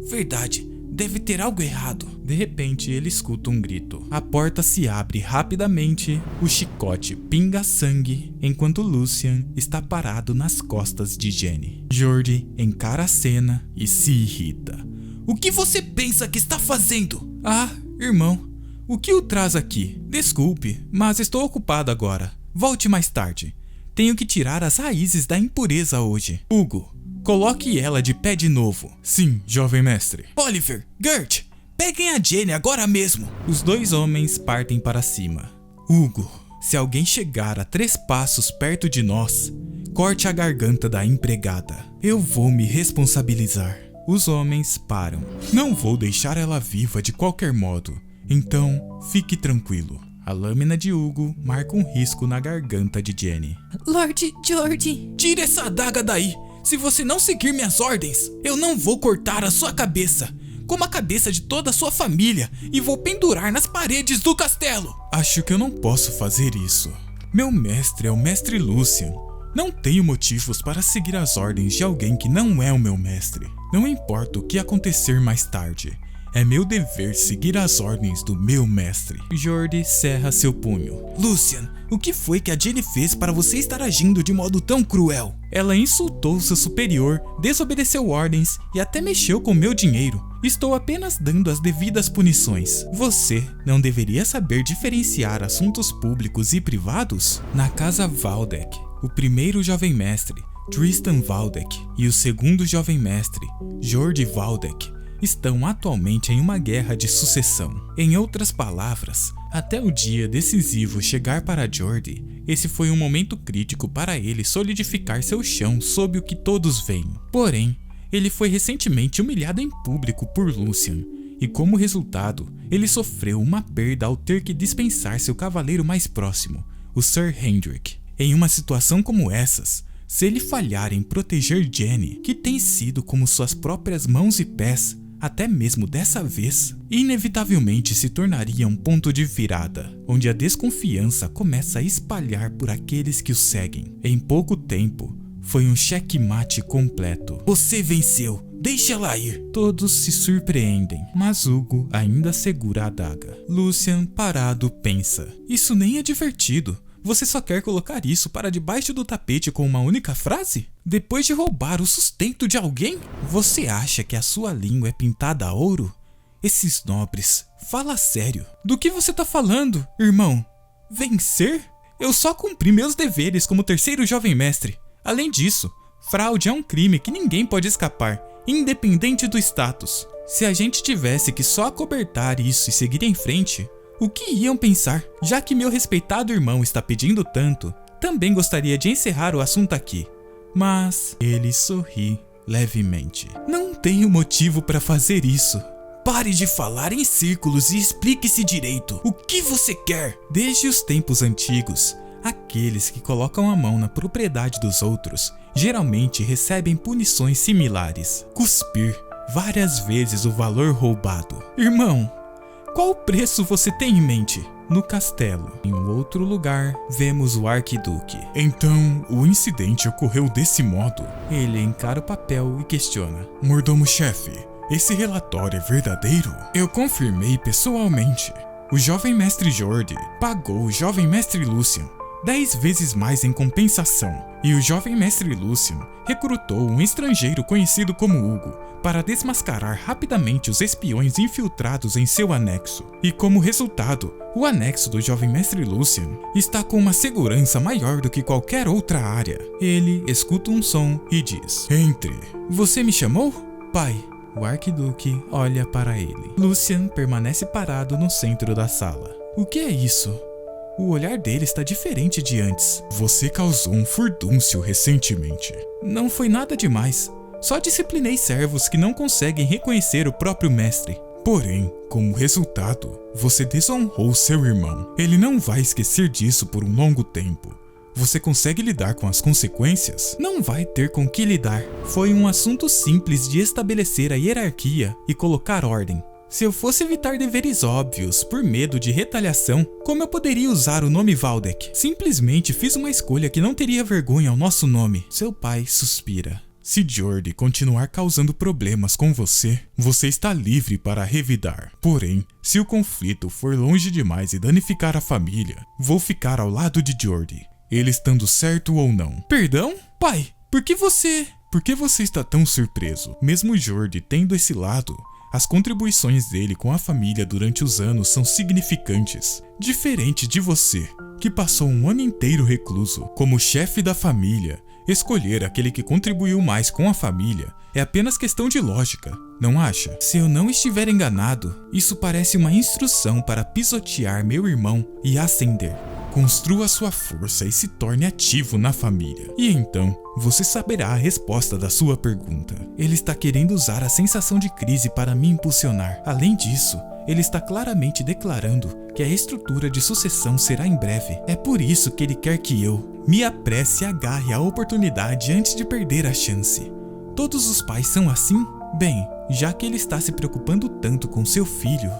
Verdade. Deve ter algo errado. De repente, ele escuta um grito. A porta se abre rapidamente, o chicote pinga sangue, enquanto Lucian está parado nas costas de Jenny. Jordi encara a cena e se irrita. O que você pensa que está fazendo? Ah, irmão, o que o traz aqui? Desculpe, mas estou ocupado agora. Volte mais tarde. Tenho que tirar as raízes da impureza hoje. Hugo, coloque ela de pé de novo. Sim, jovem mestre. Oliver, Gert, peguem a Jenny agora mesmo. Os dois homens partem para cima. Hugo, se alguém chegar a 3 passos perto de nós, corte a garganta da empregada. Eu vou me responsabilizar. Os homens param. Não vou deixar ela viva de qualquer modo. Então, fique tranquilo. A lâmina de Hugo marca um risco na garganta de Jenny. Lord Jordi, tire essa adaga daí. Se você não seguir minhas ordens, eu não vou cortar a sua cabeça, como a cabeça de toda a sua família, e vou pendurar nas paredes do castelo. Acho que eu não posso fazer isso. Meu mestre é o mestre Lucian. Não tenho motivos para seguir as ordens de alguém que não é o meu mestre. Não importa o que acontecer mais tarde. É meu dever seguir as ordens do meu mestre. Jordi cerra seu punho. Lucian, o que foi que a Jenny fez para você estar agindo de modo tão cruel? Ela insultou seu superior, desobedeceu ordens e até mexeu com meu dinheiro. Estou apenas dando as devidas punições. Você não deveria saber diferenciar assuntos públicos e privados? Na casa Valdek, o primeiro jovem mestre, Tristan Valdek, e o segundo jovem mestre, Jordi Valdek, estão atualmente em uma guerra de sucessão. Em outras palavras, até o dia decisivo chegar para Jordi, esse foi um momento crítico para ele solidificar seu chão sob o que todos veem. Porém, ele foi recentemente humilhado em público por Lucian, e como resultado, ele sofreu uma perda ao ter que dispensar seu cavaleiro mais próximo, o Sir Hendrik. Em uma situação como essas, se ele falhar em proteger Jenny, que tem sido como suas próprias mãos e pés, até mesmo dessa vez, inevitavelmente se tornaria um ponto de virada, onde a desconfiança começa a espalhar por aqueles que o seguem. Em pouco tempo, foi um checkmate completo. Você venceu, deixe ela ir. Todos se surpreendem, mas Hugo ainda segura a adaga. Lucian, parado, pensa. Isso nem é divertido. Você só quer colocar isso para debaixo do tapete com uma única frase? Depois de roubar o sustento de alguém? Você acha que a sua língua é pintada a ouro? Esses nobres, fala sério. Do que você tá falando, irmão? Vencer? Eu só cumpri meus deveres como terceiro jovem mestre. Além disso, fraude é um crime que ninguém pode escapar, independente do status. Se a gente tivesse que só acobertar isso e seguir em frente, o que iam pensar? Já que meu respeitado irmão está pedindo tanto, também gostaria de encerrar o assunto aqui. Mas ele sorri levemente. Não tenho motivo para fazer isso. Pare de falar em círculos e explique-se direito. O que você quer? Desde os tempos antigos, aqueles que colocam a mão na propriedade dos outros geralmente recebem punições similares. Cuspir várias vezes o valor roubado. Irmão, qual preço você tem em mente? No castelo, em um outro lugar, vemos o arquiduque. Então, o incidente ocorreu desse modo? Ele encara o papel e questiona. Mordomo-chefe, esse relatório é verdadeiro? Eu confirmei pessoalmente. O jovem mestre Jordi pagou o jovem mestre Lucian 10 vezes mais em compensação, e o jovem mestre Lucian recrutou um estrangeiro conhecido como Hugo para desmascarar rapidamente os espiões infiltrados em seu anexo. E como resultado, o anexo do jovem mestre Lucian está com uma segurança maior do que qualquer outra área. Ele escuta um som e diz: "Entre." "Você me chamou?" Pai. O arquiduque olha para ele. Lucian permanece parado no centro da sala. O que é isso? O olhar dele está diferente de antes. "Você causou um furdúncio recentemente." "Não foi nada demais. Só disciplinei servos que não conseguem reconhecer o próprio mestre." "Porém, como resultado, você desonrou seu irmão. Ele não vai esquecer disso por um longo tempo. Você consegue lidar com as consequências?" "Não vai ter com que lidar. Foi um assunto simples de estabelecer a hierarquia e colocar ordem. Se eu fosse evitar deveres óbvios por medo de retaliação, como eu poderia usar o nome Valdek? Simplesmente fiz uma escolha que não teria vergonha ao nosso nome." Seu pai suspira. "Se Jordi continuar causando problemas com você, você está livre para revidar. Porém, se o conflito for longe demais e danificar a família, vou ficar ao lado de Jordi, ele estando certo ou não." "Perdão? Pai, por que você está tão surpreso? Mesmo Jordi tendo esse lado, as contribuições dele com a família durante os anos são significantes. Diferente de você, que passou um ano inteiro recluso. Como chefe da família, escolher aquele que contribuiu mais com a família é apenas questão de lógica, não acha?" "Se eu não estiver enganado, isso parece uma instrução para pisotear meu irmão e ascender." "Construa sua força e se torne ativo na família. E então, você saberá a resposta da sua pergunta." Ele está querendo usar a sensação de crise para me impulsionar. Além disso, ele está claramente declarando que a estrutura de sucessão será em breve. É por isso que ele quer que eu me apresse e agarre a oportunidade antes de perder a chance. Todos os pais são assim? Bem, já que ele está se preocupando tanto com seu filho...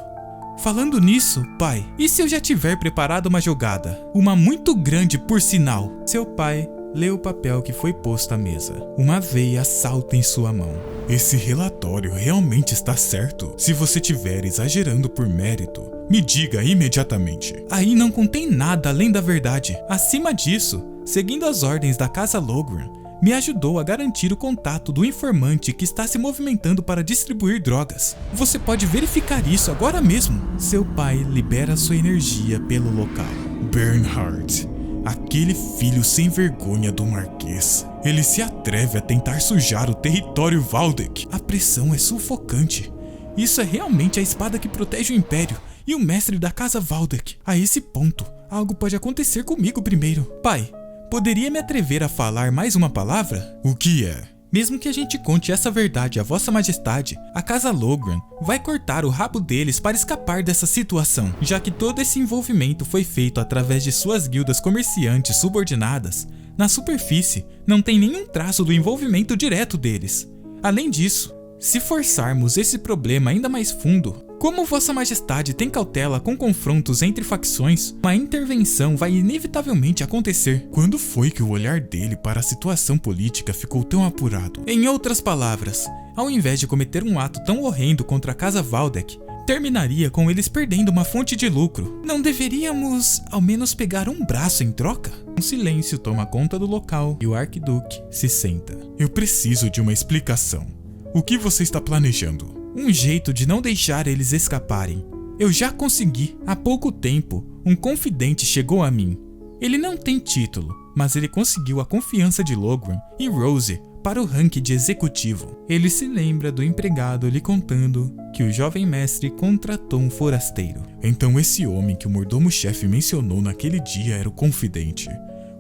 Falando nisso, pai, e se eu já tiver preparado uma jogada? Uma muito grande, por sinal." Seu pai lê o papel que foi posto à mesa. Uma veia salta em sua mão. "Esse relatório realmente está certo? Se você estiver exagerando por mérito, me diga imediatamente." "Aí não contém nada além da verdade. Acima disso, seguindo as ordens da Casa Logran, me ajudou a garantir o contato do informante que está se movimentando para distribuir drogas. Você pode verificar isso agora mesmo." Seu pai libera sua energia pelo local. "Bernhard, aquele filho sem vergonha do Marquês. Ele se atreve a tentar sujar o território Valdek." A pressão é sufocante. Isso é realmente a espada que protege o Império e o mestre da Casa Valdek. A esse ponto, algo pode acontecer comigo primeiro. Pai, poderia me atrever a falar mais uma palavra? "O que é?" "Mesmo que a gente conte essa verdade a Vossa Majestade, a Casa Logran vai cortar o rabo deles para escapar dessa situação, já que todo esse envolvimento foi feito através de suas guildas comerciantes subordinadas. Na superfície, não tem nenhum traço do envolvimento direto deles. Além disso, se forçarmos esse problema ainda mais fundo, como Vossa Majestade tem cautela com confrontos entre facções, uma intervenção vai inevitavelmente acontecer." "Quando foi que o olhar dele para a situação política ficou tão apurado?" "Em outras palavras, ao invés de cometer um ato tão horrendo contra a Casa Valdek, terminaria com eles perdendo uma fonte de lucro. Não deveríamos, ao menos, pegar um braço em troca?" Um silêncio toma conta do local e o arquiduque se senta. "Eu preciso de uma explicação. O que você está planejando?" "Um jeito de não deixar eles escaparem. Eu já consegui. Há pouco tempo, um confidente chegou a mim. Ele não tem título, mas ele conseguiu a confiança de Logran e Rose para o ranking de executivo. Ele se lembra do empregado lhe contando que o jovem mestre contratou um forasteiro. Então esse homem que o mordomo-chefe mencionou naquele dia era o confidente.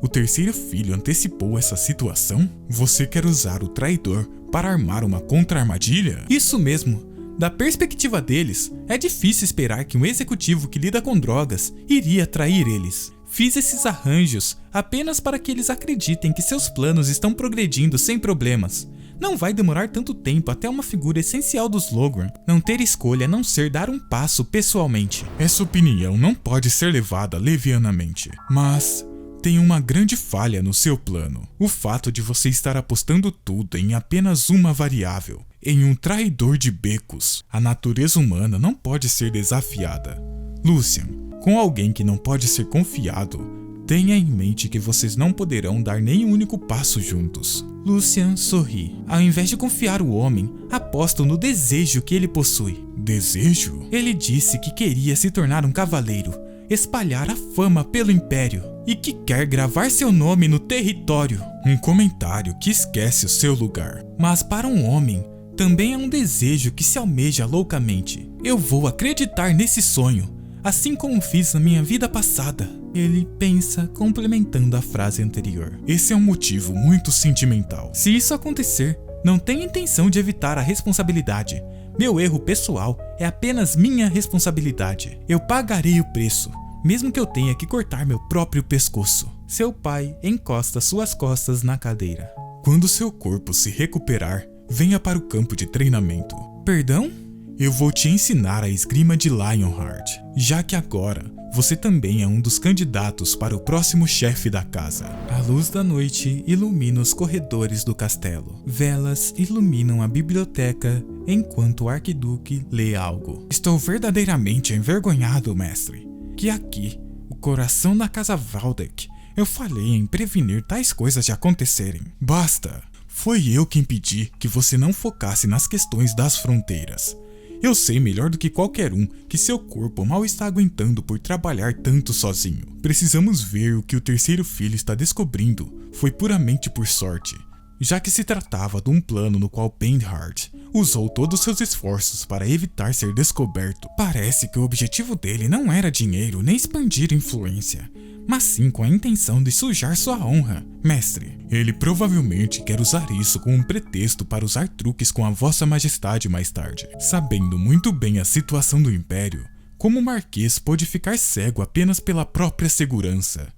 O terceiro filho antecipou essa situação? Você quer usar o traidor para armar uma contra-armadilha?" "Isso mesmo. Da perspectiva deles, é difícil esperar que um executivo que lida com drogas iria trair eles. Fiz esses arranjos apenas para que eles acreditem que seus planos estão progredindo sem problemas. Não vai demorar tanto tempo até uma figura essencial dos Logran não ter escolha a não ser dar um passo pessoalmente." "Essa opinião não pode ser levada levianamente, mas tem uma grande falha no seu plano. O fato de você estar apostando tudo em apenas uma variável, em um traidor de becos. A natureza humana não pode ser desafiada. Lucian, com alguém que não pode ser confiado, tenha em mente que vocês não poderão dar nem um único passo juntos. Lucian sorri. Ao invés de confiar o homem, apostam no desejo que ele possui. Desejo? Ele disse que queria se tornar um cavaleiro, espalhar a fama pelo império e que quer gravar seu nome no território. Um comentário que esquece o seu lugar. Mas para um homem, também é um desejo que se almeja loucamente. Eu vou acreditar nesse sonho, assim como fiz na minha vida passada. Ele pensa, complementando a frase anterior. Esse é um motivo muito sentimental. Se isso acontecer, não tenho intenção de evitar a responsabilidade. Meu erro pessoal é apenas minha responsabilidade. Eu pagarei o preço, mesmo que eu tenha que cortar meu próprio pescoço. Seu pai encosta suas costas na cadeira. Quando seu corpo se recuperar, venha para o campo de treinamento. Perdão? Eu vou te ensinar a esgrima de Lionheart, já que agora você também é um dos candidatos para o próximo chefe da casa. A luz da noite ilumina os corredores do castelo. Velas iluminam a biblioteca enquanto o arquiduque lê algo. Estou verdadeiramente envergonhado, mestre, que aqui, o coração da casa Valdek, eu falhei em prevenir tais coisas de acontecerem. Basta! Foi eu quem pedi que você não focasse nas questões das fronteiras. Eu sei melhor do que qualquer um que seu corpo mal está aguentando por trabalhar tanto sozinho. Precisamos ver o que o terceiro filho está descobrindo foi puramente por sorte, já que se tratava de um plano no qual Penhart usou todos seus esforços para evitar ser descoberto. Parece que o objetivo dele não era dinheiro nem expandir influência, mas sim com a intenção de sujar sua honra. Mestre, ele provavelmente quer usar isso como um pretexto para usar truques com a vossa majestade mais tarde. Sabendo muito bem a situação do império, como o marquês pôde ficar cego apenas pela própria segurança?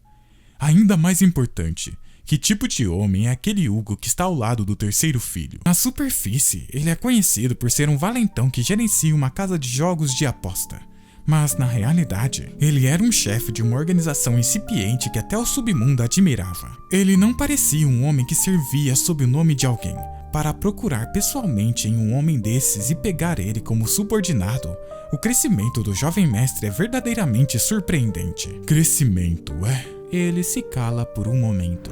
Ainda mais importante, que tipo de homem é aquele Hugo que está ao lado do terceiro filho? Na superfície, ele é conhecido por ser um valentão que gerencia uma casa de jogos de aposta. Mas, na realidade, ele era um chefe de uma organização incipiente que até o submundo admirava. Ele não parecia um homem que servia sob o nome de alguém. Para procurar pessoalmente em um homem desses e pegar ele como subordinado, o crescimento do jovem mestre é verdadeiramente surpreendente. Crescimento, é? Ele se cala por um momento.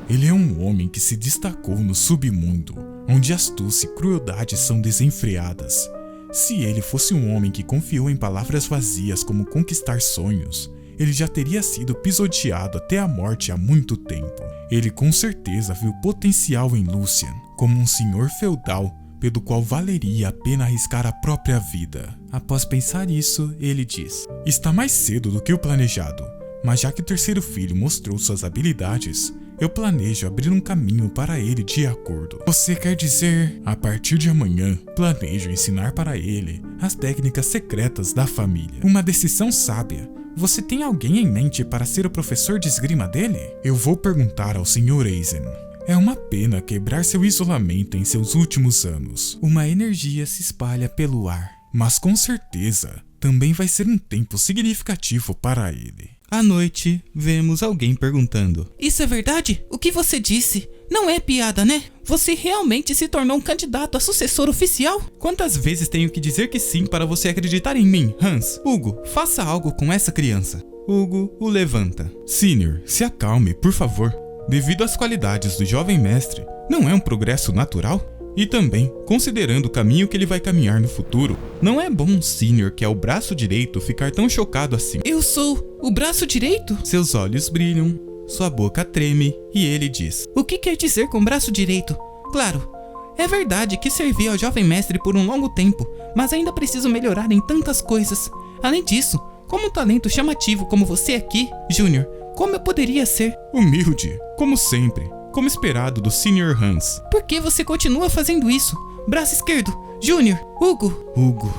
Ele é um homem que se destacou no submundo, onde astúcia e crueldade são desenfreadas. Se ele fosse um homem que confiou em palavras vazias como conquistar sonhos, ele já teria sido pisoteado até a morte há muito tempo. Ele com certeza viu potencial em Lucian, como um senhor feudal pelo qual valeria a pena arriscar a própria vida. Após pensar isso, ele diz: Está mais cedo do que o planejado, mas já que o terceiro filho mostrou suas habilidades, eu planejo abrir um caminho para ele de acordo. Você quer dizer, a partir de amanhã, planejo ensinar para ele as técnicas secretas da família. Uma decisão sábia. Você tem alguém em mente para ser o professor de esgrima dele? Eu vou perguntar ao Sr. Eisen. É uma pena quebrar seu isolamento em seus últimos anos. Uma energia se espalha pelo ar. Mas com certeza, também vai ser um tempo significativo para ele. À noite, vemos alguém perguntando: Isso é verdade? O que você disse? Não é piada, né? Você realmente se tornou um candidato a sucessor oficial? Quantas vezes tenho que dizer que sim para você acreditar em mim, Hans? Hugo, faça algo com essa criança. Hugo o levanta. Senior, se acalme, por favor. Devido às qualidades do jovem mestre, não é um progresso natural? E também, considerando o caminho que ele vai caminhar no futuro, não é bom um senior que é o braço direito ficar tão chocado assim. Eu sou o braço direito? Seus olhos brilham, sua boca treme e ele diz: O que quer dizer com braço direito? Claro, é verdade que servi ao jovem mestre por um longo tempo, mas ainda preciso melhorar em tantas coisas. Além disso, como um talento chamativo como você aqui, Júnior, como eu poderia ser? Humilde, como sempre. Como esperado do Sr. Hans. Por que você continua fazendo isso? Braço esquerdo, Júnior, Hugo. Hugo,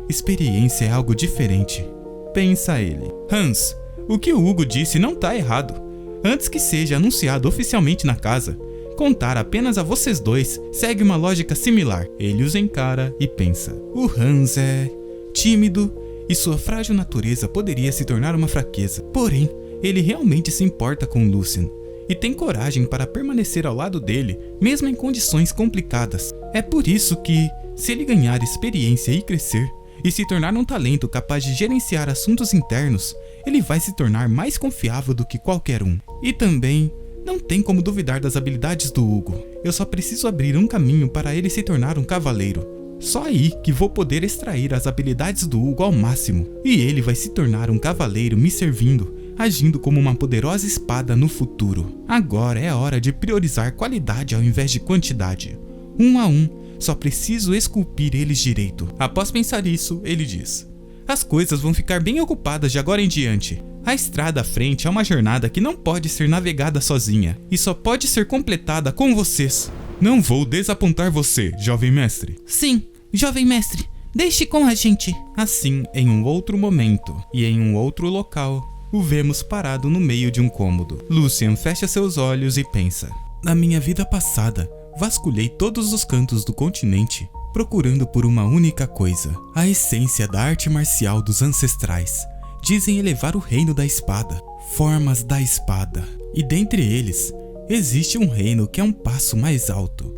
experiência é algo diferente. Pensa ele. Hans, o que o Hugo disse não tá errado. Antes que seja anunciado oficialmente na casa, contar apenas a vocês dois segue uma lógica similar. Ele os encara e pensa. O Hans é tímido e sua frágil natureza poderia se tornar uma fraqueza. Porém, ele realmente se importa com Lucian e tem coragem para permanecer ao lado dele, mesmo em condições complicadas. É por isso que, se ele ganhar experiência e crescer, e se tornar um talento capaz de gerenciar assuntos internos, ele vai se tornar mais confiável do que qualquer um. E também, não tem como duvidar das habilidades do Hugo. Eu só preciso abrir um caminho para ele se tornar um cavaleiro. Só aí que vou poder extrair as habilidades do Hugo ao máximo, e ele vai se tornar um cavaleiro me servindo, agindo como uma poderosa espada no futuro. Agora é a hora de priorizar qualidade ao invés de quantidade. Um a um, só preciso esculpir eles direito. Após pensar isso, ele diz: as coisas vão ficar bem ocupadas de agora em diante. A estrada à frente é uma jornada que não pode ser navegada sozinha, e só pode ser completada com vocês. Não vou desapontar você, jovem mestre. Sim, jovem mestre, deixe com a gente. Assim, em um outro momento e em um outro local, o vemos parado no meio de um cômodo. Lucian fecha seus olhos e pensa: na minha vida passada, vasculhei todos os cantos do continente, procurando por uma única coisa: a essência da arte marcial dos ancestrais. Dizem elevar o reino da espada, formas da espada. E dentre eles, existe um reino que é um passo mais alto.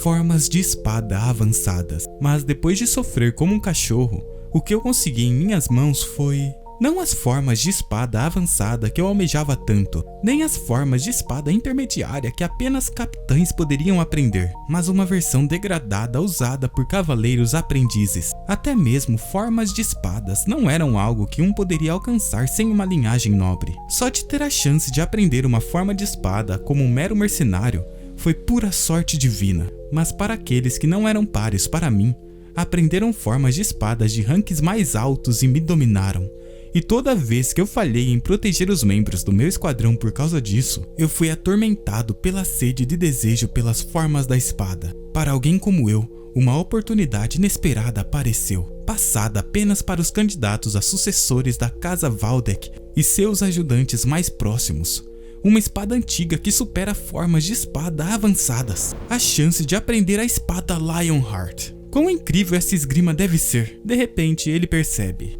Formas de espada avançadas. Mas depois de sofrer como um cachorro, o que eu consegui em minhas mãos foi... não as formas de espada avançada que eu almejava tanto, nem as formas de espada intermediária que apenas capitães poderiam aprender, mas uma versão degradada usada por cavaleiros aprendizes. Até mesmo formas de espadas não eram algo que um poderia alcançar sem uma linhagem nobre. Só de ter a chance de aprender uma forma de espada como um mero mercenário foi pura sorte divina. Mas para aqueles que não eram pares para mim, aprenderam formas de espadas de ranks mais altos e me dominaram. E toda vez que eu falhei em proteger os membros do meu esquadrão por causa disso, eu fui atormentado pela sede de desejo pelas formas da espada. Para alguém como eu, uma oportunidade inesperada apareceu, passada apenas para os candidatos a sucessores da Casa Valdek e seus ajudantes mais próximos. Uma espada antiga que supera formas de espada avançadas. A chance de aprender a espada Lionheart. Quão incrível essa esgrima deve ser. De repente, ele percebe: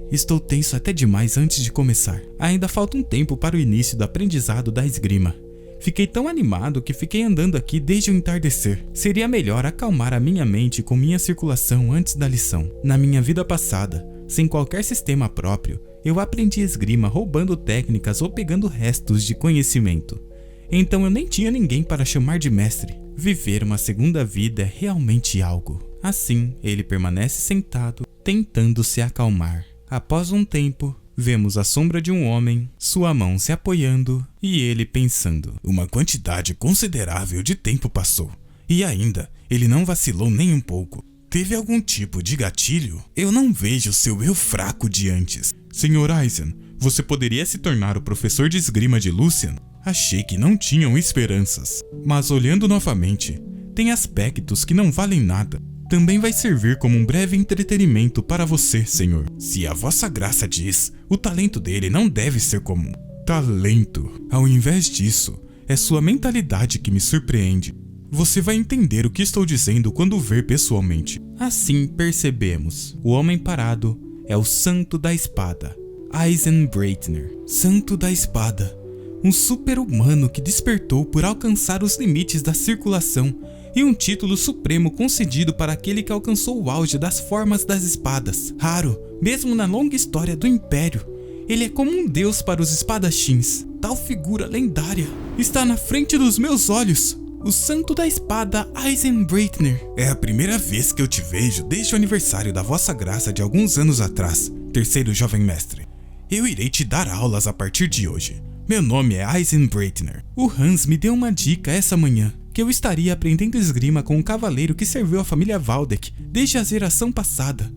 estou tenso até demais antes de começar. Ainda falta um tempo para o início do aprendizado da esgrima. Fiquei tão animado que fiquei andando aqui desde o entardecer. Seria melhor acalmar a minha mente com minha circulação antes da lição. Na minha vida passada, sem qualquer sistema próprio, eu aprendi esgrima roubando técnicas ou pegando restos de conhecimento. Então eu nem tinha ninguém para chamar de mestre. Viver uma segunda vida é realmente algo. Assim, ele permanece sentado, tentando se acalmar. Após um tempo, vemos a sombra de um homem, sua mão se apoiando e ele pensando. Uma quantidade considerável de tempo passou. E ainda, ele não vacilou nem um pouco. Teve algum tipo de gatilho? Eu não vejo seu eu fraco de antes. Sr. Aizen, você poderia se tornar o professor de esgrima de Lucian? Achei que não tinham esperanças. Mas olhando novamente, tem aspectos que não valem nada. Também vai servir como um breve entretenimento para você, senhor. Se a vossa graça diz, o talento dele não deve ser comum. Talento. Ao invés disso, é sua mentalidade que me surpreende. Você vai entender o que estou dizendo quando o ver pessoalmente. Assim percebemos. O homem parado é o Santo da Espada, Aizen Breitner. Santo da Espada. Um super-humano que despertou por alcançar os limites da circulação e um título supremo concedido para aquele que alcançou o auge das formas das espadas. Raro, mesmo na longa história do Império. Ele é como um deus para os espadachins. Tal figura lendária está na frente dos meus olhos. O Santo da Espada Aizen Breitner. É a primeira vez que eu te vejo desde o aniversário da vossa graça de alguns anos atrás, terceiro jovem mestre. Eu irei te dar aulas a partir de hoje. Meu nome é Aizen Breitner. O Hans me deu uma dica essa manhã, que eu estaria aprendendo esgrima com um cavaleiro que serviu a família Valdek desde a geração passada.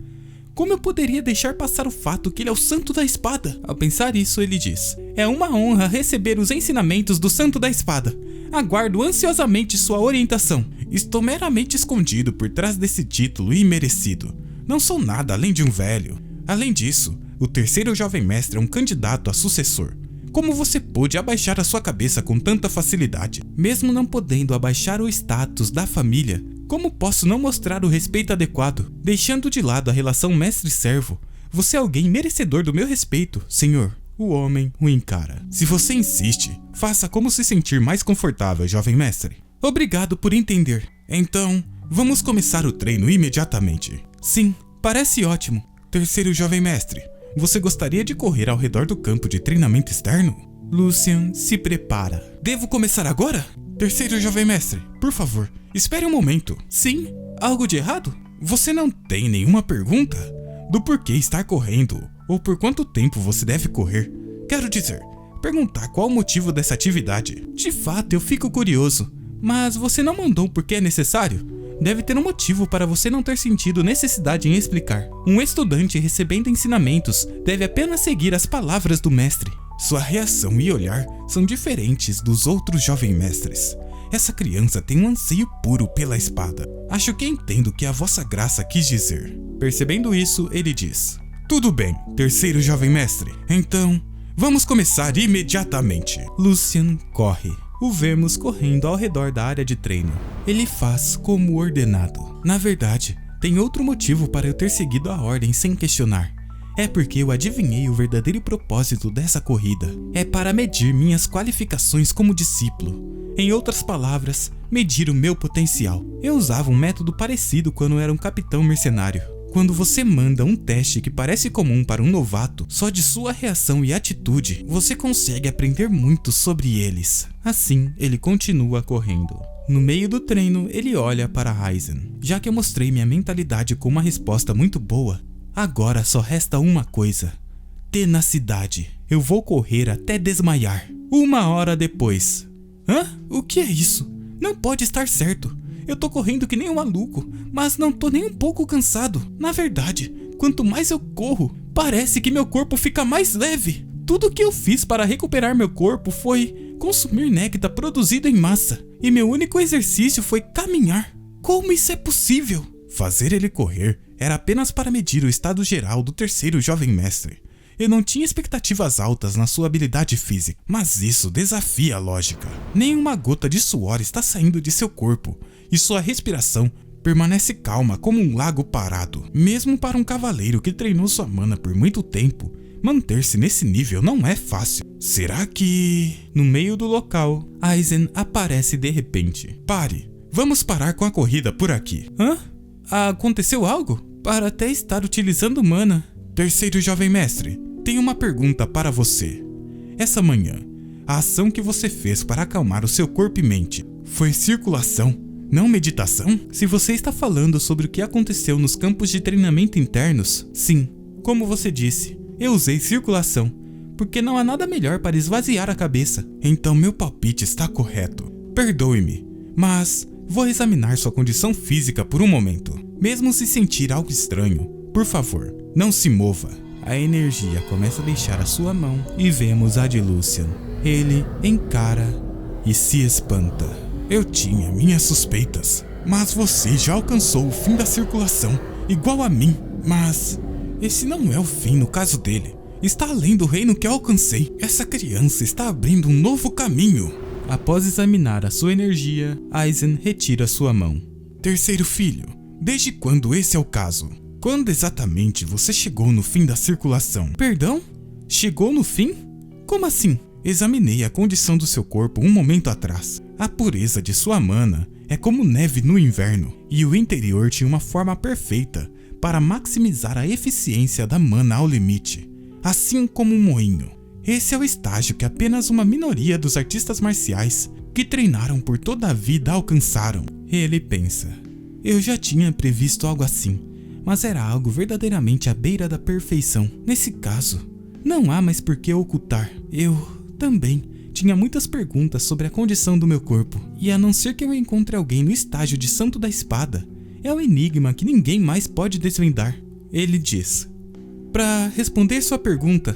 Como eu poderia deixar passar o fato que ele é o Santo da Espada? Ao pensar isso, ele diz: é uma honra receber os ensinamentos do Santo da Espada. Aguardo ansiosamente sua orientação. Estou meramente escondido por trás desse título imerecido. Não sou nada além de um velho. Além disso, o terceiro jovem mestre é um candidato a sucessor. Como você pôde abaixar a sua cabeça com tanta facilidade? Mesmo não podendo abaixar o status da família, como posso não mostrar o respeito adequado? Deixando de lado a relação mestre-servo, você é alguém merecedor do meu respeito, senhor. O homem o encara. Se você insiste, faça como se sentir mais confortável, jovem mestre. Obrigado por entender. Então, vamos começar o treino imediatamente. Sim, Parece ótimo. Terceiro jovem mestre, você gostaria de correr ao redor do campo de treinamento externo? Lucian se prepara. Devo começar agora? Terceiro jovem mestre, por favor, espere um momento. Sim? Algo de errado? Você não tem nenhuma pergunta? Do porquê estar correndo, ou por quanto tempo você deve correr? Quero dizer, perguntar qual o motivo dessa atividade. De fato, eu fico curioso, mas você não mandou por que é necessário? Deve ter um motivo para você não ter sentido necessidade em explicar. Um estudante recebendo ensinamentos deve apenas seguir as palavras do mestre. Sua reação e olhar são diferentes dos outros jovens mestres. Essa criança tem um anseio puro pela espada. Acho que entendo o que a vossa graça quis dizer. Percebendo isso, ele diz: tudo bem, terceiro jovem mestre. Então, vamos começar imediatamente. Lucian corre. O vemos correndo ao redor da área de treino. Ele faz como ordenado. Na verdade, tem outro motivo para eu ter seguido a ordem sem questionar. É porque eu adivinhei o verdadeiro propósito dessa corrida. É para medir minhas qualificações como discípulo. Em outras palavras, medir o meu potencial. Eu usava um método parecido quando era um capitão mercenário. Quando você manda um teste que parece comum para um novato, só de sua reação e atitude, você consegue aprender muito sobre eles. Assim, ele continua correndo. No meio do treino, ele olha para Aizen. Já que eu mostrei minha mentalidade com uma resposta muito boa, agora só resta uma coisa: tenacidade. Eu vou correr até desmaiar. 1 hora depois. Hã? O que é isso? Não pode estar certo. Eu tô correndo que nem um maluco, mas não tô nem um pouco cansado. Na verdade, quanto mais eu corro, parece que meu corpo fica mais leve. Tudo que eu fiz para recuperar meu corpo foi consumir néctar produzido em massa, e meu único exercício foi caminhar. Como isso é possível? Fazer ele correr era apenas para medir o estado geral do terceiro jovem mestre. Eu não tinha expectativas altas na sua habilidade física, mas isso desafia a lógica. Nenhuma gota de suor está saindo de seu corpo, e sua respiração permanece calma como um lago parado. Mesmo para um cavaleiro que treinou sua mana por muito tempo, manter-se nesse nível não é fácil. Será que... No meio do local, Aizen aparece de repente. Pare, vamos parar com a corrida por aqui. Hã? Aconteceu algo? Para até estar utilizando mana. Terceiro jovem mestre, tenho uma pergunta para você. Essa manhã, a ação que você fez para acalmar o seu corpo e mente foi circulação, não meditação? Se você está falando sobre o que aconteceu nos campos de treinamento internos, sim, como você disse, eu usei circulação, porque não há nada melhor para esvaziar a cabeça. Então meu palpite está correto. Perdoe-me, mas vou examinar sua condição física por um momento. Mesmo se sentir algo estranho, por favor, não se mova. A energia começa a deixar a sua mão e vemos a de Lucian. Ele encara e se espanta. Eu tinha minhas suspeitas, mas você já alcançou o fim da circulação, igual a mim. Mas esse não é o fim no caso dele. Está além do reino que eu alcancei. Essa criança está abrindo um novo caminho. Após examinar a sua energia, Aizen retira sua mão. Terceiro filho, desde quando esse é o caso? Quando exatamente você chegou no fim da circulação? Perdão? Chegou no fim? Como assim? Examinei a condição do seu corpo um momento atrás. A pureza de sua mana é como neve no inverno, e o interior tinha uma forma perfeita para maximizar a eficiência da mana ao limite, assim como um moinho. Esse é o estágio que apenas uma minoria dos artistas marciais que treinaram por toda a vida alcançaram. Ele pensa: eu já tinha previsto algo assim, mas era algo verdadeiramente à beira da perfeição. Nesse caso, não há mais por que ocultar. Eu também tinha muitas perguntas sobre a condição do meu corpo, e a não ser que eu encontre alguém no estágio de Santo da Espada, é um enigma que ninguém mais pode desvendar. Ele diz: para responder sua pergunta,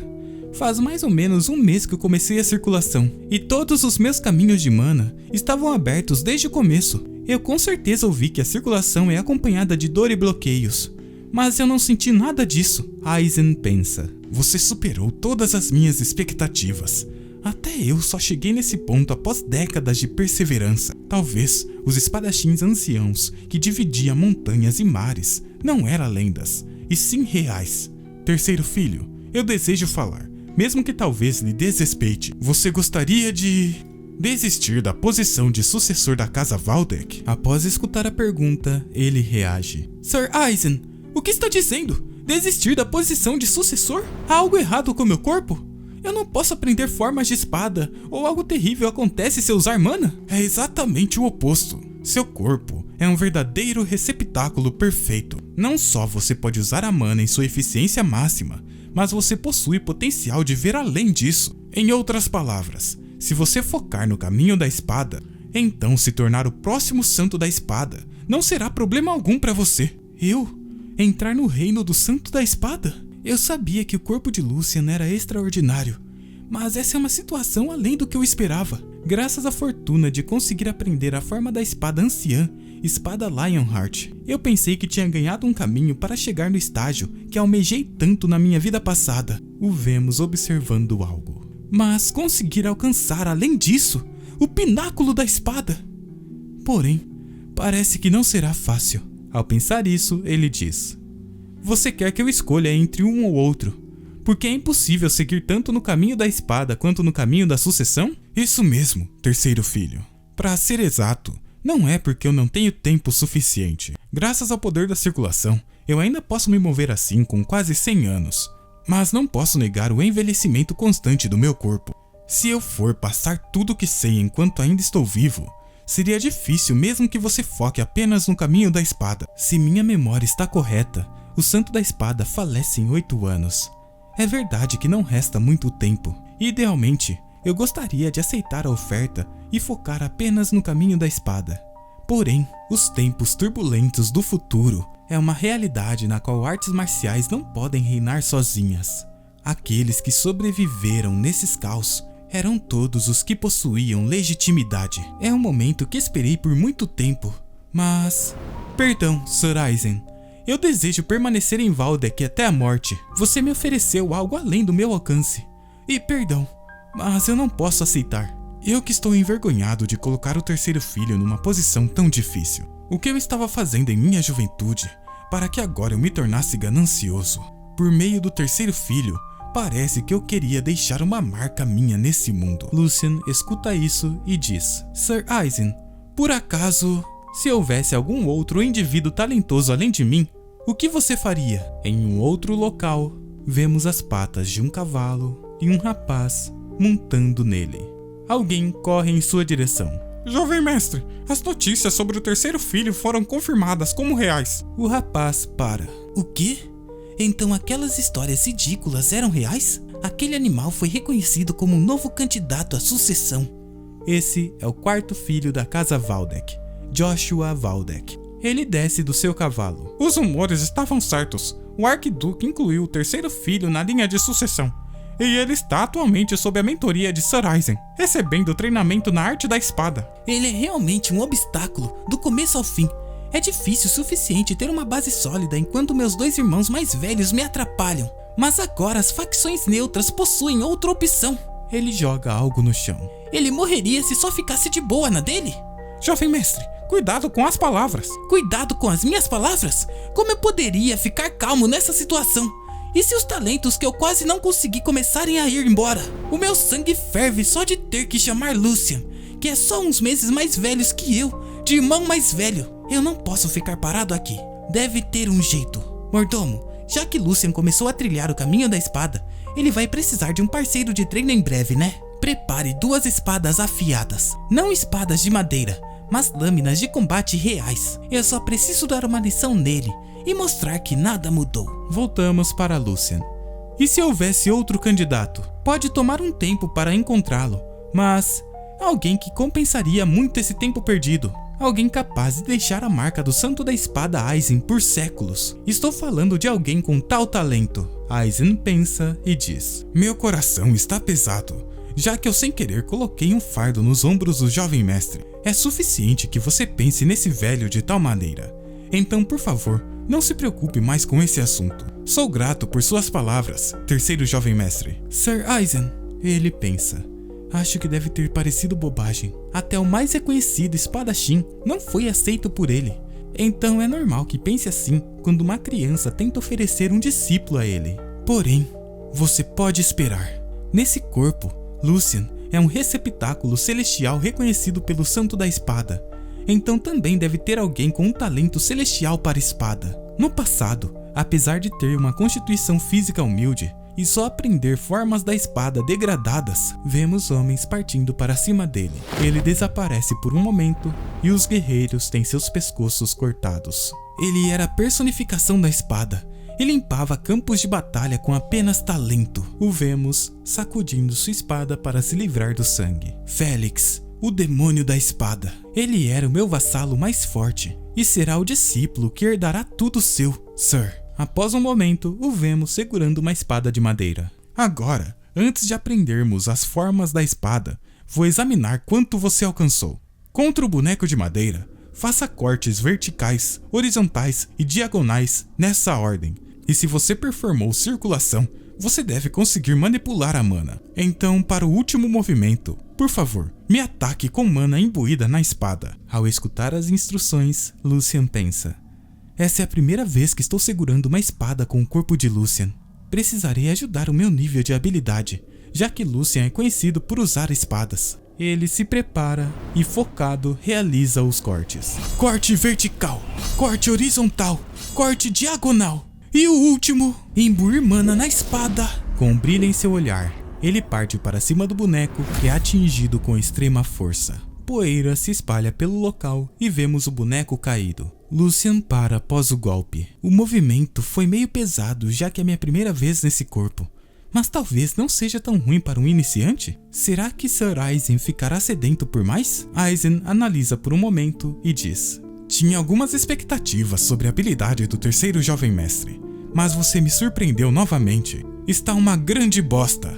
faz mais ou menos 1 mês que eu comecei a circulação, e todos os meus caminhos de mana estavam abertos desde o começo. Eu com certeza ouvi que a circulação é acompanhada de dor e bloqueios, mas eu não senti nada disso. Aizen pensa: você superou todas as minhas expectativas. Até eu só cheguei nesse ponto após décadas de perseverança. Talvez os espadachins anciãos que dividiam montanhas e mares não eram lendas, e sim reais. Terceiro filho, eu desejo falar, mesmo que talvez lhe desrespeite. Você gostaria de desistir da posição de sucessor da casa Valdek? Após escutar a pergunta, ele reage: Sir Aizen, O que está dizendo? Desistir da posição de sucessor? Há algo errado com meu corpo? Eu não posso aprender formas de espada, ou algo terrível acontece se eu usar mana? É exatamente o oposto. Seu corpo é um verdadeiro receptáculo perfeito. Não só você pode usar a mana em sua eficiência máxima, mas você possui potencial de ver além disso. Em outras palavras, se você focar no caminho da espada, então se tornar o próximo santo da espada não será problema algum para você. Eu? Entrar no reino do santo da espada? Eu sabia que o corpo de Lucian era extraordinário, mas essa é uma situação além do que eu esperava. Graças à fortuna de conseguir aprender a forma da espada anciã, espada Lionheart, eu pensei que tinha ganhado um caminho para chegar no estágio que almejei tanto na minha vida passada. O vemos observando algo. Mas conseguir alcançar além disso, o pináculo da espada. Porém, parece que não será fácil. Ao pensar isso, ele diz: você quer que eu escolha entre um ou outro? Porque é impossível seguir tanto no caminho da espada quanto no caminho da sucessão? Isso mesmo, terceiro filho. Para ser exato, não é porque eu não tenho tempo suficiente. Graças ao poder da circulação, eu ainda posso me mover assim com quase 100 anos. Mas não posso negar o envelhecimento constante do meu corpo. Se eu for passar tudo o que sei enquanto ainda estou vivo, seria difícil mesmo que você foque apenas no caminho da espada. Se minha memória está correta, o santo da espada falece em 8 anos. É verdade que não resta muito tempo. Idealmente, eu gostaria de aceitar a oferta e focar apenas no caminho da espada. Porém, os tempos turbulentos do futuro é uma realidade na qual artes marciais não podem reinar sozinhas. Aqueles que sobreviveram nesses caos eram todos os que possuíam legitimidade. É um momento que esperei por muito tempo, mas... Perdão, Sir Aizen. Eu desejo permanecer em Valdec até a morte. Você me ofereceu algo além do meu alcance. E perdão, mas eu não posso aceitar. Eu que estou envergonhado de colocar o terceiro filho numa posição tão difícil. O que eu estava fazendo em minha juventude para que agora eu me tornasse ganancioso? Por meio do terceiro filho, parece que eu queria deixar uma marca minha nesse mundo. Lucian escuta isso e diz: Sir Aizen, por acaso... Se houvesse algum outro indivíduo talentoso além de mim, o que você faria? Em um outro local, vemos as patas de um cavalo e um rapaz montando nele. Alguém corre em sua direção. Jovem mestre, as notícias sobre o terceiro filho foram confirmadas como reais. O rapaz para. O quê? Então aquelas histórias ridículas eram reais? Aquele animal foi reconhecido como um novo candidato à sucessão. Esse é o quarto filho da casa Valdec, Joshua Valdec. Ele desce do seu cavalo. Os rumores estavam certos. O arquiduque incluiu o terceiro filho na linha de sucessão. E ele está atualmente sob a mentoria de Sir Aizen, recebendo treinamento na arte da espada. Ele é realmente um obstáculo, do começo ao fim. É difícil o suficiente ter uma base sólida enquanto meus 2 irmãos mais velhos me atrapalham. Mas agora as facções neutras possuem outra opção. Ele joga algo no chão. Ele morreria se só ficasse de boa na dele? Jovem mestre, cuidado com as palavras. Cuidado com as minhas palavras? Como eu poderia ficar calmo nessa situação? E se os talentos que eu quase não consegui começarem a ir embora? O meu sangue ferve só de ter que chamar Lucian, que é só uns meses mais velhos que eu, de irmão mais velho. Eu não posso ficar parado aqui. Deve ter um jeito. Mordomo, já que Lucian começou a trilhar o caminho da espada, ele vai precisar de um parceiro de treino em breve, né? Prepare 2 espadas afiadas. Não espadas de madeira, mas lâminas de combate reais. Eu só preciso dar uma lição nele e mostrar que nada mudou. Voltamos para Lucian. E se houvesse outro candidato? Pode tomar um tempo para encontrá-lo, mas alguém que compensaria muito esse tempo perdido. Alguém capaz de deixar a marca do santo da espada Aizen por séculos. Estou falando de alguém com tal talento. Aizen pensa e diz: meu coração está pesado, já que eu sem querer coloquei um fardo nos ombros do jovem mestre. É suficiente que você pense nesse velho de tal maneira. Então, por favor, não se preocupe mais com esse assunto. Sou grato por suas palavras, terceiro jovem mestre. Sir Aizen, ele pensa. Acho que deve ter parecido bobagem. Até o mais reconhecido espadachim não foi aceito por ele. Então é normal que pense assim quando uma criança tenta oferecer um discípulo a ele. Porém, você pode esperar. Nesse corpo, Lucian é um receptáculo celestial reconhecido pelo Santo da Espada. Então também deve ter alguém com um talento celestial para espada. No passado, apesar de ter uma constituição física humilde e só aprender formas da espada degradadas, vemos homens partindo para cima dele. Ele desaparece por um momento e os guerreiros têm seus pescoços cortados. Ele era a personificação da espada e limpava campos de batalha com apenas talento. O vemos sacudindo sua espada para se livrar do sangue. Félix, o demônio da espada. Ele era o meu vassalo mais forte e será o discípulo que herdará tudo seu, Sir. Após um momento, o vemos segurando uma espada de madeira. Agora, antes de aprendermos as formas da espada, vou examinar quanto você alcançou. Contra o boneco de madeira, faça cortes verticais, horizontais e diagonais nessa ordem. E se você performou circulação, você deve conseguir manipular a mana. Então, para o último movimento, por favor, me ataque com mana imbuída na espada. Ao escutar as instruções, Lucian pensa: essa é a primeira vez que estou segurando uma espada com o corpo de Lucian. Precisarei ajudar o meu nível de habilidade, já que Lucian é conhecido por usar espadas. Ele se prepara e, focado, realiza os cortes. Corte vertical, corte horizontal, corte diagonal. E o último, imbuir mana na espada. Com um brilho em seu olhar, ele parte para cima do boneco, que é atingido com extrema força. Poeira se espalha pelo local e vemos o boneco caído. Lucian para após o golpe. O movimento foi meio pesado, já que é minha primeira vez nesse corpo. Mas talvez não seja tão ruim para um iniciante? Será que Sir Aizen ficará sedento por mais? Aizen analisa por um momento e diz: tinha algumas expectativas sobre a habilidade do terceiro jovem mestre, mas você me surpreendeu novamente. Está uma grande bosta.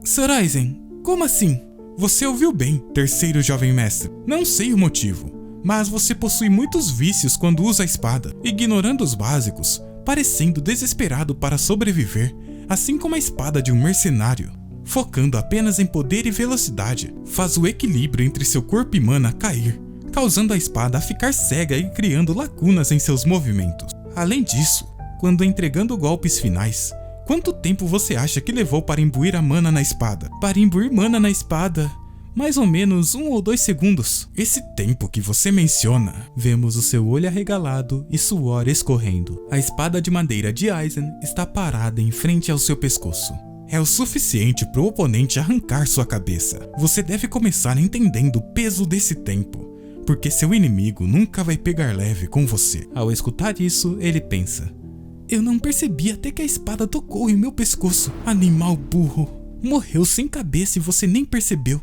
Sir Aizen, como assim? Você ouviu bem, terceiro jovem mestre. Não sei o motivo, mas você possui muitos vícios quando usa a espada, ignorando os básicos, parecendo desesperado para sobreviver, assim como a espada de um mercenário. Focando apenas em poder e velocidade, faz o equilíbrio entre seu corpo e mana cair, causando a espada a ficar cega e criando lacunas em seus movimentos. Além disso, quando entregando golpes finais, quanto tempo você acha que levou para imbuir a mana na espada? Para imbuir mana na espada, mais ou menos 1 ou 2 segundos. Esse tempo que você menciona, vemos o seu olho arregalado e suor escorrendo. A espada de madeira de Aizen está parada em frente ao seu pescoço. É o suficiente para o oponente arrancar sua cabeça. Você deve começar entendendo o peso desse tempo, porque seu inimigo nunca vai pegar leve com você. Ao escutar isso, ele pensa: eu não percebi até que a espada tocou em meu pescoço. Animal burro. Morreu sem cabeça e você nem percebeu.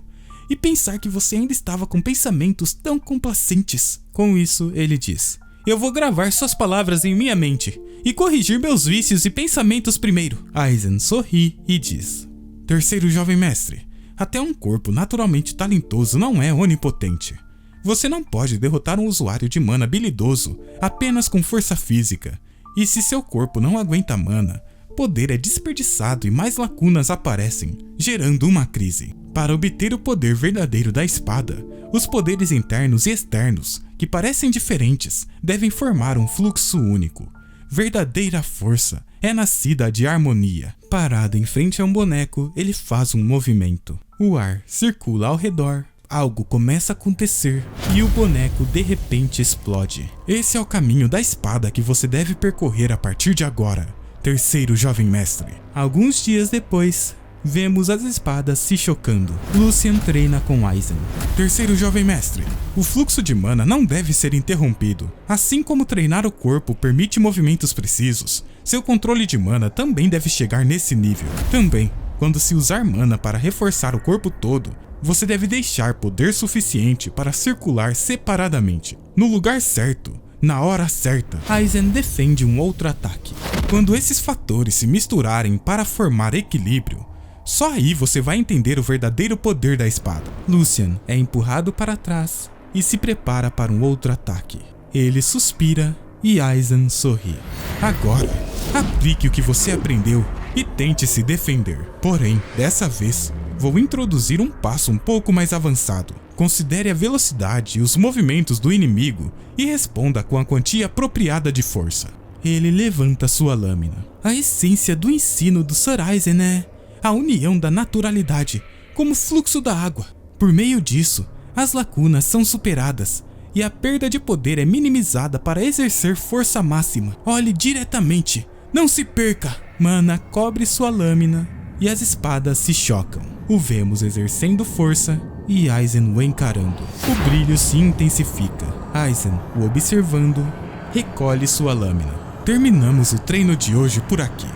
E pensar que você ainda estava com pensamentos tão complacentes. Com isso, ele diz: eu vou gravar suas palavras em minha mente e corrigir meus vícios e pensamentos primeiro. Aizen sorri e diz: terceiro jovem mestre, até um corpo naturalmente talentoso não é onipotente. Você não pode derrotar um usuário de mana habilidoso apenas com força física. E se seu corpo não aguenta mana, poder é desperdiçado e mais lacunas aparecem, gerando uma crise. Para obter o poder verdadeiro da espada, os poderes internos e externos, que parecem diferentes, devem formar um fluxo único. Verdadeira força é nascida de harmonia. Parado em frente a um boneco, ele faz um movimento. O ar circula ao redor. Algo começa a acontecer e o boneco de repente explode. Esse é o caminho da espada que você deve percorrer a partir de agora, terceiro jovem mestre. Alguns dias depois, vemos as espadas se chocando. Lucian treina com Aizen. Terceiro jovem mestre, o fluxo de mana não deve ser interrompido. Assim como treinar o corpo permite movimentos precisos, seu controle de mana também deve chegar nesse nível. Também, quando se usar mana para reforçar o corpo todo, você deve deixar poder suficiente para circular separadamente, no lugar certo, na hora certa. Aizen defende um outro ataque. Quando esses fatores se misturarem para formar equilíbrio, só aí você vai entender o verdadeiro poder da espada. Lucian é empurrado para trás e se prepara para um outro ataque. Ele suspira e Aizen sorri. Agora, aplique o que você aprendeu e tente se defender. Porém, dessa vez, vou introduzir um passo um pouco mais avançado. Considere a velocidade e os movimentos do inimigo e responda com a quantia apropriada de força. Ele levanta sua lâmina. A essência do ensino do Sir Aizen é a união da naturalidade, como o fluxo da água. Por meio disso, as lacunas são superadas e a perda de poder é minimizada para exercer força máxima. Olhe diretamente, não se perca! Mana cobre sua lâmina e as espadas se chocam. O vemos exercendo força e Aizen o encarando. O brilho se intensifica. Aizen, o observando, recolhe sua lâmina. Terminamos o treino de hoje por aqui.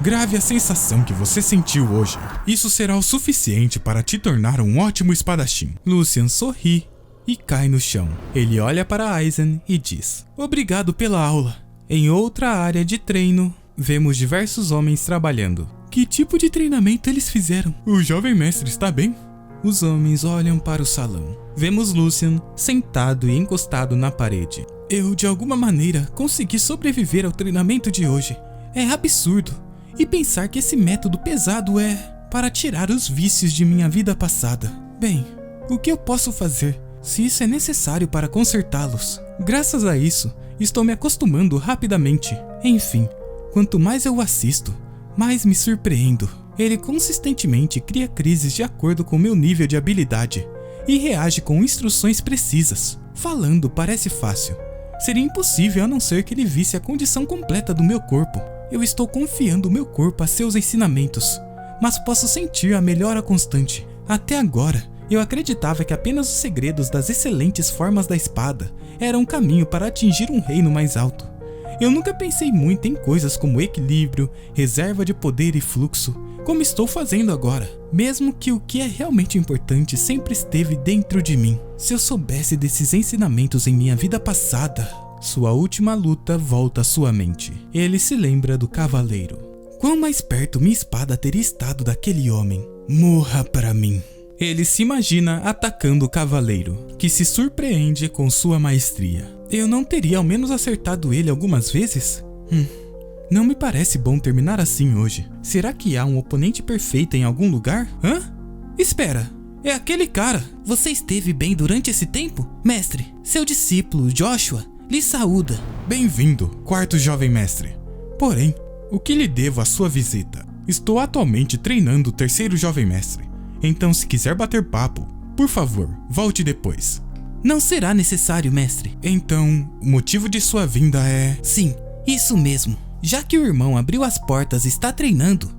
Grave a sensação que você sentiu hoje. Isso será o suficiente para te tornar um ótimo espadachim. Lucian sorri e cai no chão. Ele olha para Aizen e diz: obrigado pela aula. Em outra área de treino, vemos diversos homens trabalhando. Que tipo de treinamento eles fizeram? O jovem mestre está bem? Os homens olham para o salão. Vemos Lucian sentado e encostado na parede. Eu, de alguma maneira, consegui sobreviver ao treinamento de hoje. É absurdo. E pensar que esse método pesado é para tirar os vícios de minha vida passada. Bem, o que eu posso fazer, se isso é necessário para consertá-los? Graças a isso, estou me acostumando rapidamente. Enfim, quanto mais eu assisto, mais me surpreendo. Ele consistentemente cria crises de acordo com meu nível de habilidade e reage com instruções precisas. Falando parece fácil. Seria impossível a não ser que ele visse a condição completa do meu corpo. Eu estou confiando o meu corpo a seus ensinamentos, mas posso sentir a melhora constante. Até agora, eu acreditava que apenas os segredos das excelentes formas da espada eram um caminho para atingir um reino mais alto. Eu nunca pensei muito em coisas como equilíbrio, reserva de poder e fluxo, como estou fazendo agora. Mesmo que o que é realmente importante sempre esteve dentro de mim. Se eu soubesse desses ensinamentos em minha vida passada... Sua última luta volta à sua mente. Ele se lembra do cavaleiro. Quão mais perto minha espada teria estado daquele homem? Morra pra mim. Ele se imagina atacando o cavaleiro, que se surpreende com sua maestria. Eu não teria ao menos acertado ele algumas vezes? Não me parece bom terminar assim hoje. Será que há um oponente perfeito em algum lugar? Hã? Espera, é aquele cara. Você esteve bem durante esse tempo? Mestre, seu discípulo Joshua lhe saúda. Bem-vindo, quarto jovem mestre. Porém, o que lhe devo à sua visita? Estou atualmente treinando o terceiro jovem mestre. Então, se quiser bater papo, por favor, volte depois. Não será necessário, mestre. Então, o motivo de sua vinda é... Sim, isso mesmo. Já que o irmão abriu as portas e está treinando,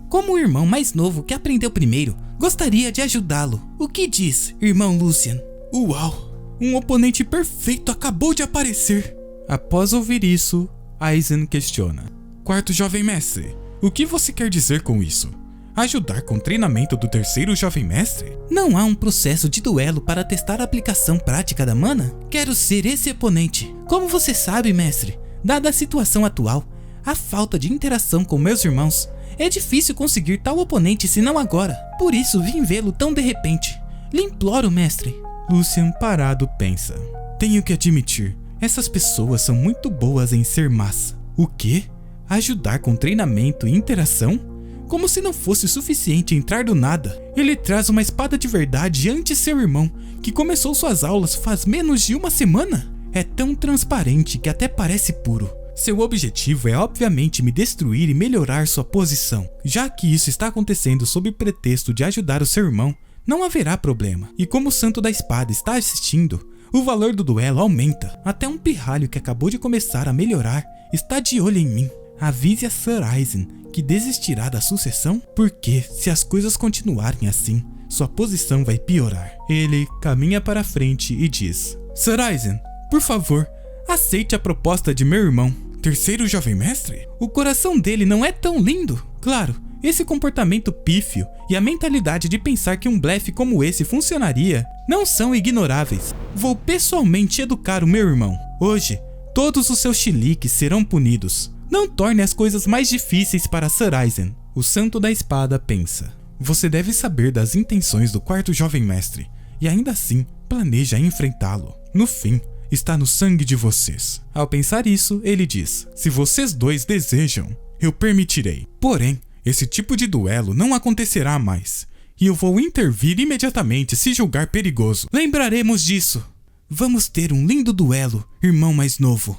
como o irmão mais novo que aprendeu primeiro, gostaria de ajudá-lo. O que diz, irmão Lucian? Uau! Um oponente perfeito acabou de aparecer. Após ouvir isso, Aizen questiona. Quarto jovem mestre, o que você quer dizer com isso? Ajudar com o treinamento do terceiro jovem mestre? Não há um processo de duelo para testar a aplicação prática da mana? Quero ser esse oponente. Como você sabe, mestre, dada a situação atual, a falta de interação com meus irmãos, é difícil conseguir tal oponente senão agora. Por isso vim vê-lo tão de repente. Lhe imploro, mestre. Lucian parado pensa. Tenho que admitir, essas pessoas são muito boas em ser massa. O quê? Ajudar com treinamento e interação? Como se não fosse suficiente entrar do nada. Ele traz uma espada de verdade ante seu irmão, que começou suas aulas faz menos de uma semana? É tão transparente que até parece puro. Seu objetivo é obviamente me destruir e melhorar sua posição. Já que isso está acontecendo sob pretexto de ajudar o seu irmão, não haverá problema. E como o santo da espada está assistindo, o valor do duelo aumenta. Até um pirralho que acabou de começar a melhorar está de olho em mim. Avise a Sir Aizen que desistirá da sucessão, porque se as coisas continuarem assim, sua posição vai piorar. Ele caminha para frente e diz: Sir Aizen, por favor, aceite a proposta de meu irmão, terceiro jovem mestre. O coração dele não é tão lindo. Claro, esse comportamento pífio e a mentalidade de pensar que um blefe como esse funcionaria não são ignoráveis. Vou pessoalmente educar o meu irmão. Hoje, todos os seus chiliques serão punidos. Não torne as coisas mais difíceis para Sir Aizen. O santo da espada pensa. Você deve saber das intenções do quarto jovem mestre e ainda assim planeja enfrentá-lo. No fim, está no sangue de vocês. Ao pensar isso, ele diz: se vocês dois desejam, eu permitirei. Porém, esse tipo de duelo não acontecerá mais, e eu vou intervir imediatamente se julgar perigoso. Lembraremos disso. Vamos ter um lindo duelo, irmão mais novo.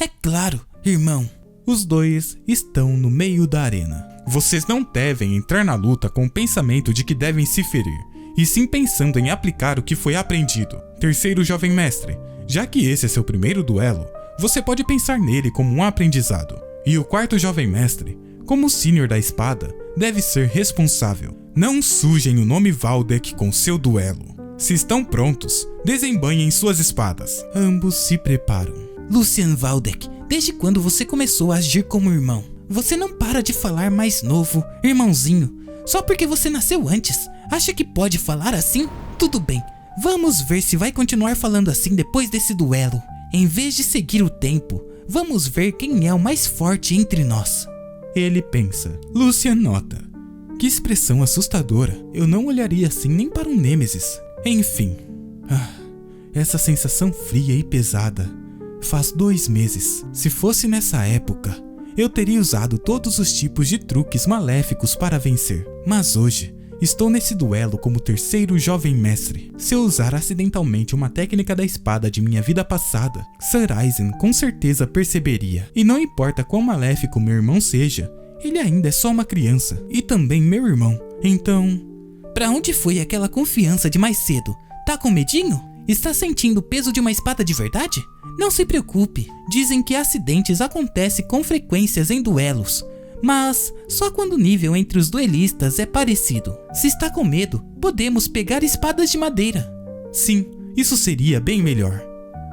É claro, irmão. Os dois estão no meio da arena. Vocês não devem entrar na luta com o pensamento de que devem se ferir, e sim pensando em aplicar o que foi aprendido. Terceiro jovem mestre, Já que esse é seu primeiro duelo, você pode pensar nele como um aprendizado. E o quarto jovem mestre, como sênior da espada, deve ser responsável. Não sujem o nome Valdek com seu duelo. Se estão prontos, desembanhem suas espadas. Ambos se preparam. Lucian Valdek, desde quando você começou a agir como irmão? Você não para de falar mais novo, irmãozinho. Só porque você nasceu antes, acha que pode falar assim? Tudo bem, vamos ver se vai continuar falando assim depois desse duelo. Em vez de seguir o tempo, vamos ver quem é o mais forte entre nós. Ele pensa. Lucian nota. Que expressão assustadora. Eu não olharia assim nem para um Nêmesis. Enfim. Essa sensação fria e pesada. Faz 2 meses. Se fosse nessa época, eu teria usado todos os tipos de truques maléficos para vencer. Mas hoje, estou nesse duelo como terceiro jovem mestre. Se eu usar acidentalmente uma técnica da espada de minha vida passada, Sir Aizen com certeza perceberia. E não importa quão maléfico meu irmão seja, ele ainda é só uma criança. E também meu irmão. Então... Pra onde foi aquela confiança de mais cedo? Tá com medinho? Está sentindo o peso de uma espada de verdade? Não se preocupe, dizem que acidentes acontecem com frequências em duelos, mas só quando o nível entre os duelistas é parecido. Se está com medo, podemos pegar espadas de madeira. Sim, isso seria bem melhor.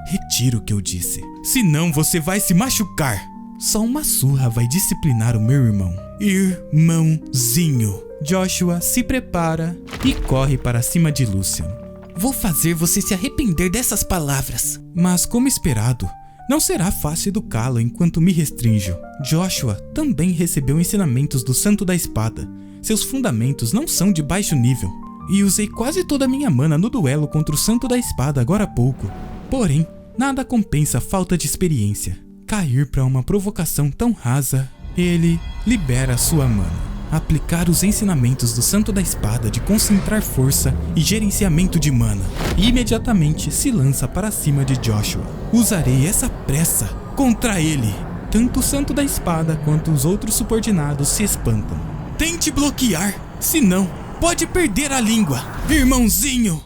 Retiro o que eu disse, senão você vai se machucar. Só uma surra vai disciplinar o meu irmão. Irmãozinho. Joshua se prepara e corre para cima de Lucian. Vou fazer você se arrepender dessas palavras. Mas como esperado, não será fácil educá-lo enquanto me restrinjo. Joshua também recebeu ensinamentos do Santo da Espada. Seus fundamentos não são de baixo nível. E usei quase toda a minha mana no duelo contra o Santo da Espada agora há pouco. Porém, nada compensa a falta de experiência. Cair para uma provocação tão rasa, ele libera sua mana. Aplicar os ensinamentos do Santo da Espada de concentrar força e gerenciamento de mana. E imediatamente se lança para cima de Joshua. Usarei essa pressa contra ele. Tanto o Santo da Espada quanto os outros subordinados se espantam. Tente bloquear, senão pode perder a língua, irmãozinho!